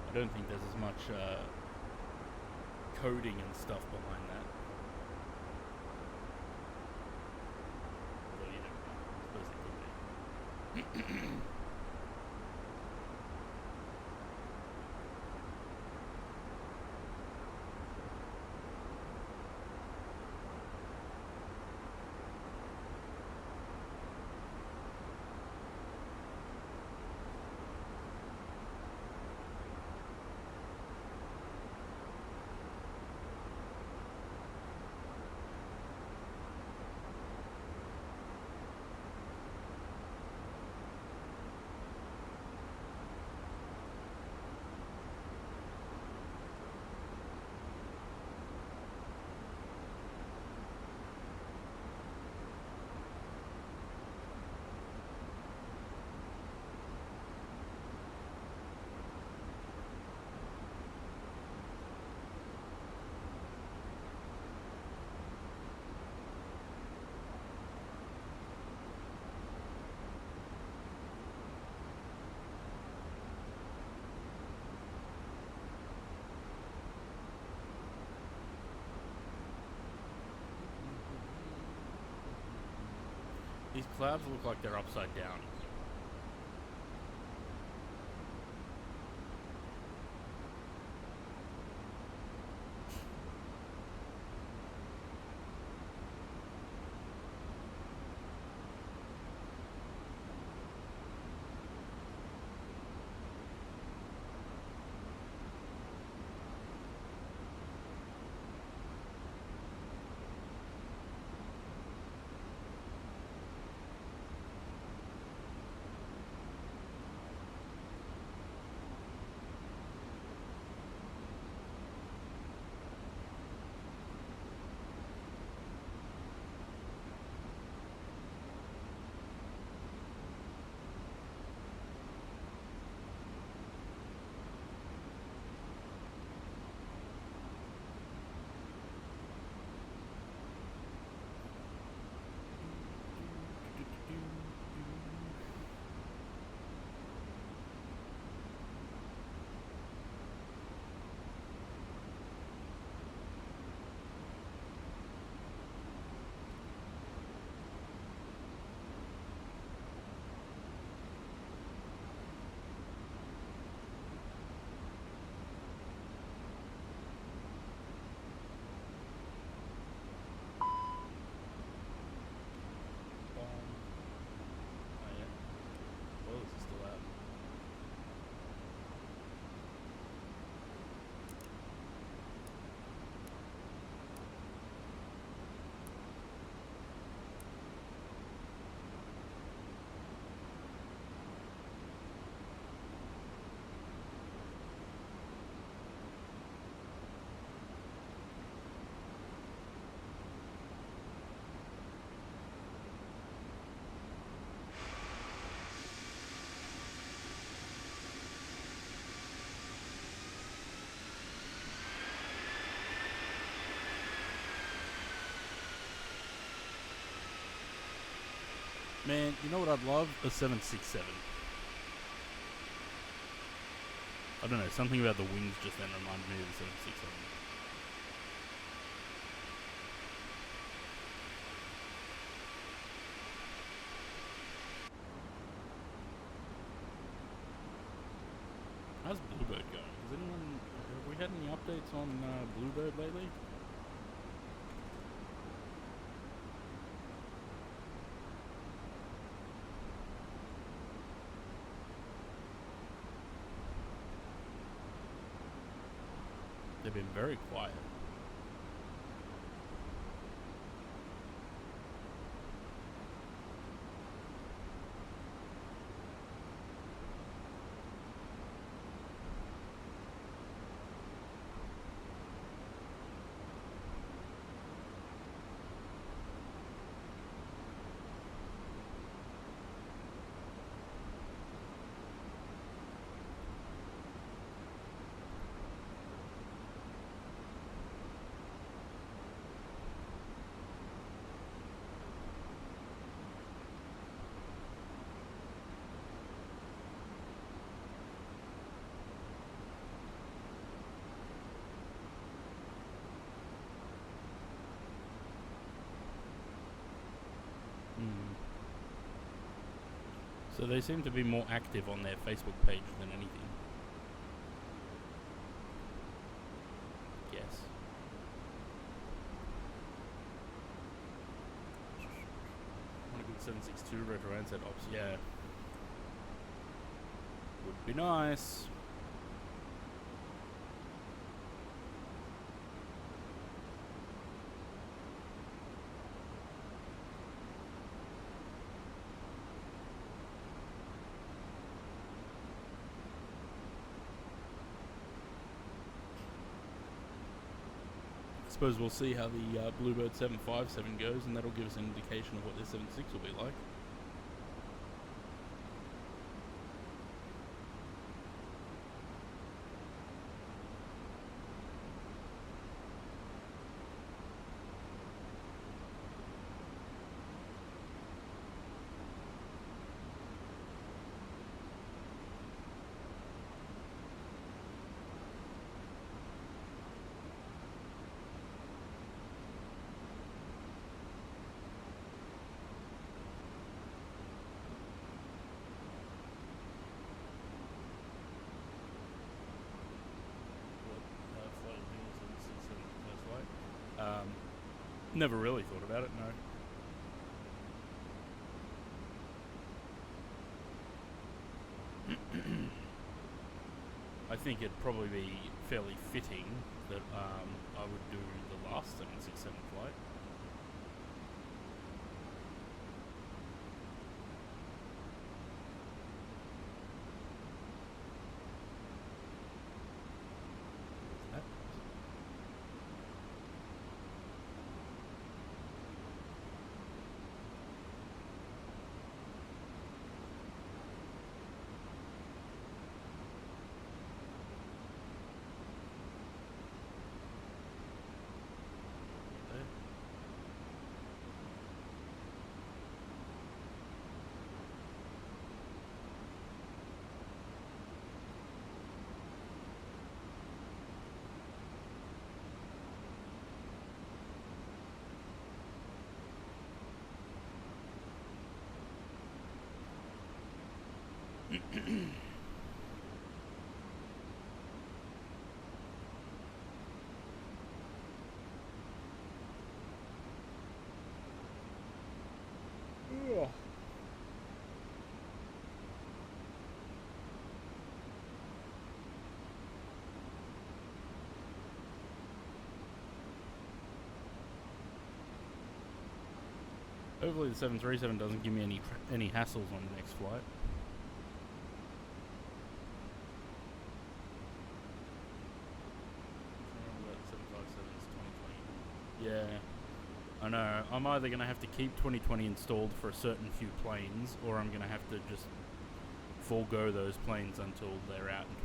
I don't think there's as much coding and stuff behind that. Although you never know. I suppose it could be. These clouds look like they're upside down. Man, you know what I'd love? A 767. I don't know, something about the wings just then reminded me of the 767. How's Bluebird going? Have we had any updates on Bluebird lately? They've been very quiet. So they seem to be more active on their Facebook page than anything. Yes. Want a good 762 retro handset ops? Yeah. Would be nice. I suppose we'll see how the Bluebird 757 goes, and that'll give us an indication of what the 76 will be like. Never really thought about it, no. I think it'd probably be fairly fitting that I would do the last 767 flight. Yeah. Hopefully the 737 doesn't give me any hassles on the next flight. Yeah, I know. I'm either going to have to keep 2020 installed for a certain few planes, or I'm going to have to just forego those planes until they're out in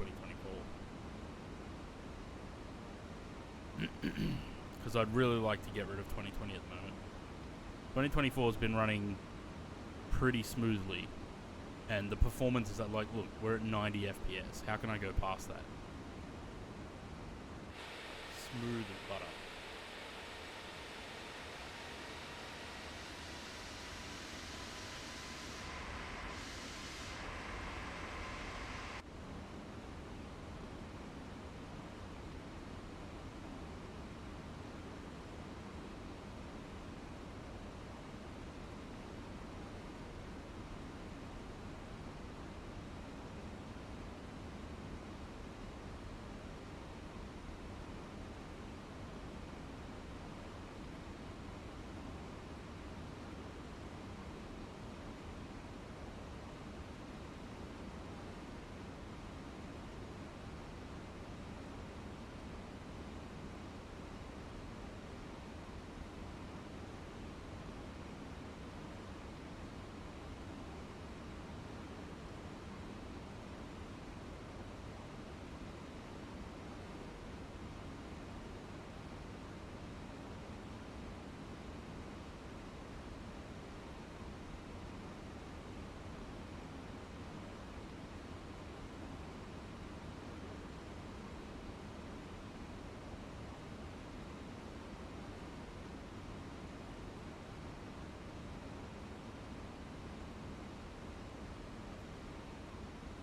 2024. Because I'd really like to get rid of 2020 at the moment. 2024 has been running pretty smoothly. And the performance is at, like, look, we're at 90 FPS. How can I go past that? Smooth as butter.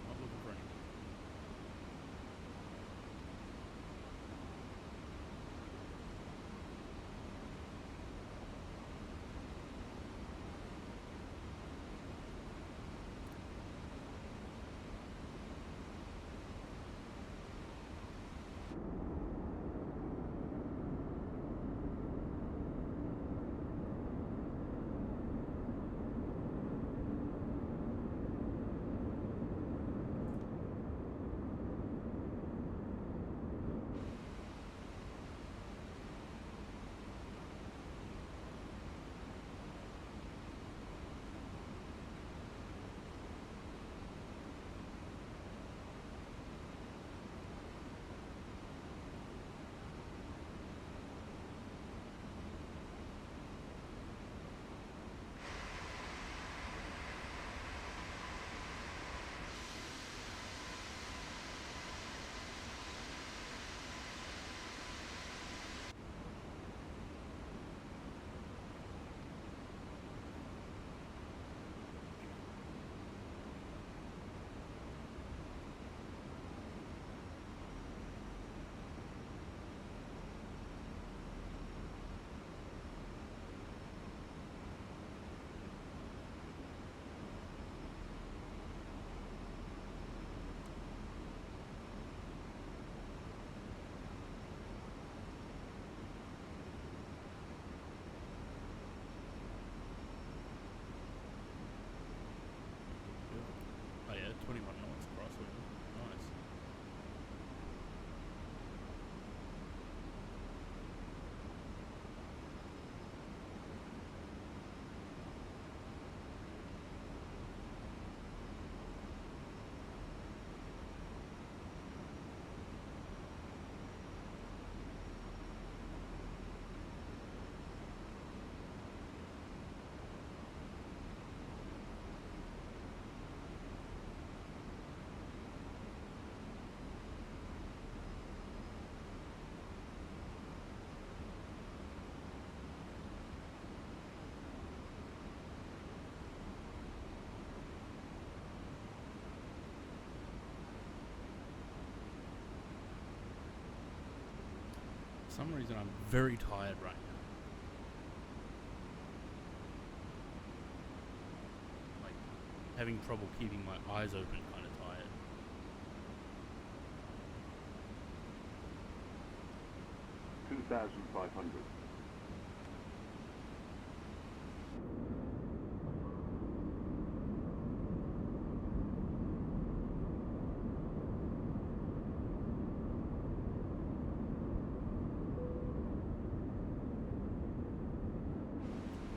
Not looking for anything. Oh yeah, 21 knots crossover. Nice. For some reason I'm very tired right now. Like, having trouble keeping my eyes open, kind of tired. $2,500.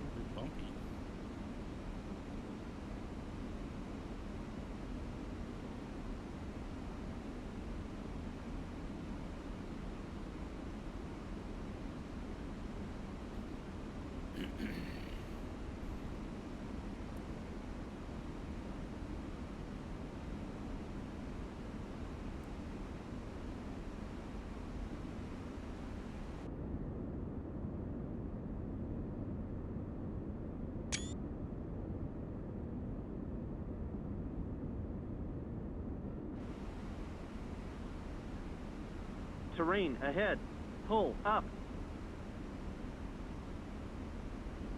A bit bumpy. Terrain ahead. Pull up.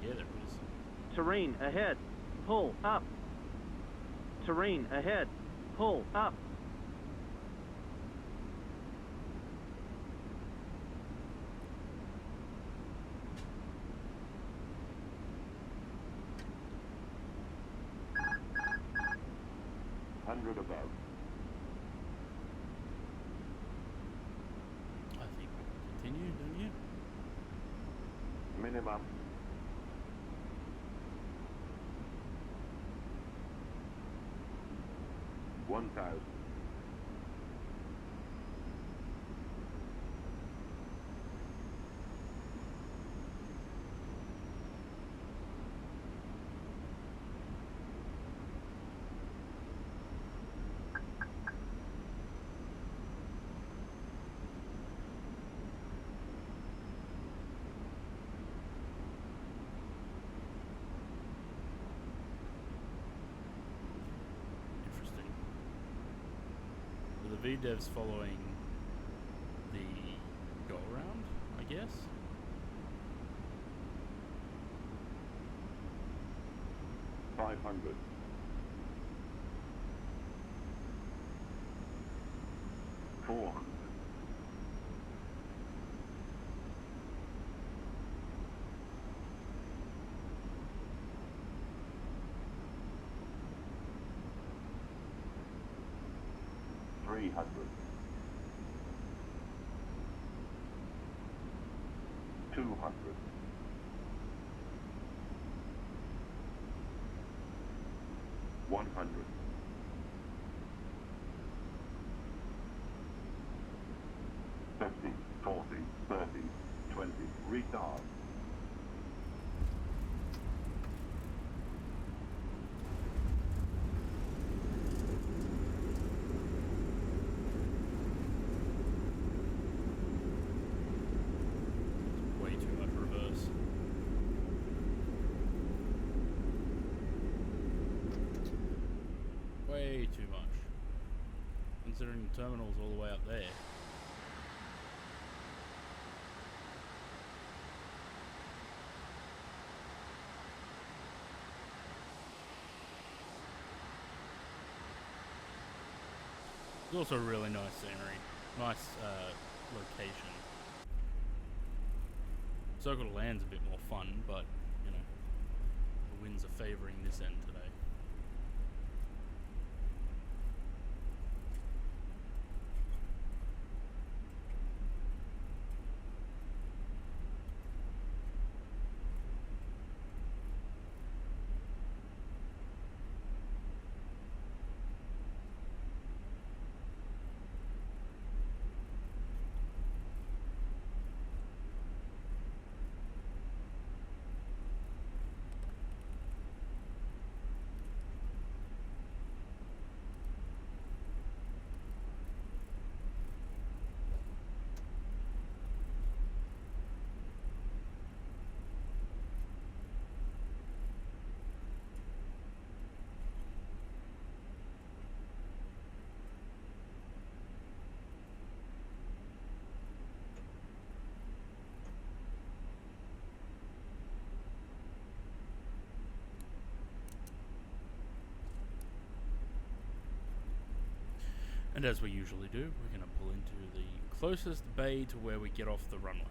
Yeah, there is. Terrain ahead. Pull up. Terrain ahead. Pull up. I think we can continue, don't you? Minimum. $1,000. Interesting. So the VDev's following the go around, I guess. $500. 400. 300. 200. 100. 50, 40, 30, 20. Retard. Way too much reverse. Way too much. Considering the terminal's all the way up there. It's also really nice scenery. Nice location. Circle to Land's a bit more fun, but, you know, the winds are favouring this end today. And as we usually do, we're going to pull into the closest bay to where we get off the runway.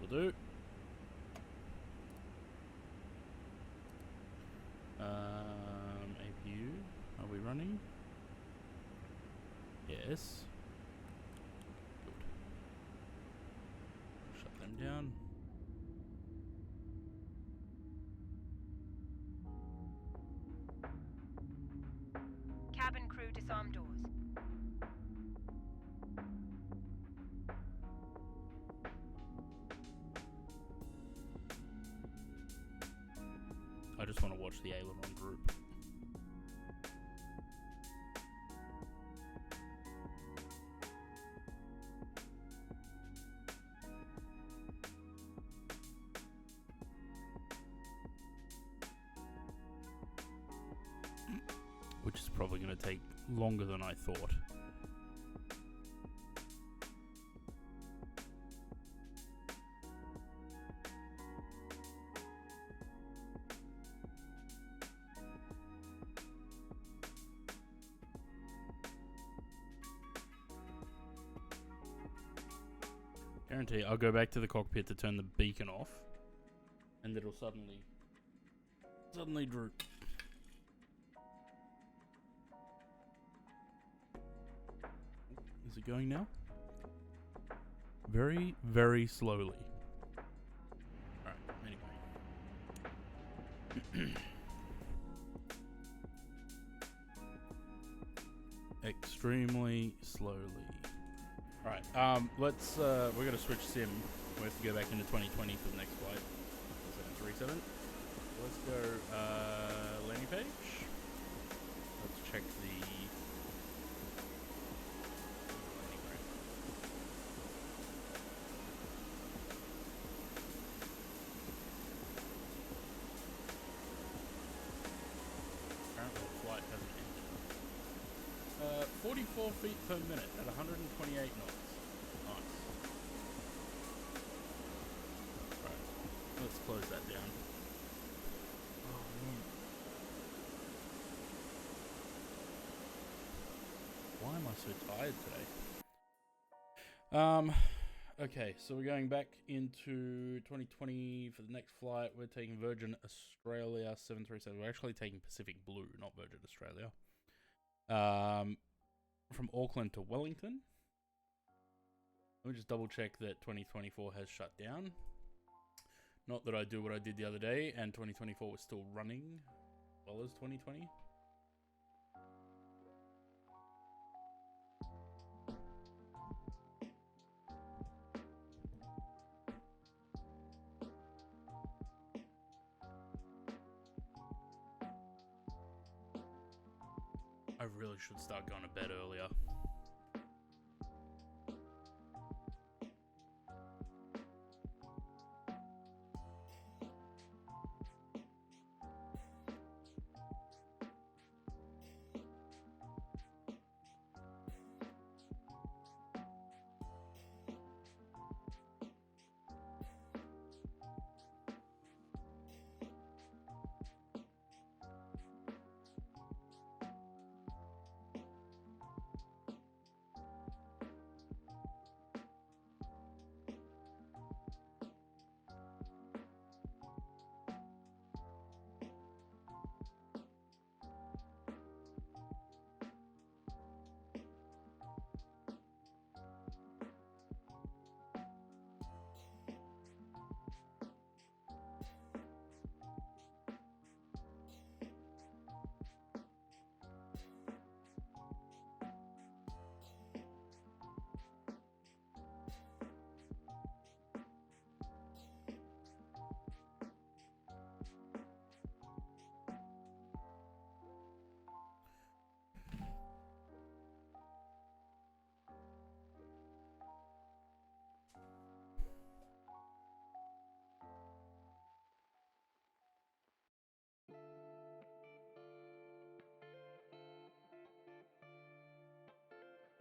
Will do. APU, are we running? Yes. Good. Shut them down. Cabin crew disarm doors. just want to watch the aileron droop. Which is probably going to take longer than I thought. Guarantee I'll go back to the cockpit to turn the beacon off, and it'll suddenly droop. Is it going now? Very, very slowly. Alright, anyway. Extremely slowly. Alright, let's, we're gonna switch sim. We have to go back into 2020 for the next flight. 737. Let's go, landing page. Let's check the landing ramp. Apparently the flight hasn't ended. 44 feet per minute at 128 knots. Nice. Right, let's close that down. Oh man. Why am I so tired today? Okay, so we're going back into 2020 for the next flight. We're taking Virgin Australia 737. We're actually taking Pacific Blue, not Virgin Australia. From Auckland to Wellington. Let me just double check that 2024 has shut down. Not that I do what I did the other day and 2024 was still running as well as 2020. I really should start going to bed earlier.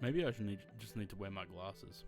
Maybe I should just need to wear my glasses.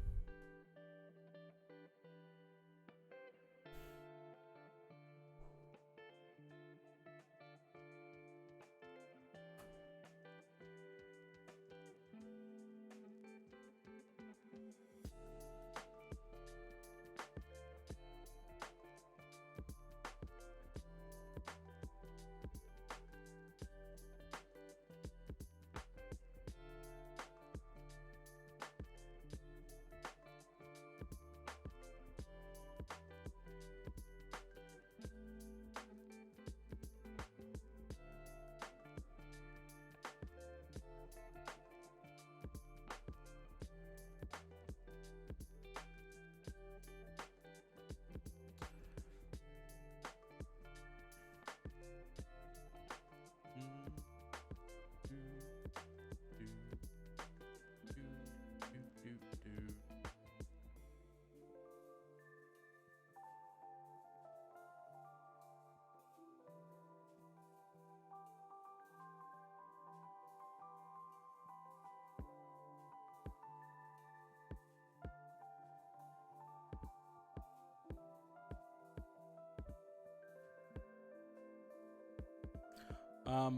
I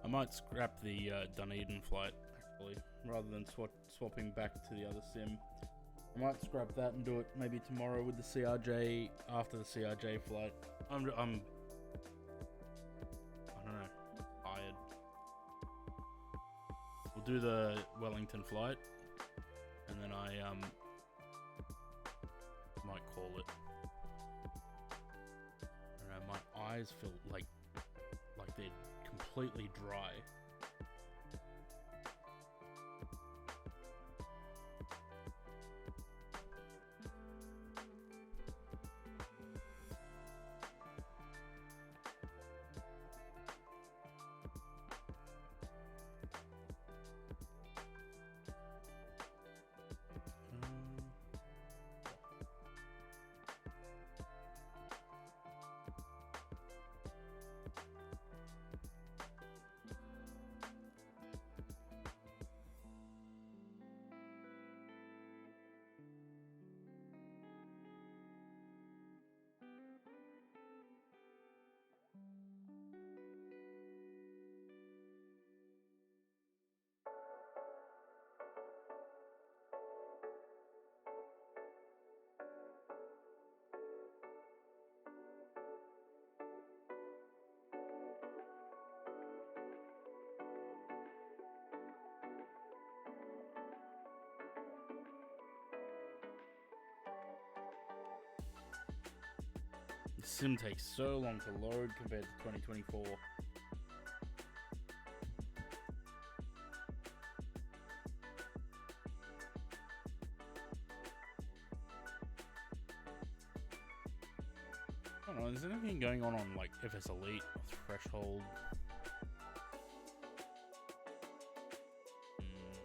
might scrap the Dunedin flight, actually, rather than swapping back to the other sim. I might scrap that and do it maybe tomorrow with the CRJ, after the CRJ flight. I don't know, tired. We'll do the Wellington flight, and then I might call it. I don't know, my eyes feel like they're completely dry. The sim takes so long to load compared to 2024. I don't know, is there anything going on like FS Elite or Threshold?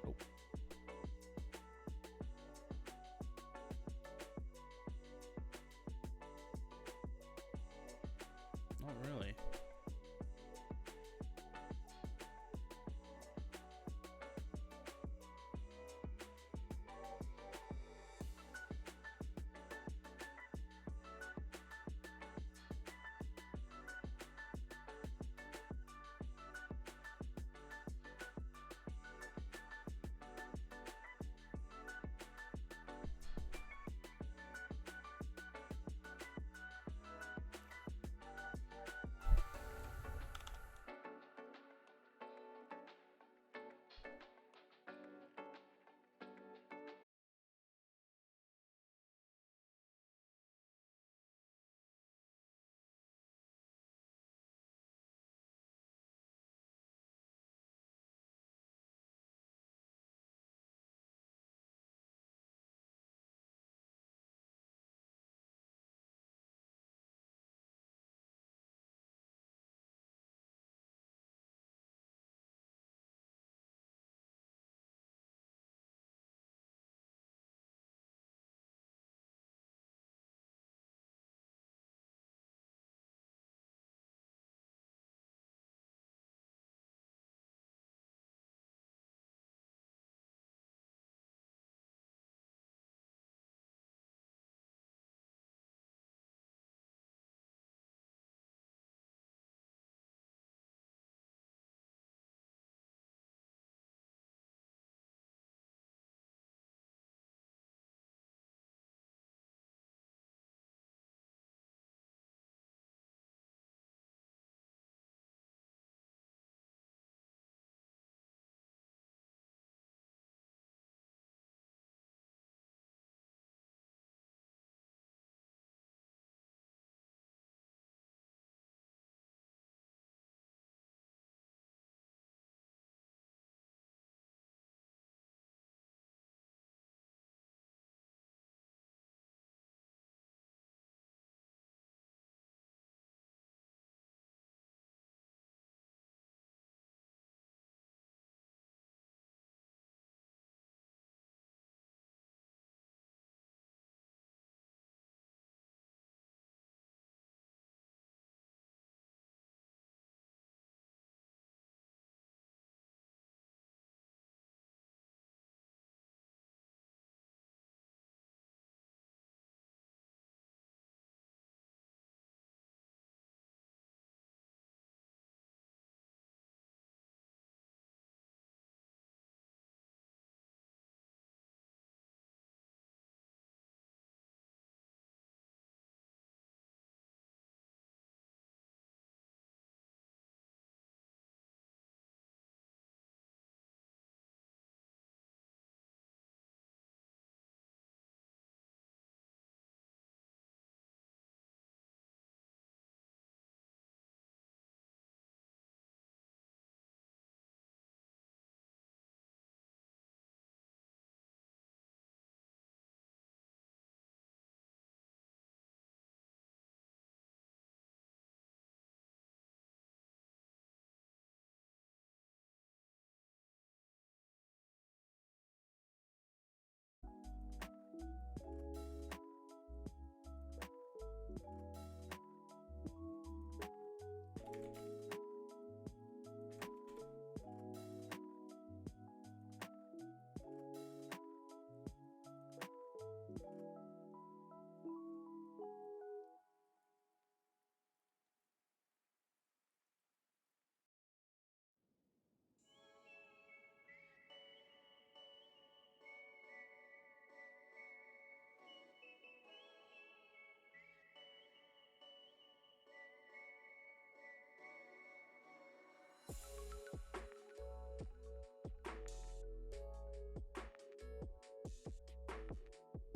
Nope. Not really.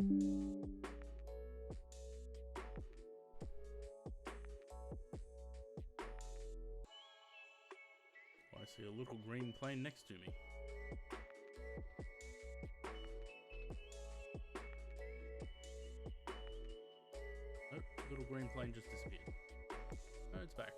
I see a little green plane next to me. Nope, little green plane just disappeared. Oh, it's back.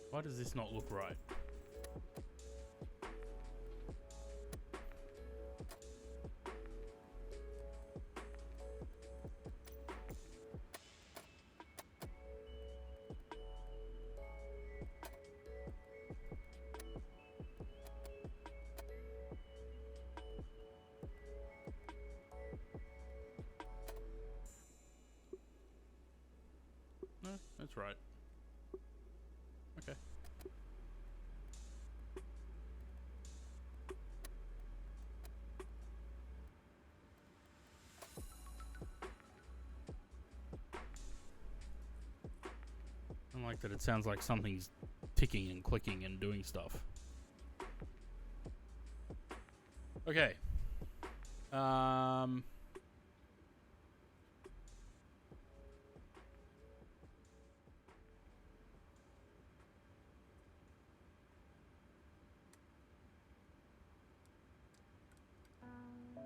Why does this not look right? No, that's right. Okay. I like that it sounds like something's ticking and clicking and doing stuff. Okay.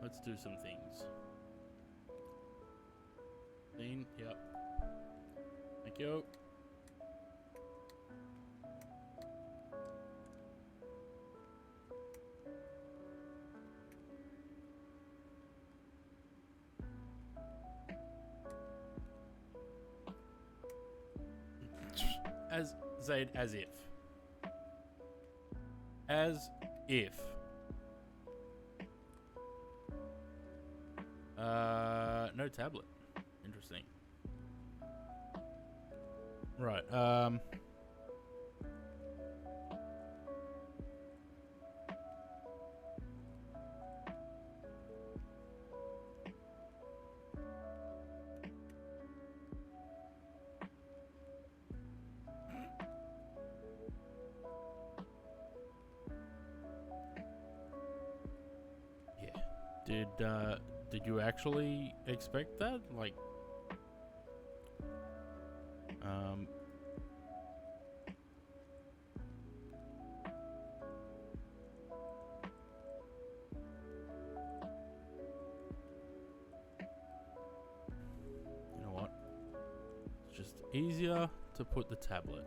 Let's do some things. Dean, yep. Thank you. As Zaid, as if. As if. No tablet. Interesting. Right, yeah. Did you actually expect that? Like, you know what? It's just easier to put the tablet.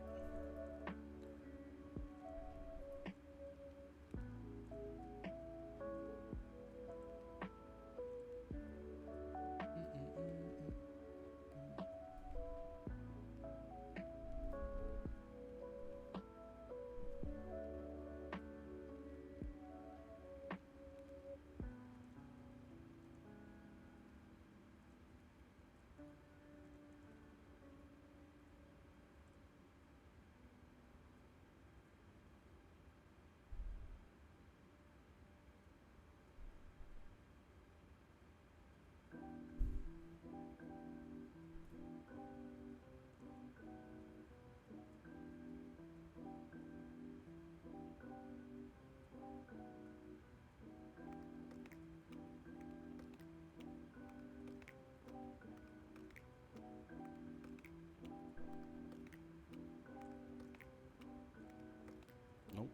Nope.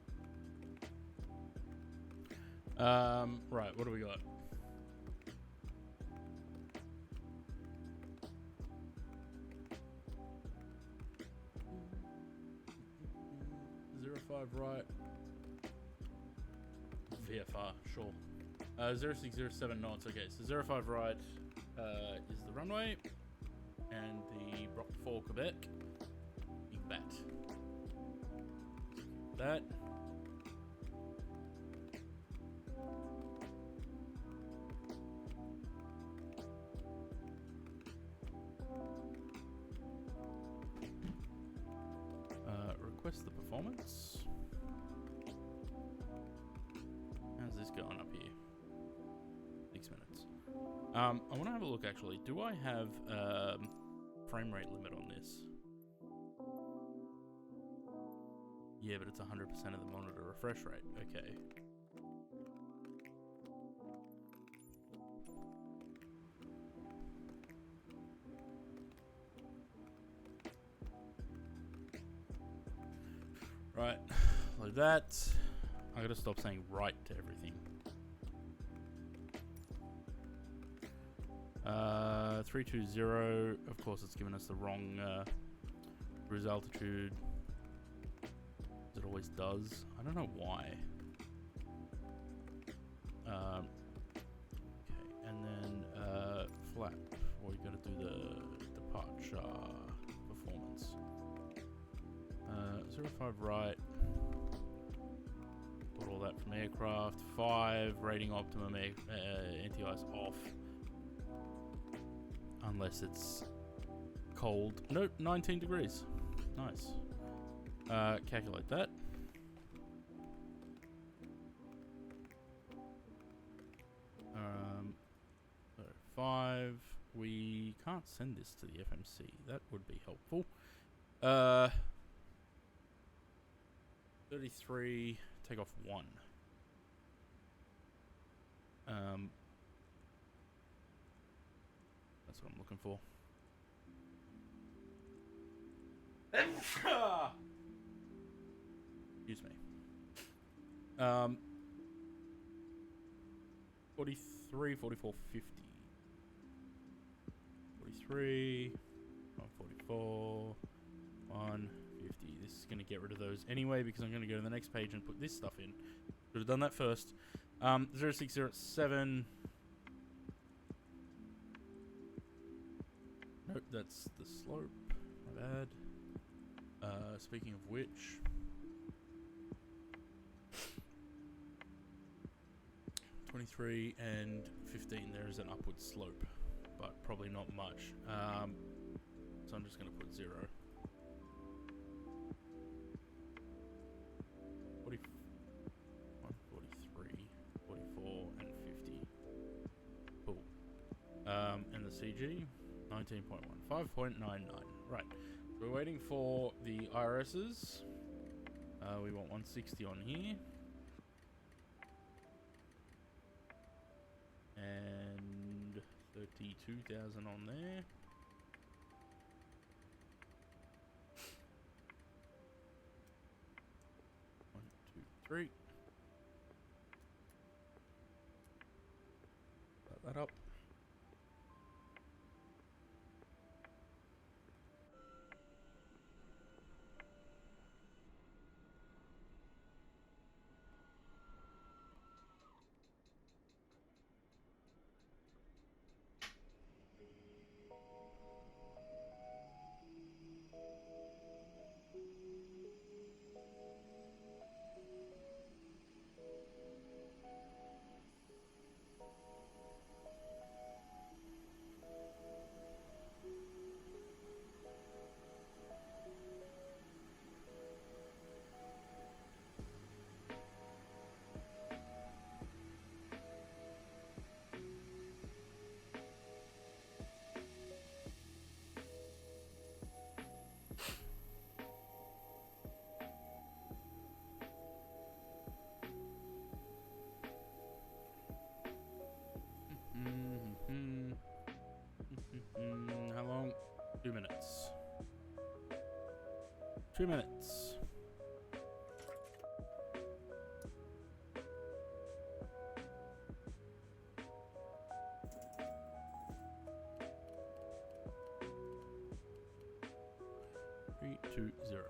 Right, what do we got? Zero 05 right. VFR, sure. 0607 knots, okay, so 05 right is the runway, and the Brock 4 Quebec, big bat. That. Request the performance. How's this going up here? 6 minutes. I want to have a look actually. Do I have frame rate limit on this? Yeah, but it's 100% of the monitor refresh rate. Okay. Right, like that. I gotta stop saying right to everything. 320. Of course, it's given us the wrong cruise altitude. As it always does. I don't know why. Okay, and then flap. We gotta do the departure performance. 05 right. Put all that from aircraft. 5 rating optimum anti-ice off. Unless it's cold. Nope, 19 degrees. Nice. Calculate that. So 5. We can't send this to the FMC. That would be helpful. 33, take off 1. That's what I'm looking for. Excuse me. 43, 44, 50. 43, 144, 150. This is going to get rid of those anyway because I'm going to go to the next page and put this stuff in. Should have done that first. 0607. Nope, that's the slope. My bad. Speaking of which, (23) and 15, there is an upward slope, but probably not much. So I'm just going to put 0. 41, 43, 44, and 50. Cool. And the CG, 19.1, 5.99. Right. We're waiting for the IRSs. We want 160 on here. And 32,000 on there. One, two, three. Set that up. How long? 2 minutes. 2 minutes. Three, 2, 0.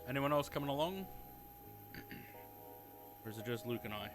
Anyone else coming along? Or is it just Luke and I?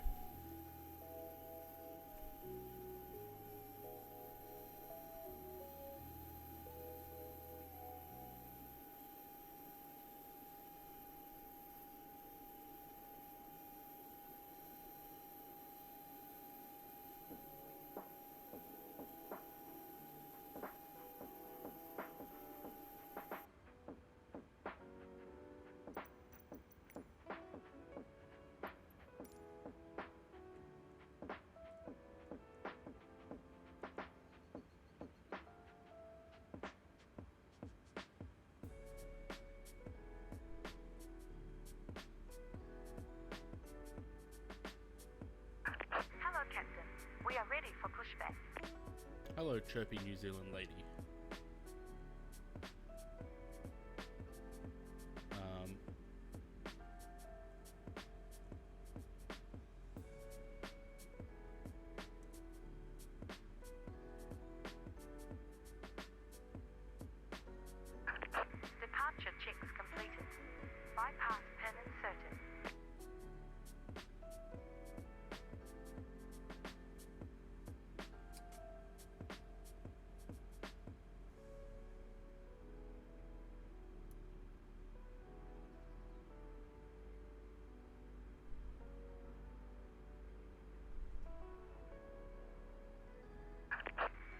Hello, Captain. We are ready for pushback. Hello, chirpy New Zealand lady. Departure checks completed. Bypass pin inserted.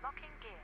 Locking gear.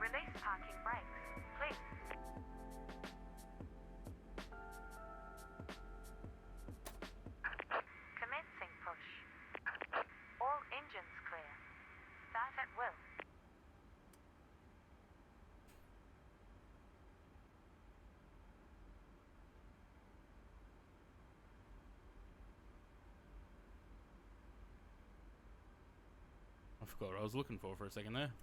Release parking brakes, please. Commencing push. All engines clear. Start at will. I forgot what I was looking for a second there.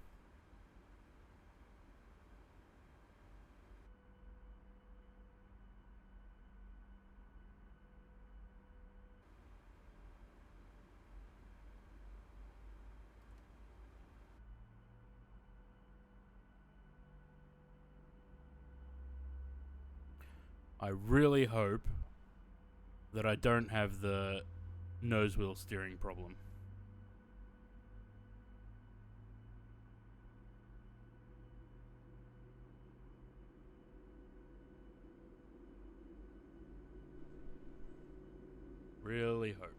I really hope that I don't have the nose wheel steering problem. Really hope.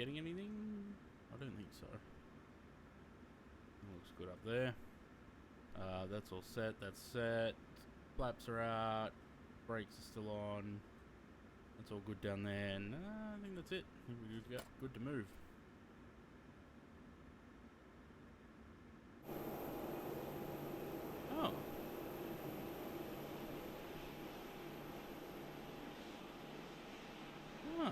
getting anything? I don't think so. Looks good up there. That's all set. That's set. Flaps are out. Brakes are still on. That's all good down there. And I think that's it. I think we're good to move. Oh. Huh.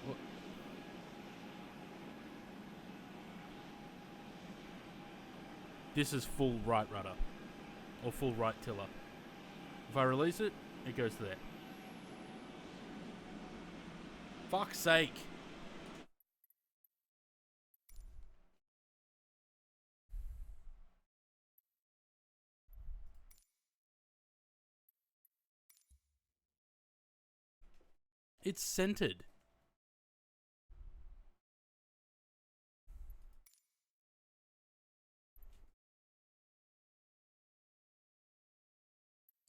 What? This is full right rudder. Or full right tiller. If I release it, it goes to there. Fuck's sake. It's centered.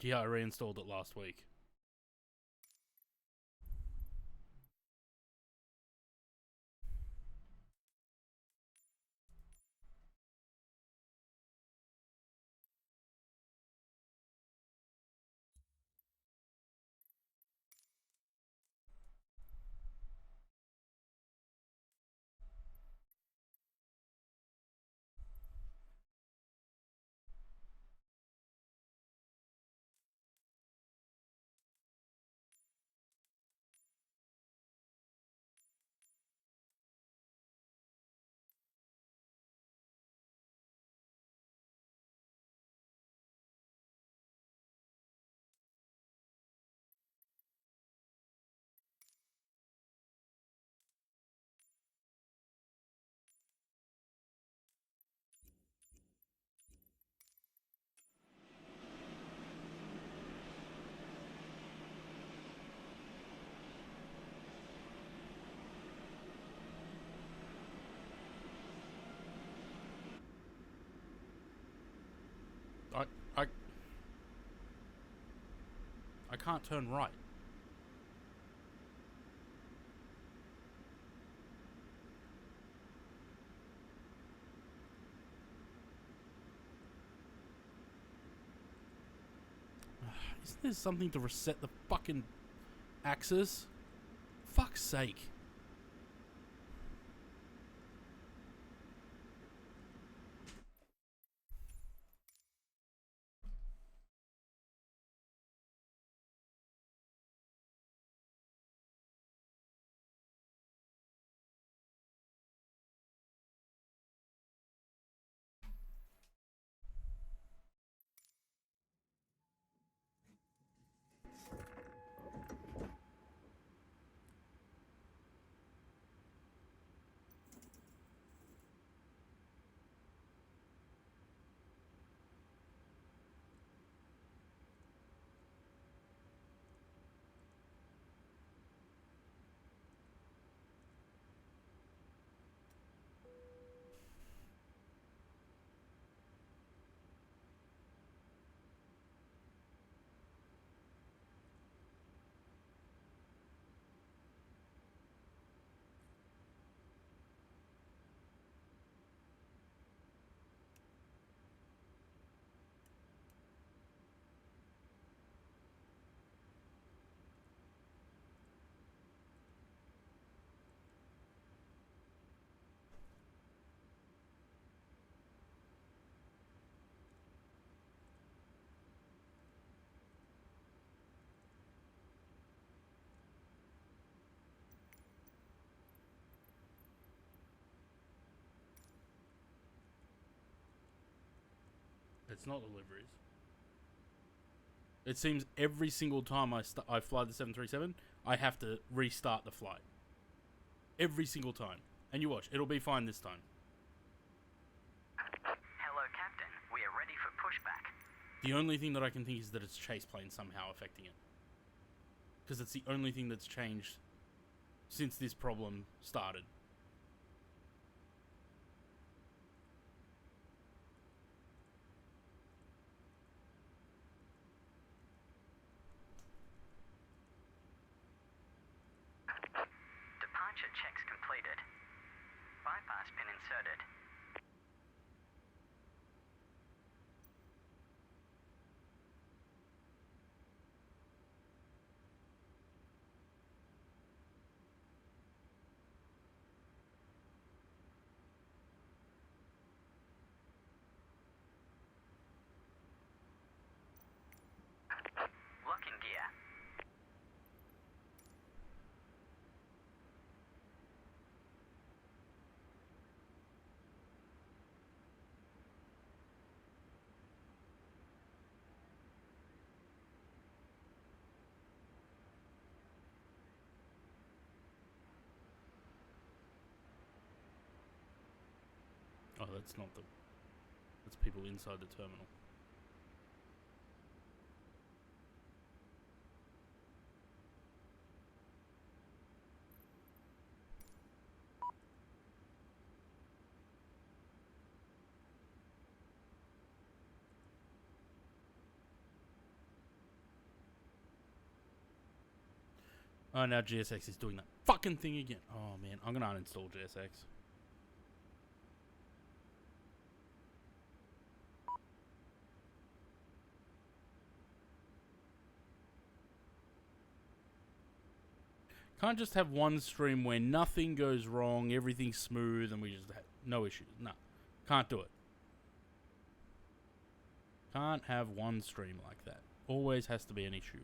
Yeah, I reinstalled it last week. I can't turn right. Isn't there something to reset the fucking axis? Fuck's sake. It's not the liveries. It seems every single time I fly the 737, I have to restart the flight. Every single time. And you watch, it'll be fine this time. Hello, Captain. We are ready for pushback. The only thing that I can think is that it's chase plane somehow affecting it. Because it's the only thing that's changed since this problem started. that's not the... That's people inside the terminal. Oh, now GSX is doing that fucking thing again. Oh, man. I'm going to uninstall GSX. Can't just have one stream where nothing goes wrong, everything's smooth, and we just have no issues. No. Can't do it. Can't have one stream like that. Always has to be an issue.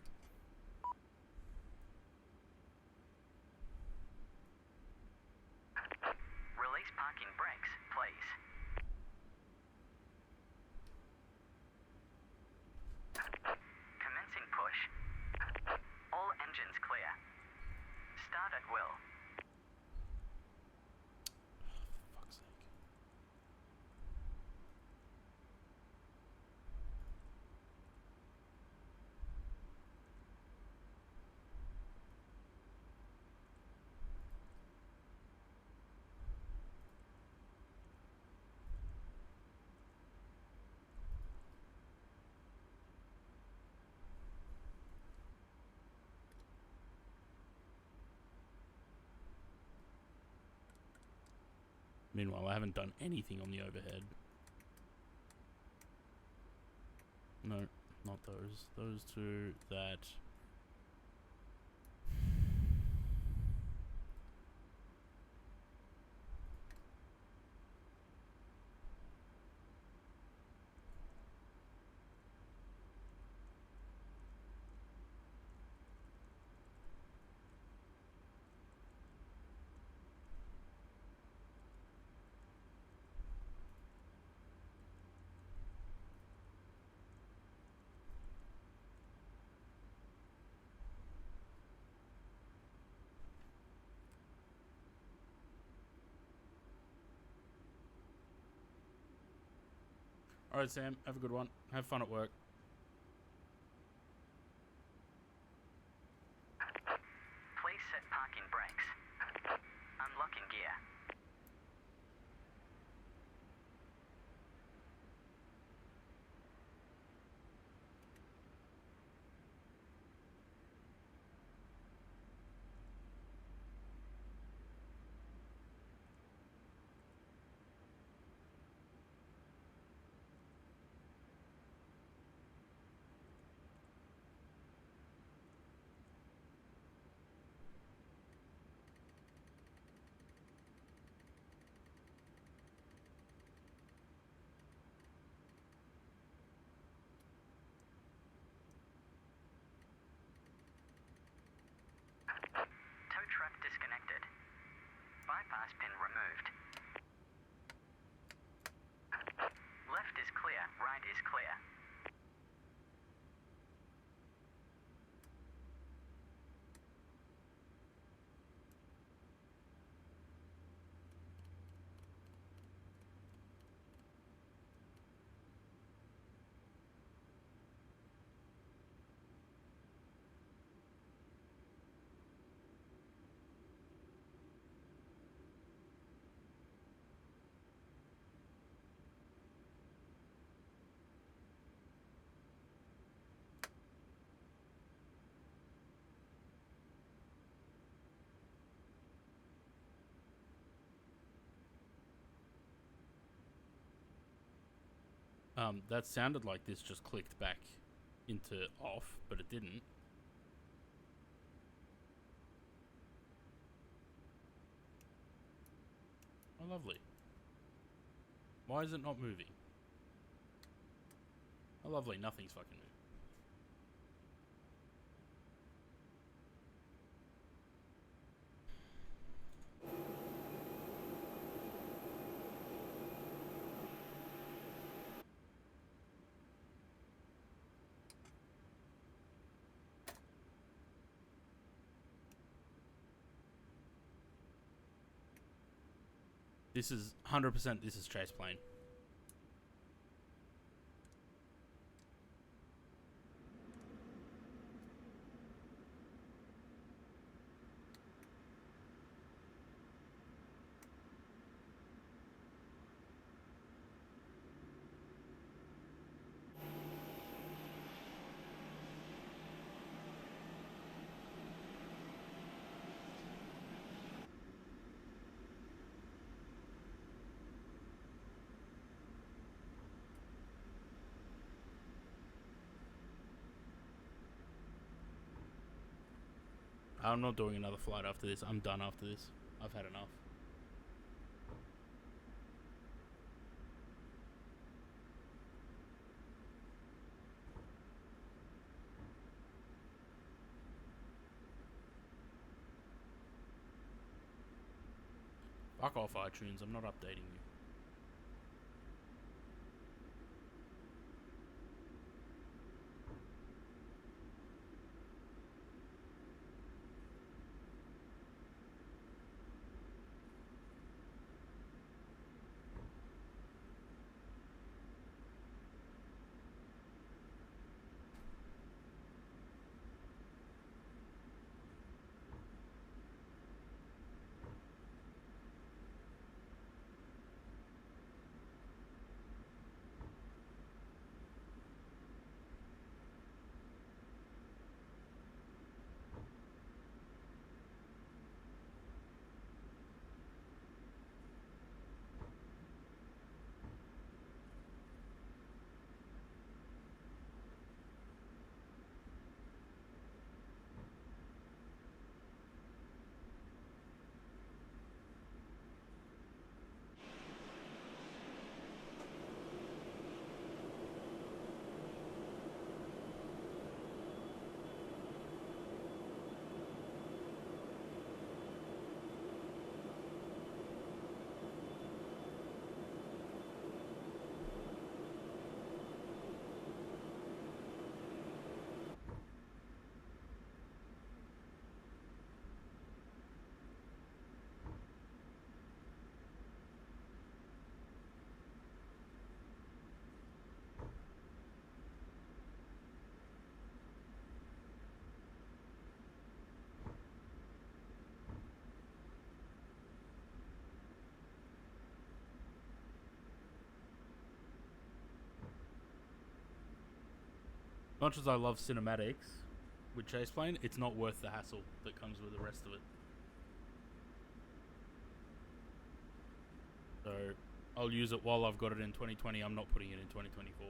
Release parking brakes, please. Commencing push. All engines clear. Start at will. For fuck's sake. Meanwhile, I haven't done anything on the overhead. No, not those. Those two, that. Alright, Sam, have a good one. Have fun at work. Please set parking brakes. Unlocking gear. Tow truck disconnected. Bypass pin removed. Left is clear, right is clear. That sounded like this just clicked back into off, but it didn't. Oh, lovely. Why is it not moving? Oh, lovely. Nothing's fucking moving. This is 100%. This is chase plane. I'm not doing another flight after this. I'm done after this. I've had enough. Fuck off, iTunes. I'm not updating you. Much as I love cinematics with chase plane, it's not worth the hassle that comes with the rest of it. So I'll use it while I've got it in 2020. I'm not putting it in 2024.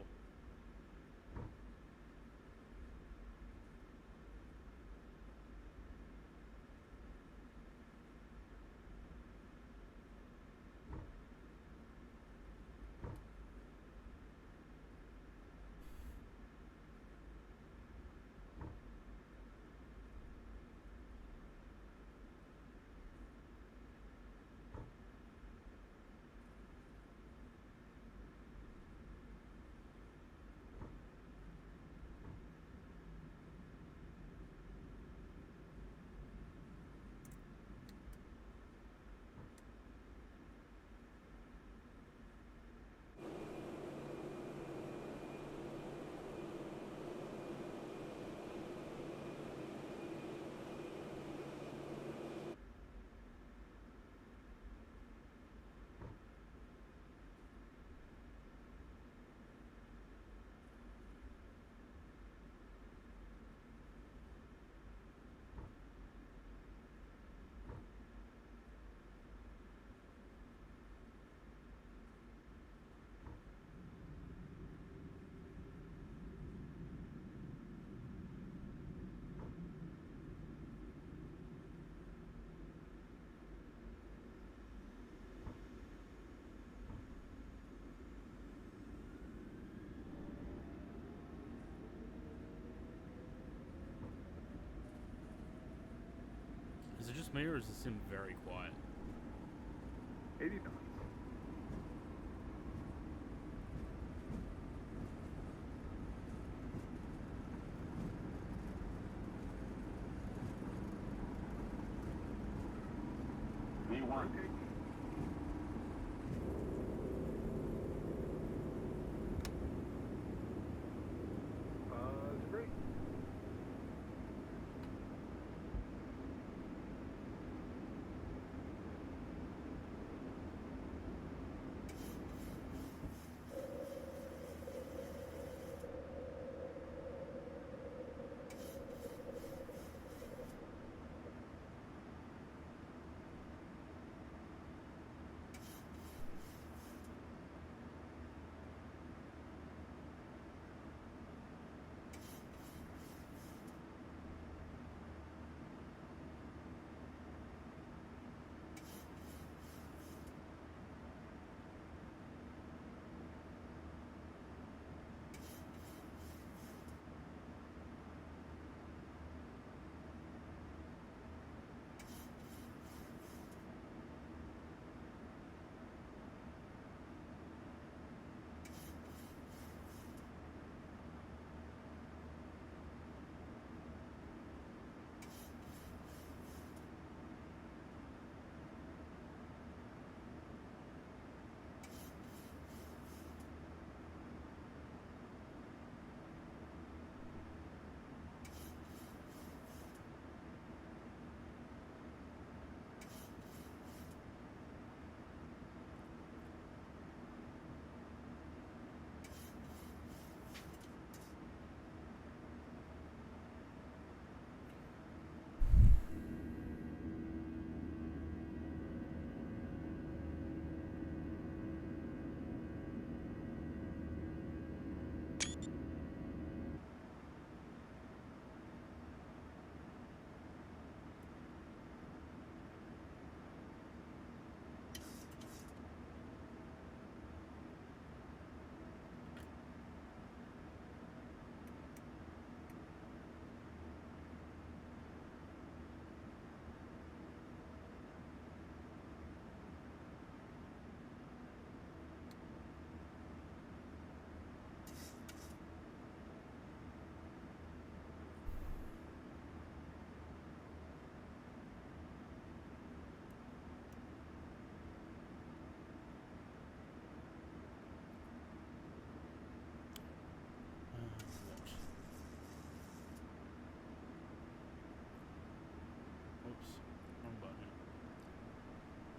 Is it just me, or is the sim very quiet? 80 knots. V1.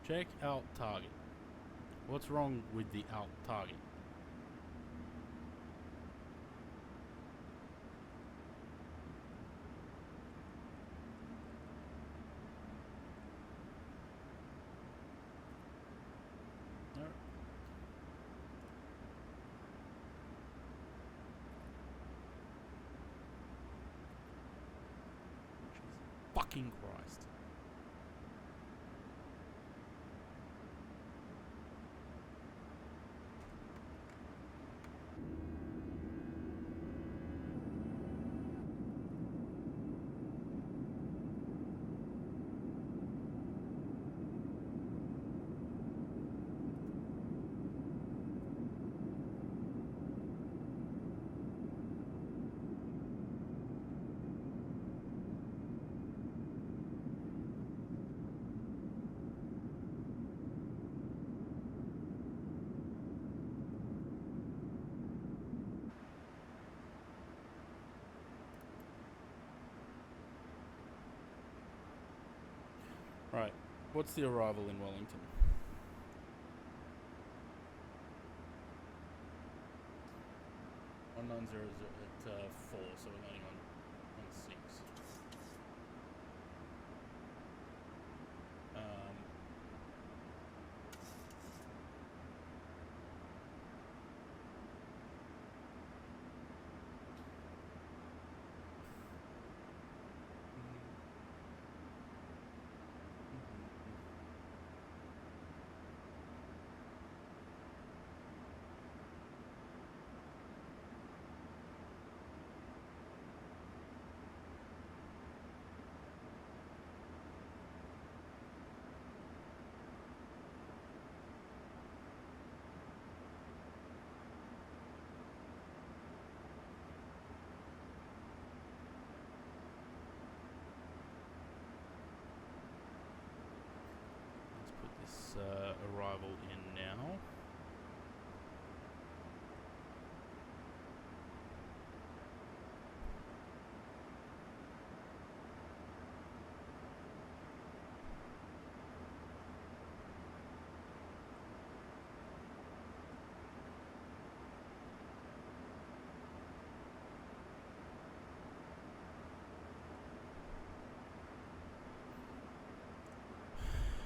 Check alt target. What's wrong with the alt target? No. Jesus fucking Christ. Right, what's the arrival in Wellington? 1900 at 4, so we're landing on 6. Let's put this arrival in now.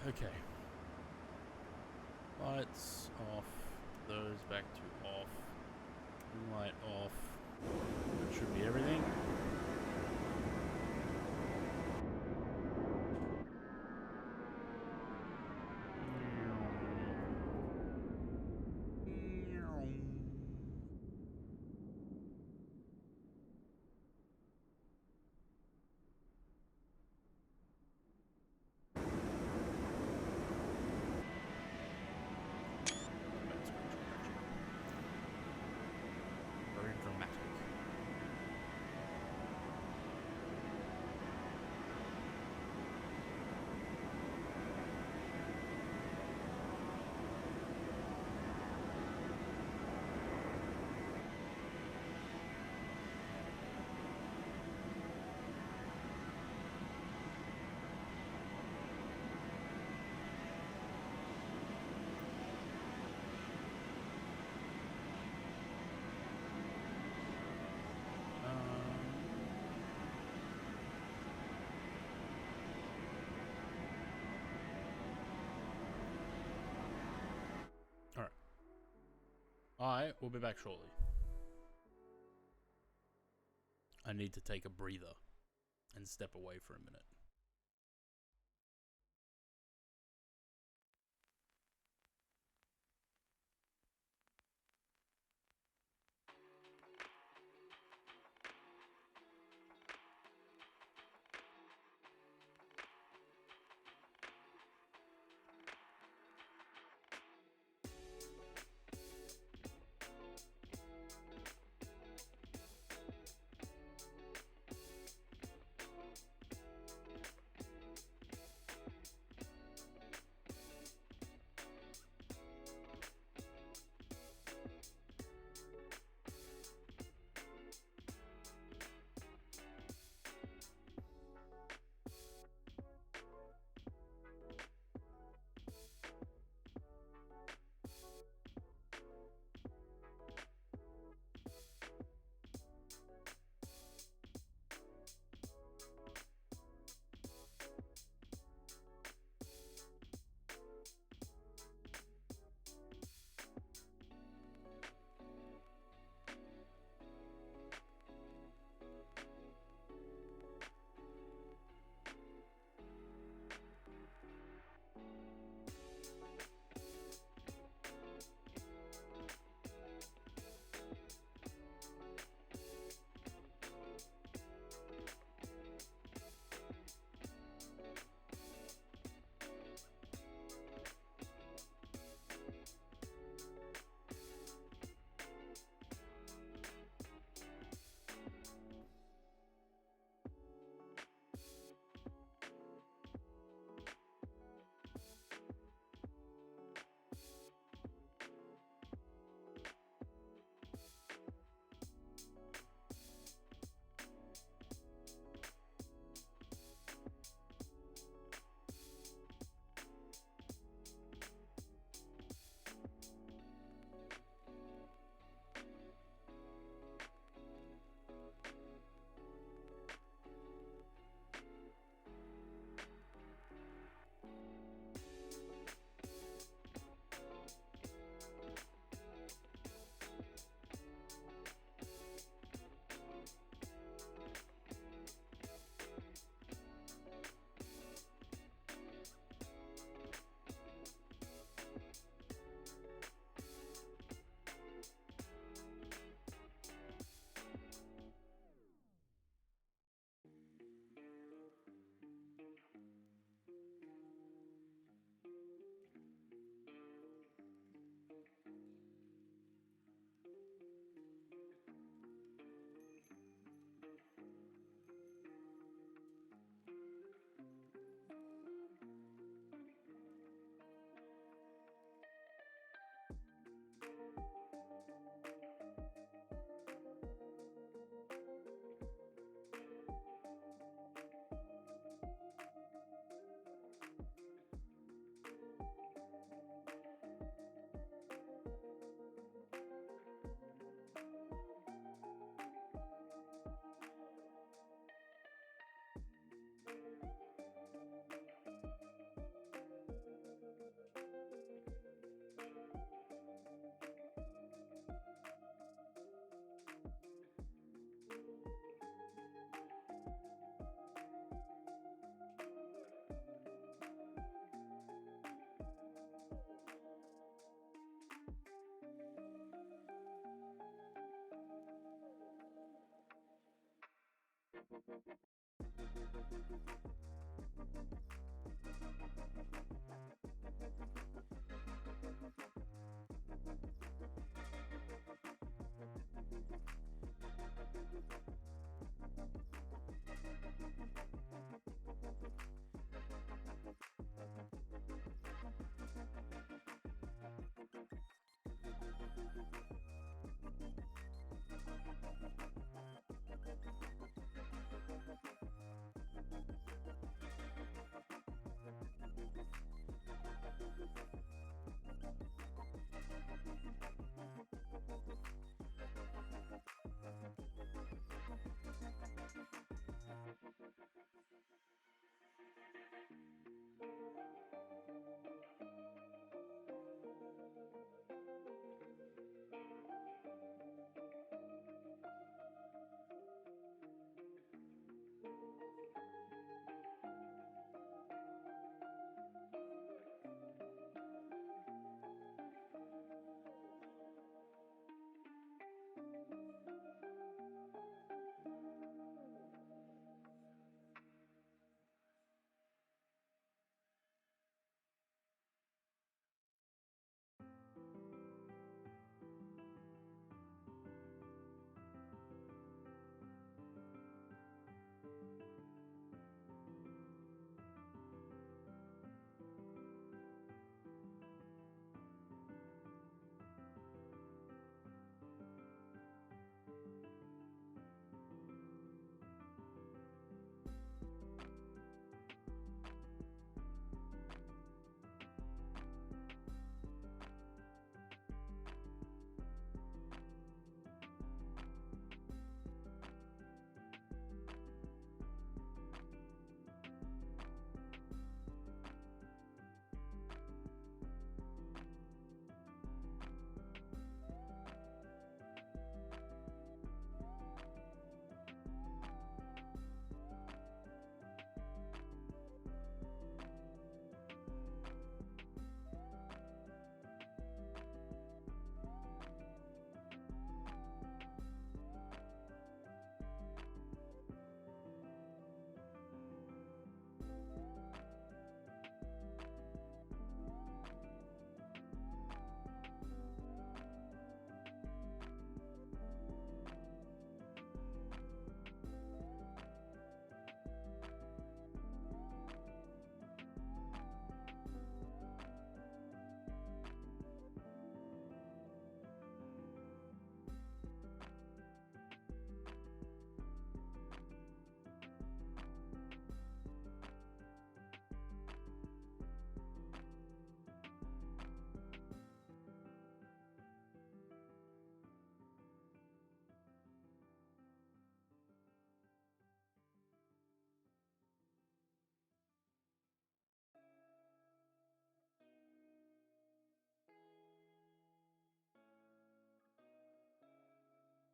Okay. Lights off. Those back to off. Light off. That should be everything. Very dramatic. I will be back shortly. I need to take a breather and step away for a minute.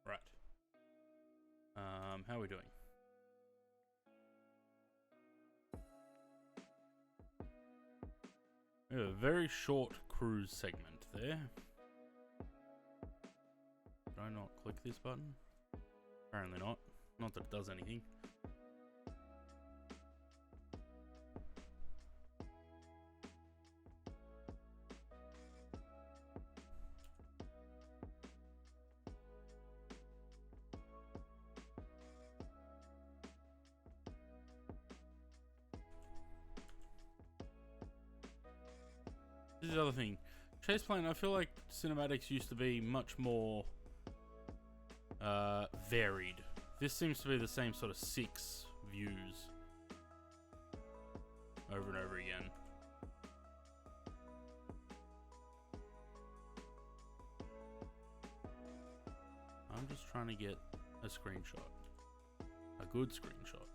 Right. How are we doing? We have a very short cruise segment there. Did I not click this button? Apparently not. Not that it does anything. This is the other thing. Chase plane, I feel like cinematics used to be much more varied. This seems to be the same sort of 6 views over and over again. I'm just trying to get a screenshot. A good screenshot.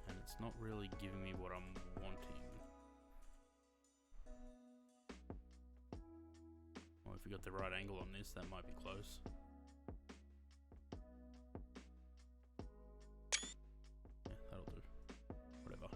And it's not really giving me what I'm wanting. Well, if we got the right angle on this, that might be close. Yeah, that'll do. Whatever.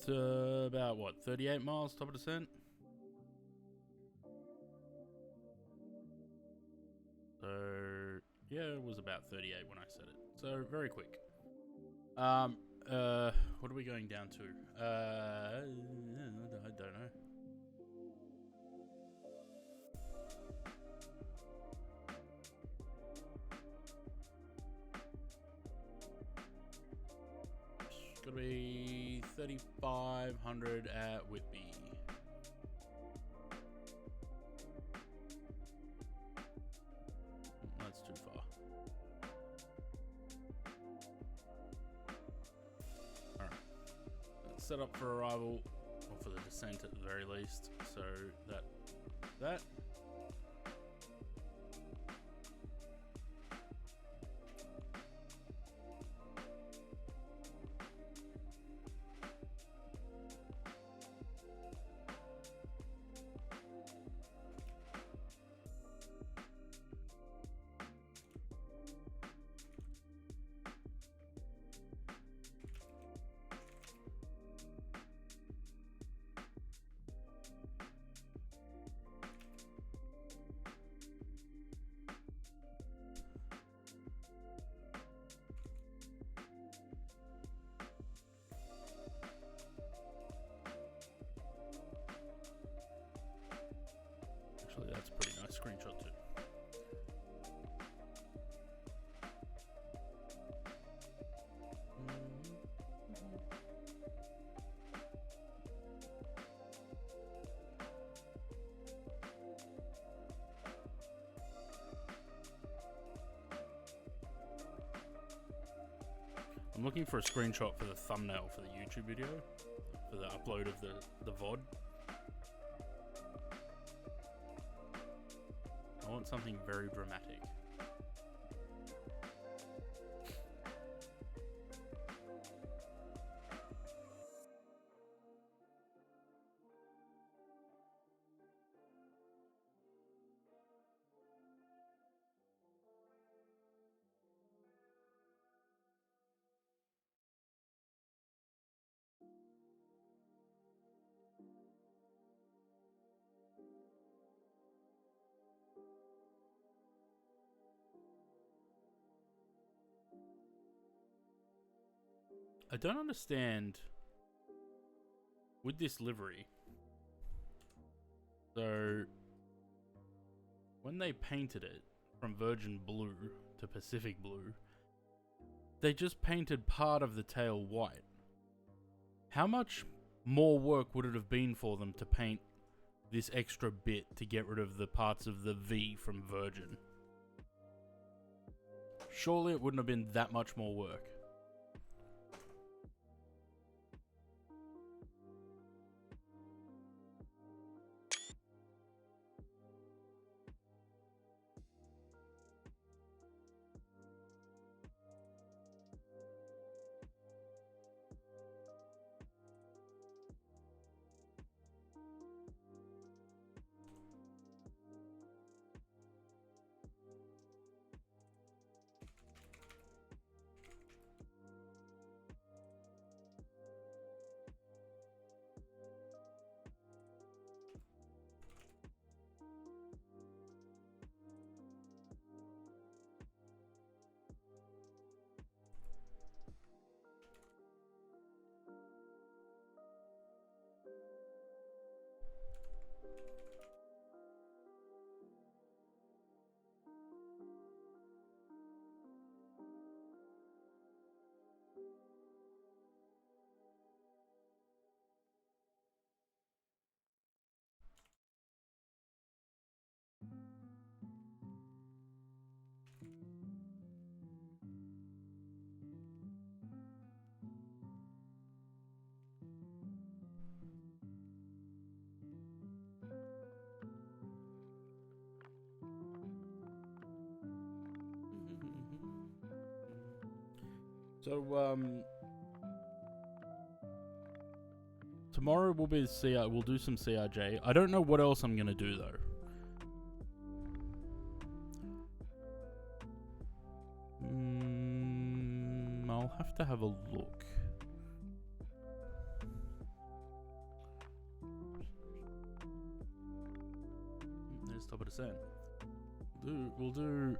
about what, 38 miles top of descent? So yeah, it was about 38 when I said it. So very quick. What are we going down to? I don't know. It's gonna be 3,500 at Whitby. That's too far. Alright. Let's set up for arrival, or for the descent at the very least. So that. Actually, that's a pretty nice screenshot too. I'm looking for a screenshot for the thumbnail for the YouTube video, for the upload of the VOD. I want something very dramatic. I don't understand with this livery. So when they painted it from Virgin Blue to Pacific Blue, they just painted part of the tail white. How much more work would it have been for them to paint this extra bit to get rid of the parts of the V from Virgin? Surely it wouldn't have been that much more work. So, tomorrow will be we'll do some CRJ. I don't know what else I'm gonna do though. I'll have to have a look. just top of descent. We'll do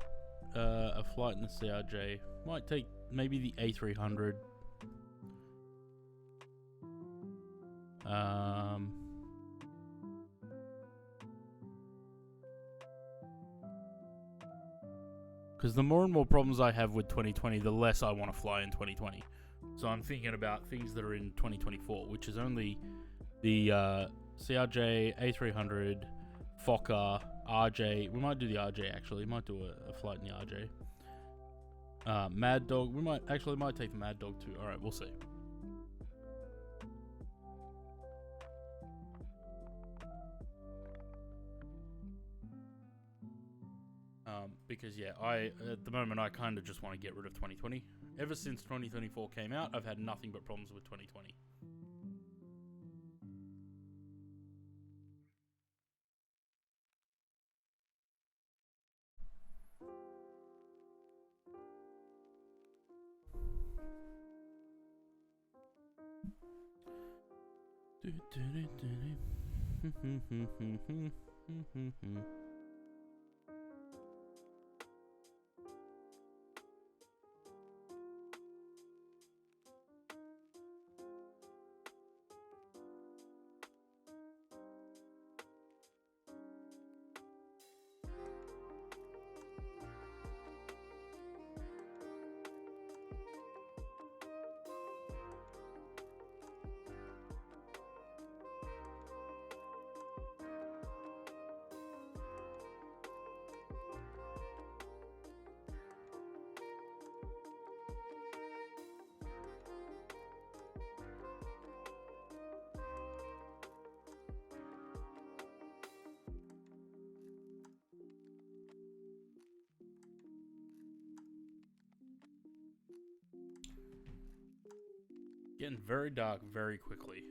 a flight in the CRJ. Might take maybe the A300. Because the more and more problems I have with 2020, the less I want to fly in 2020. So I'm thinking about things that are in 2024, which is only the CRJ, A300, Fokker, RJ. We might do the RJ actually. We might do a flight in the RJ. Mad Dog. We might take the Mad Dog too. All right, we'll see. Because yeah, at the moment I kind of just want to get rid of 2020. Ever since 2024 came out, I've had nothing but problems with 2020. Getting very dark very quickly.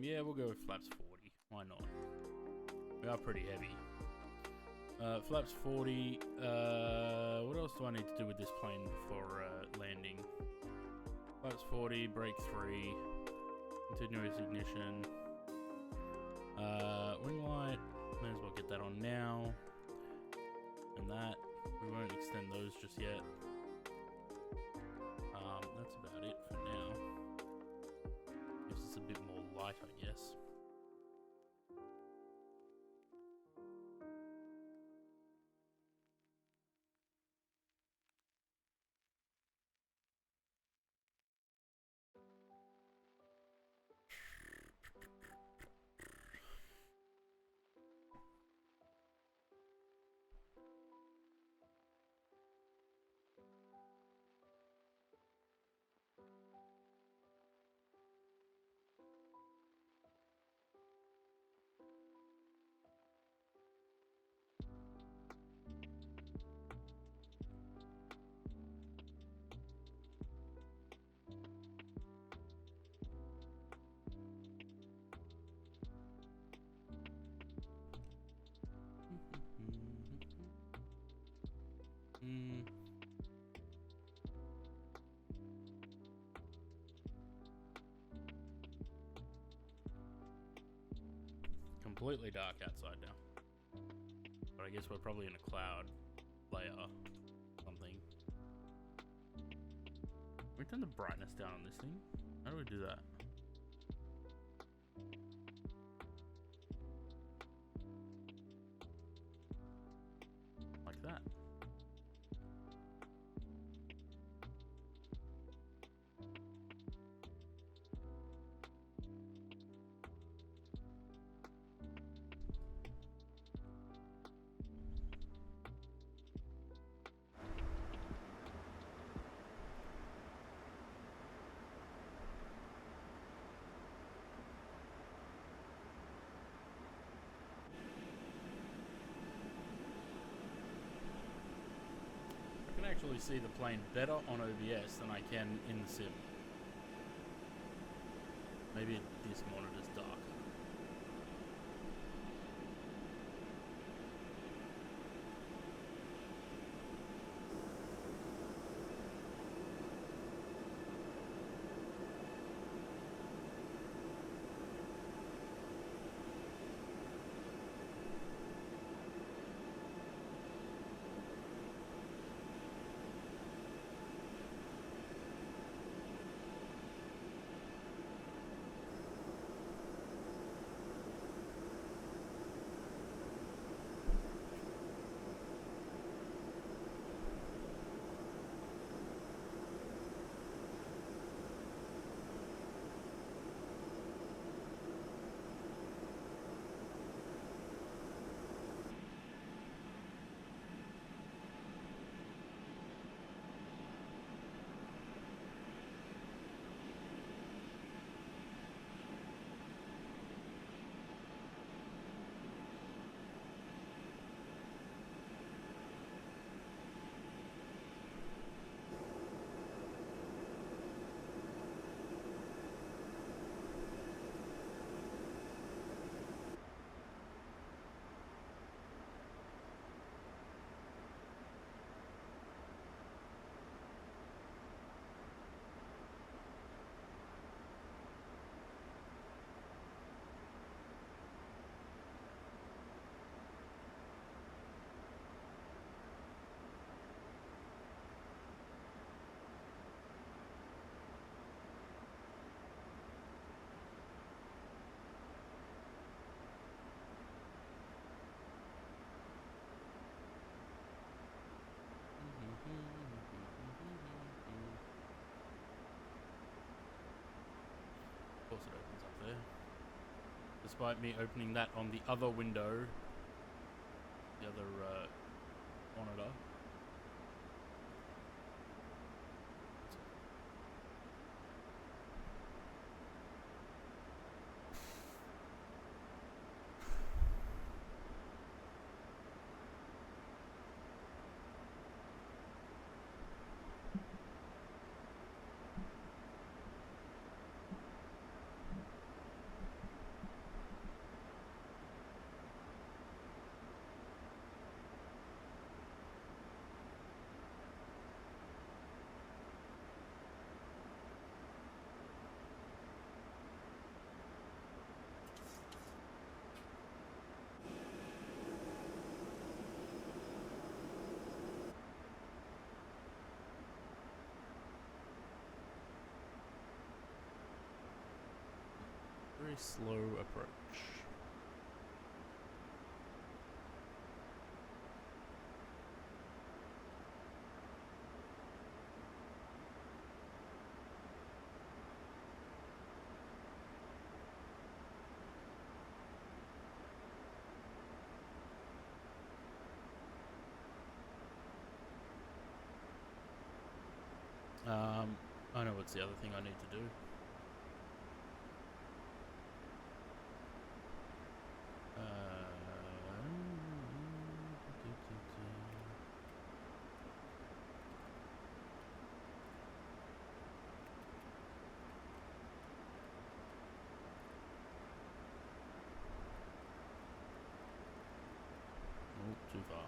Yeah, we'll go with flaps 40. Why not? We are pretty heavy. Flaps 40. What else do I need to do with this plane for landing? Flaps 40, brake 3, continuous ignition. Wing light, may as well get that on now. And that, we won't extend those just yet. That's about it for now. Gives us a bit more light, I guess. Completely dark outside now. But I guess we're probably in a cloud layer something. Can we turn the brightness down on this thing? How do we do that? Like that. I can actually see the plane better on OBS than I can in the sim. Maybe this monitor's darker. despite me opening that on the other window, the other monitor. Very slow approach. I know what's the other thing I need to do. Oh, too far.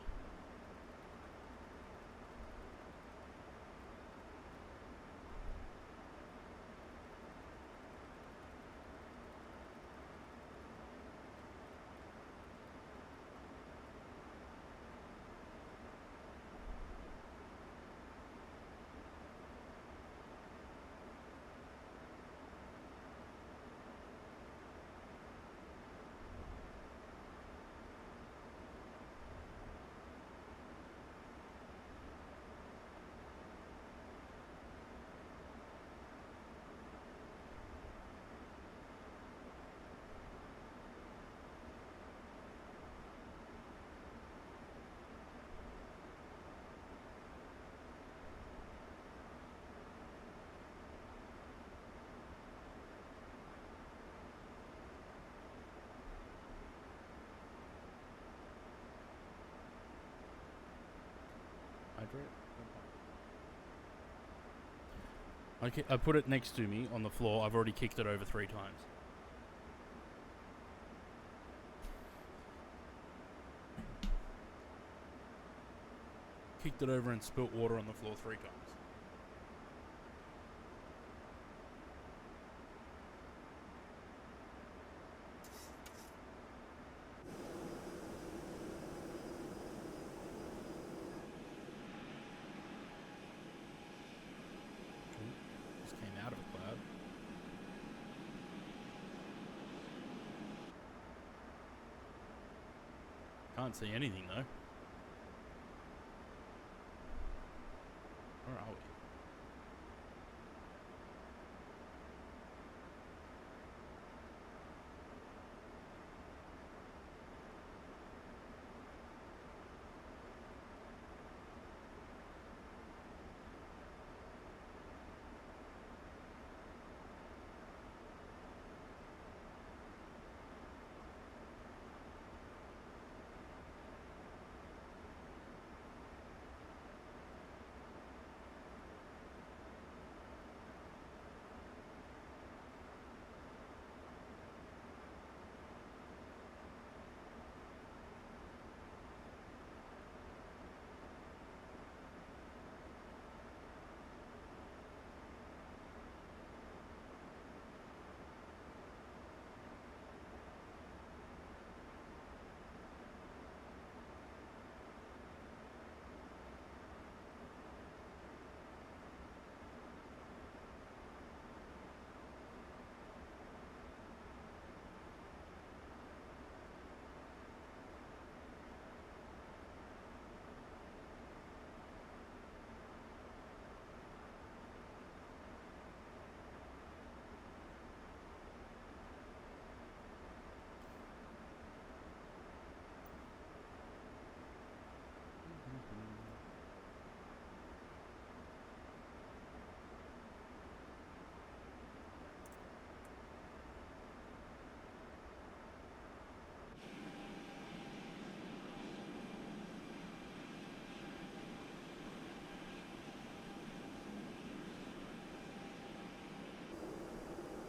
Okay, I put it next to me on the floor. I've already kicked it over 3 times. Kicked it over and spilt water on the floor 3 times. Just came out of a cloud. Can't see anything though. Where are we?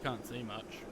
can't see much.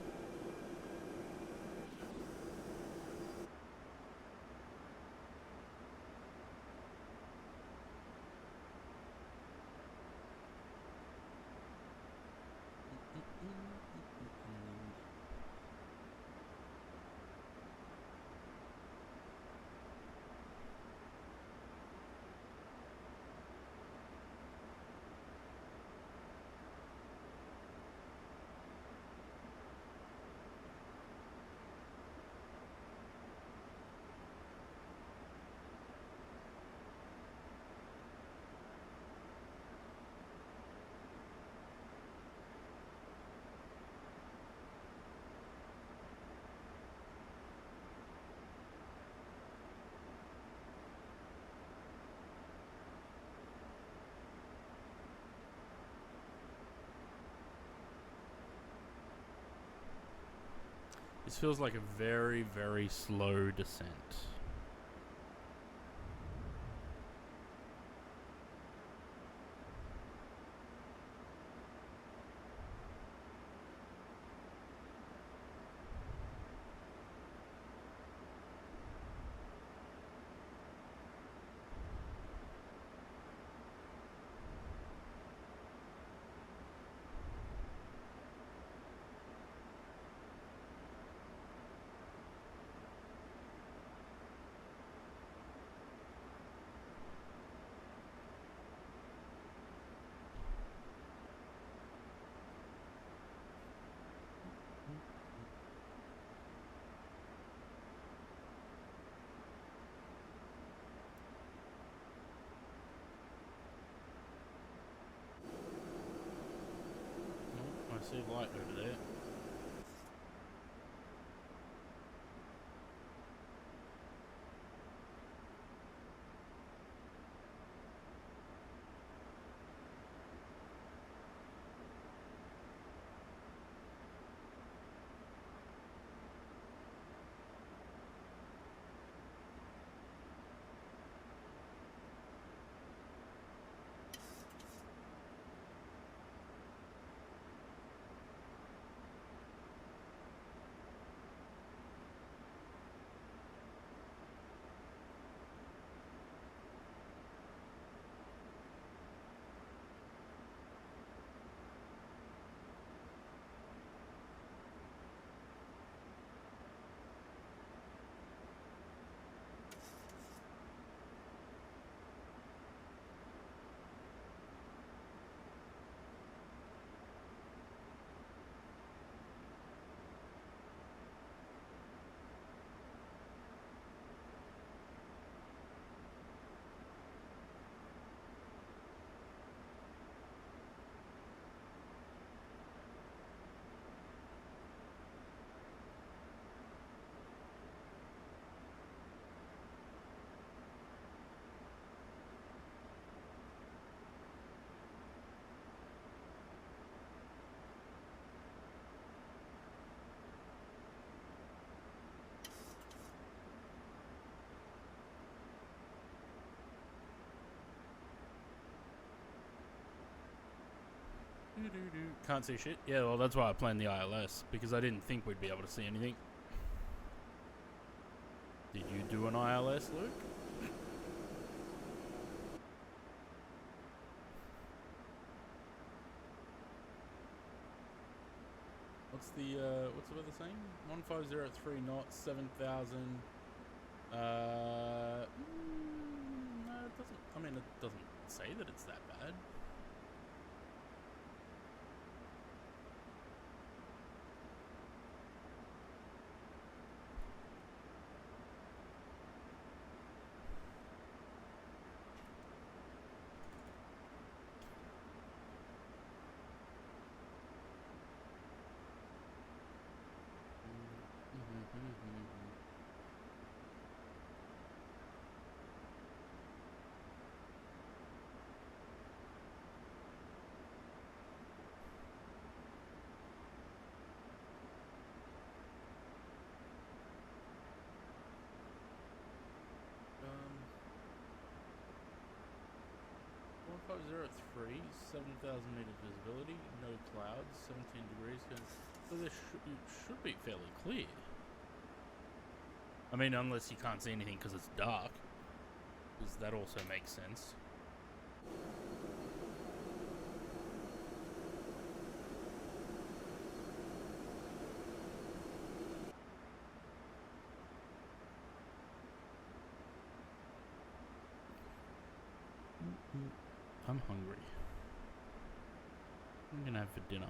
This feels like a very, very slow descent. I see light over there. Can't see shit. Yeah, well, that's why I planned the ILS, because I didn't think we'd be able to see anything. Did you do an ILS, Luke? What's the weather saying? 1503 knots, 7,000. No, it doesn't. I mean, it doesn't say that it's that bad. Um, 1503, 7,000 meters visibility, no clouds, 17 degrees. So it should be fairly clear. I mean, unless you can't see anything because it's dark. Because that also makes sense. I'm hungry. What am I gonna have for dinner?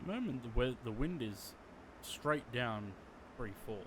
At the moment, the wind is straight down free fall.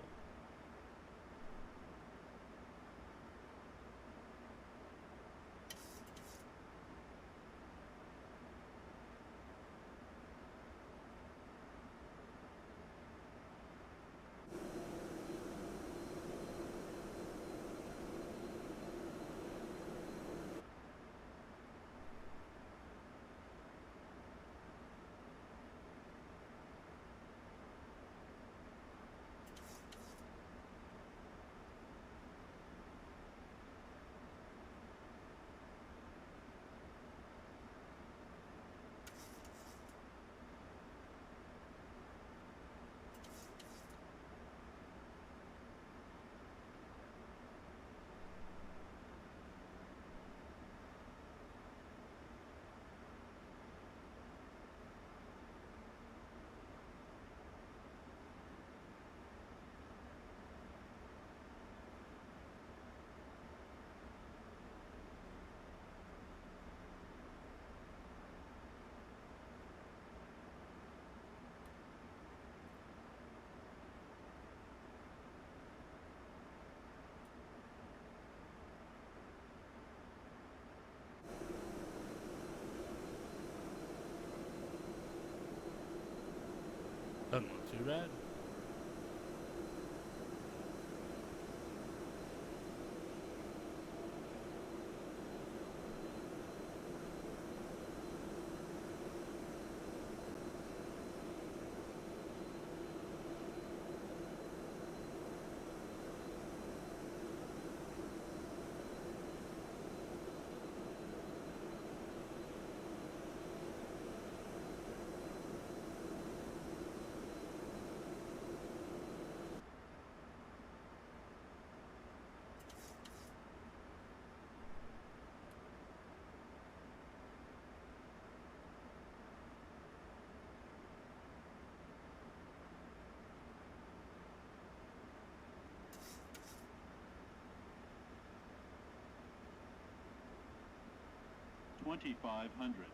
Doesn't look too bad. $2,500.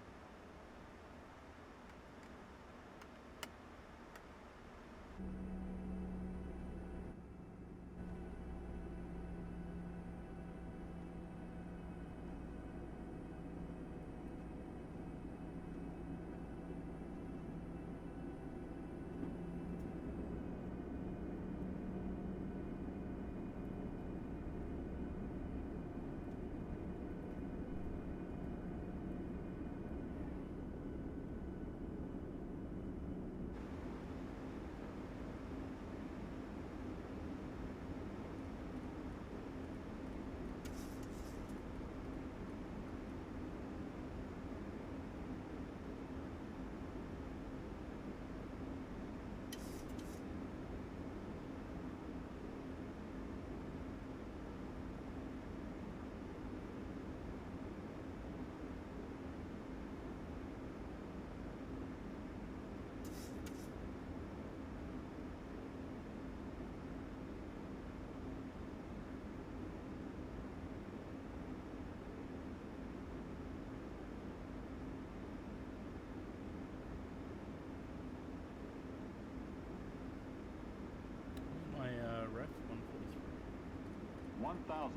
1000.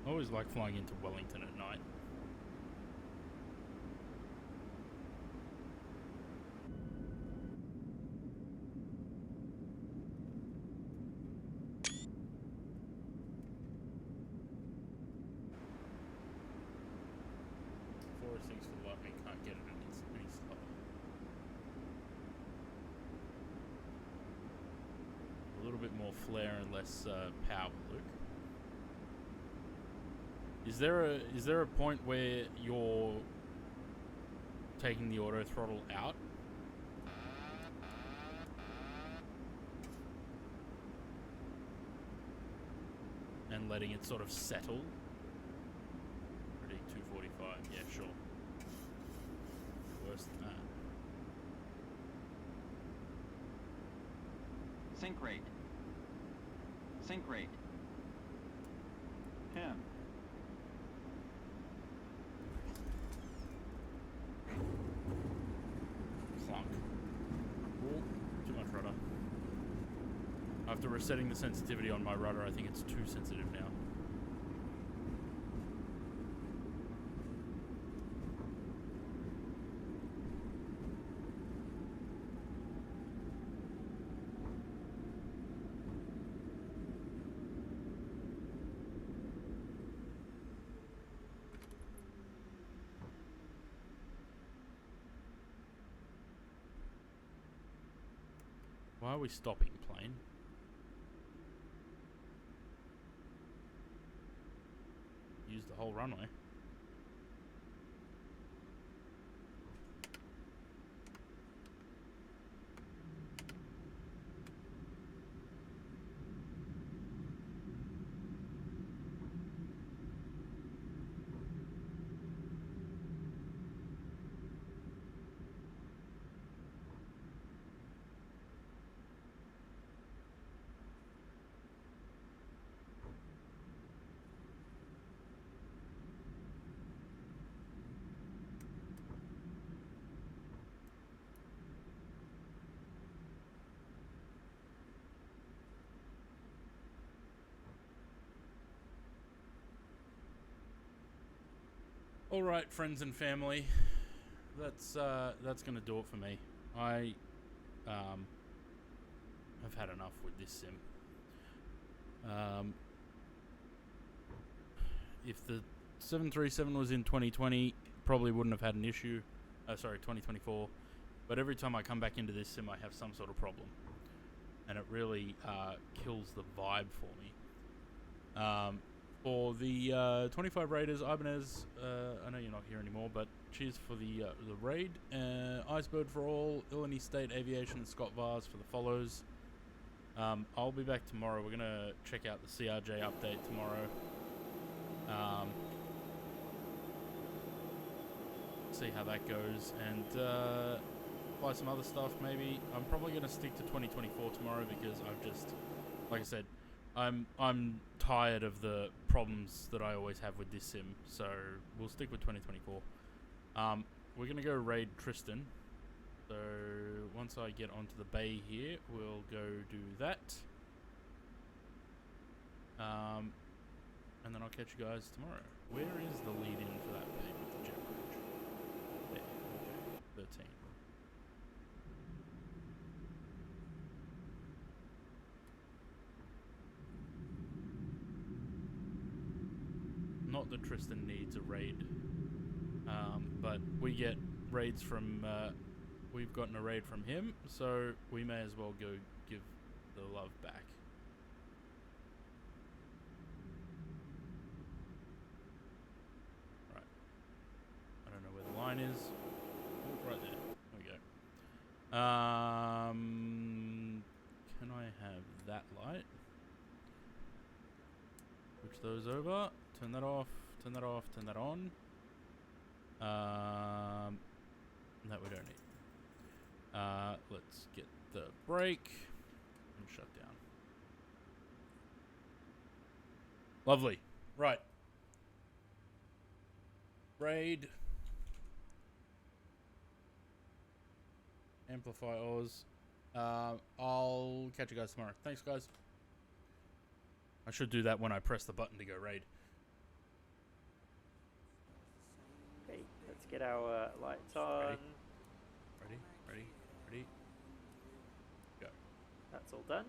I always like flying into Wellington at night. Forest things for lightning can't get it any slower. A little bit more flare and less power, Luke. Is there a point where you're taking the auto throttle out? And letting it sort of settle? Ready, 245, yeah, sure. Worse than that. Sync rate. Sync rate. 10. Clunk. Oh, too much rudder. After resetting the sensitivity on my rudder, I think it's too sensitive now. Why are we stopping, plane? Use the whole runway. All right, friends and family, that's gonna do it for me. I have had enough with this sim. If the 737 was in 2020, probably wouldn't have had an issue. Sorry, 2024. But every time I come back into this sim, I have some sort of problem, and it really kills the vibe for me. For the 25 Raiders, Ibanez, I know you're not here anymore, but cheers for the raid. Icebird for all, Illinois State Aviation, and Scott Vars for the follows. I'll be back tomorrow. We're going to check out the CRJ update tomorrow. See how that goes, and buy some other stuff maybe. I'm probably going to stick to 2024 tomorrow because I've just, like I said, I'm tired of the problems that I always have with this sim, so we'll stick with 2024. We're gonna go raid Tristan, so once I get onto the bay here, we'll go do that, and then I'll catch you guys tomorrow. Where is the lead in for that pay with the jet bridge? There, okay. 13. Not that Tristan needs a raid, but we get raids from, we've gotten a raid from him, so we may as well go give the love back. Right. I don't know where the line is. Oh, right there. There we go. Can I have that light? Switch those over. Turn that off. Turn that off. Turn that on. That we don't need. Let's get the brake and shut down. Lovely. Right. Raid. Amplify Oz. I'll catch you guys tomorrow. Thanks, guys. I should do that when I press the button to go raid. Okay, let's get our lights on. Ready? Go. That's all done.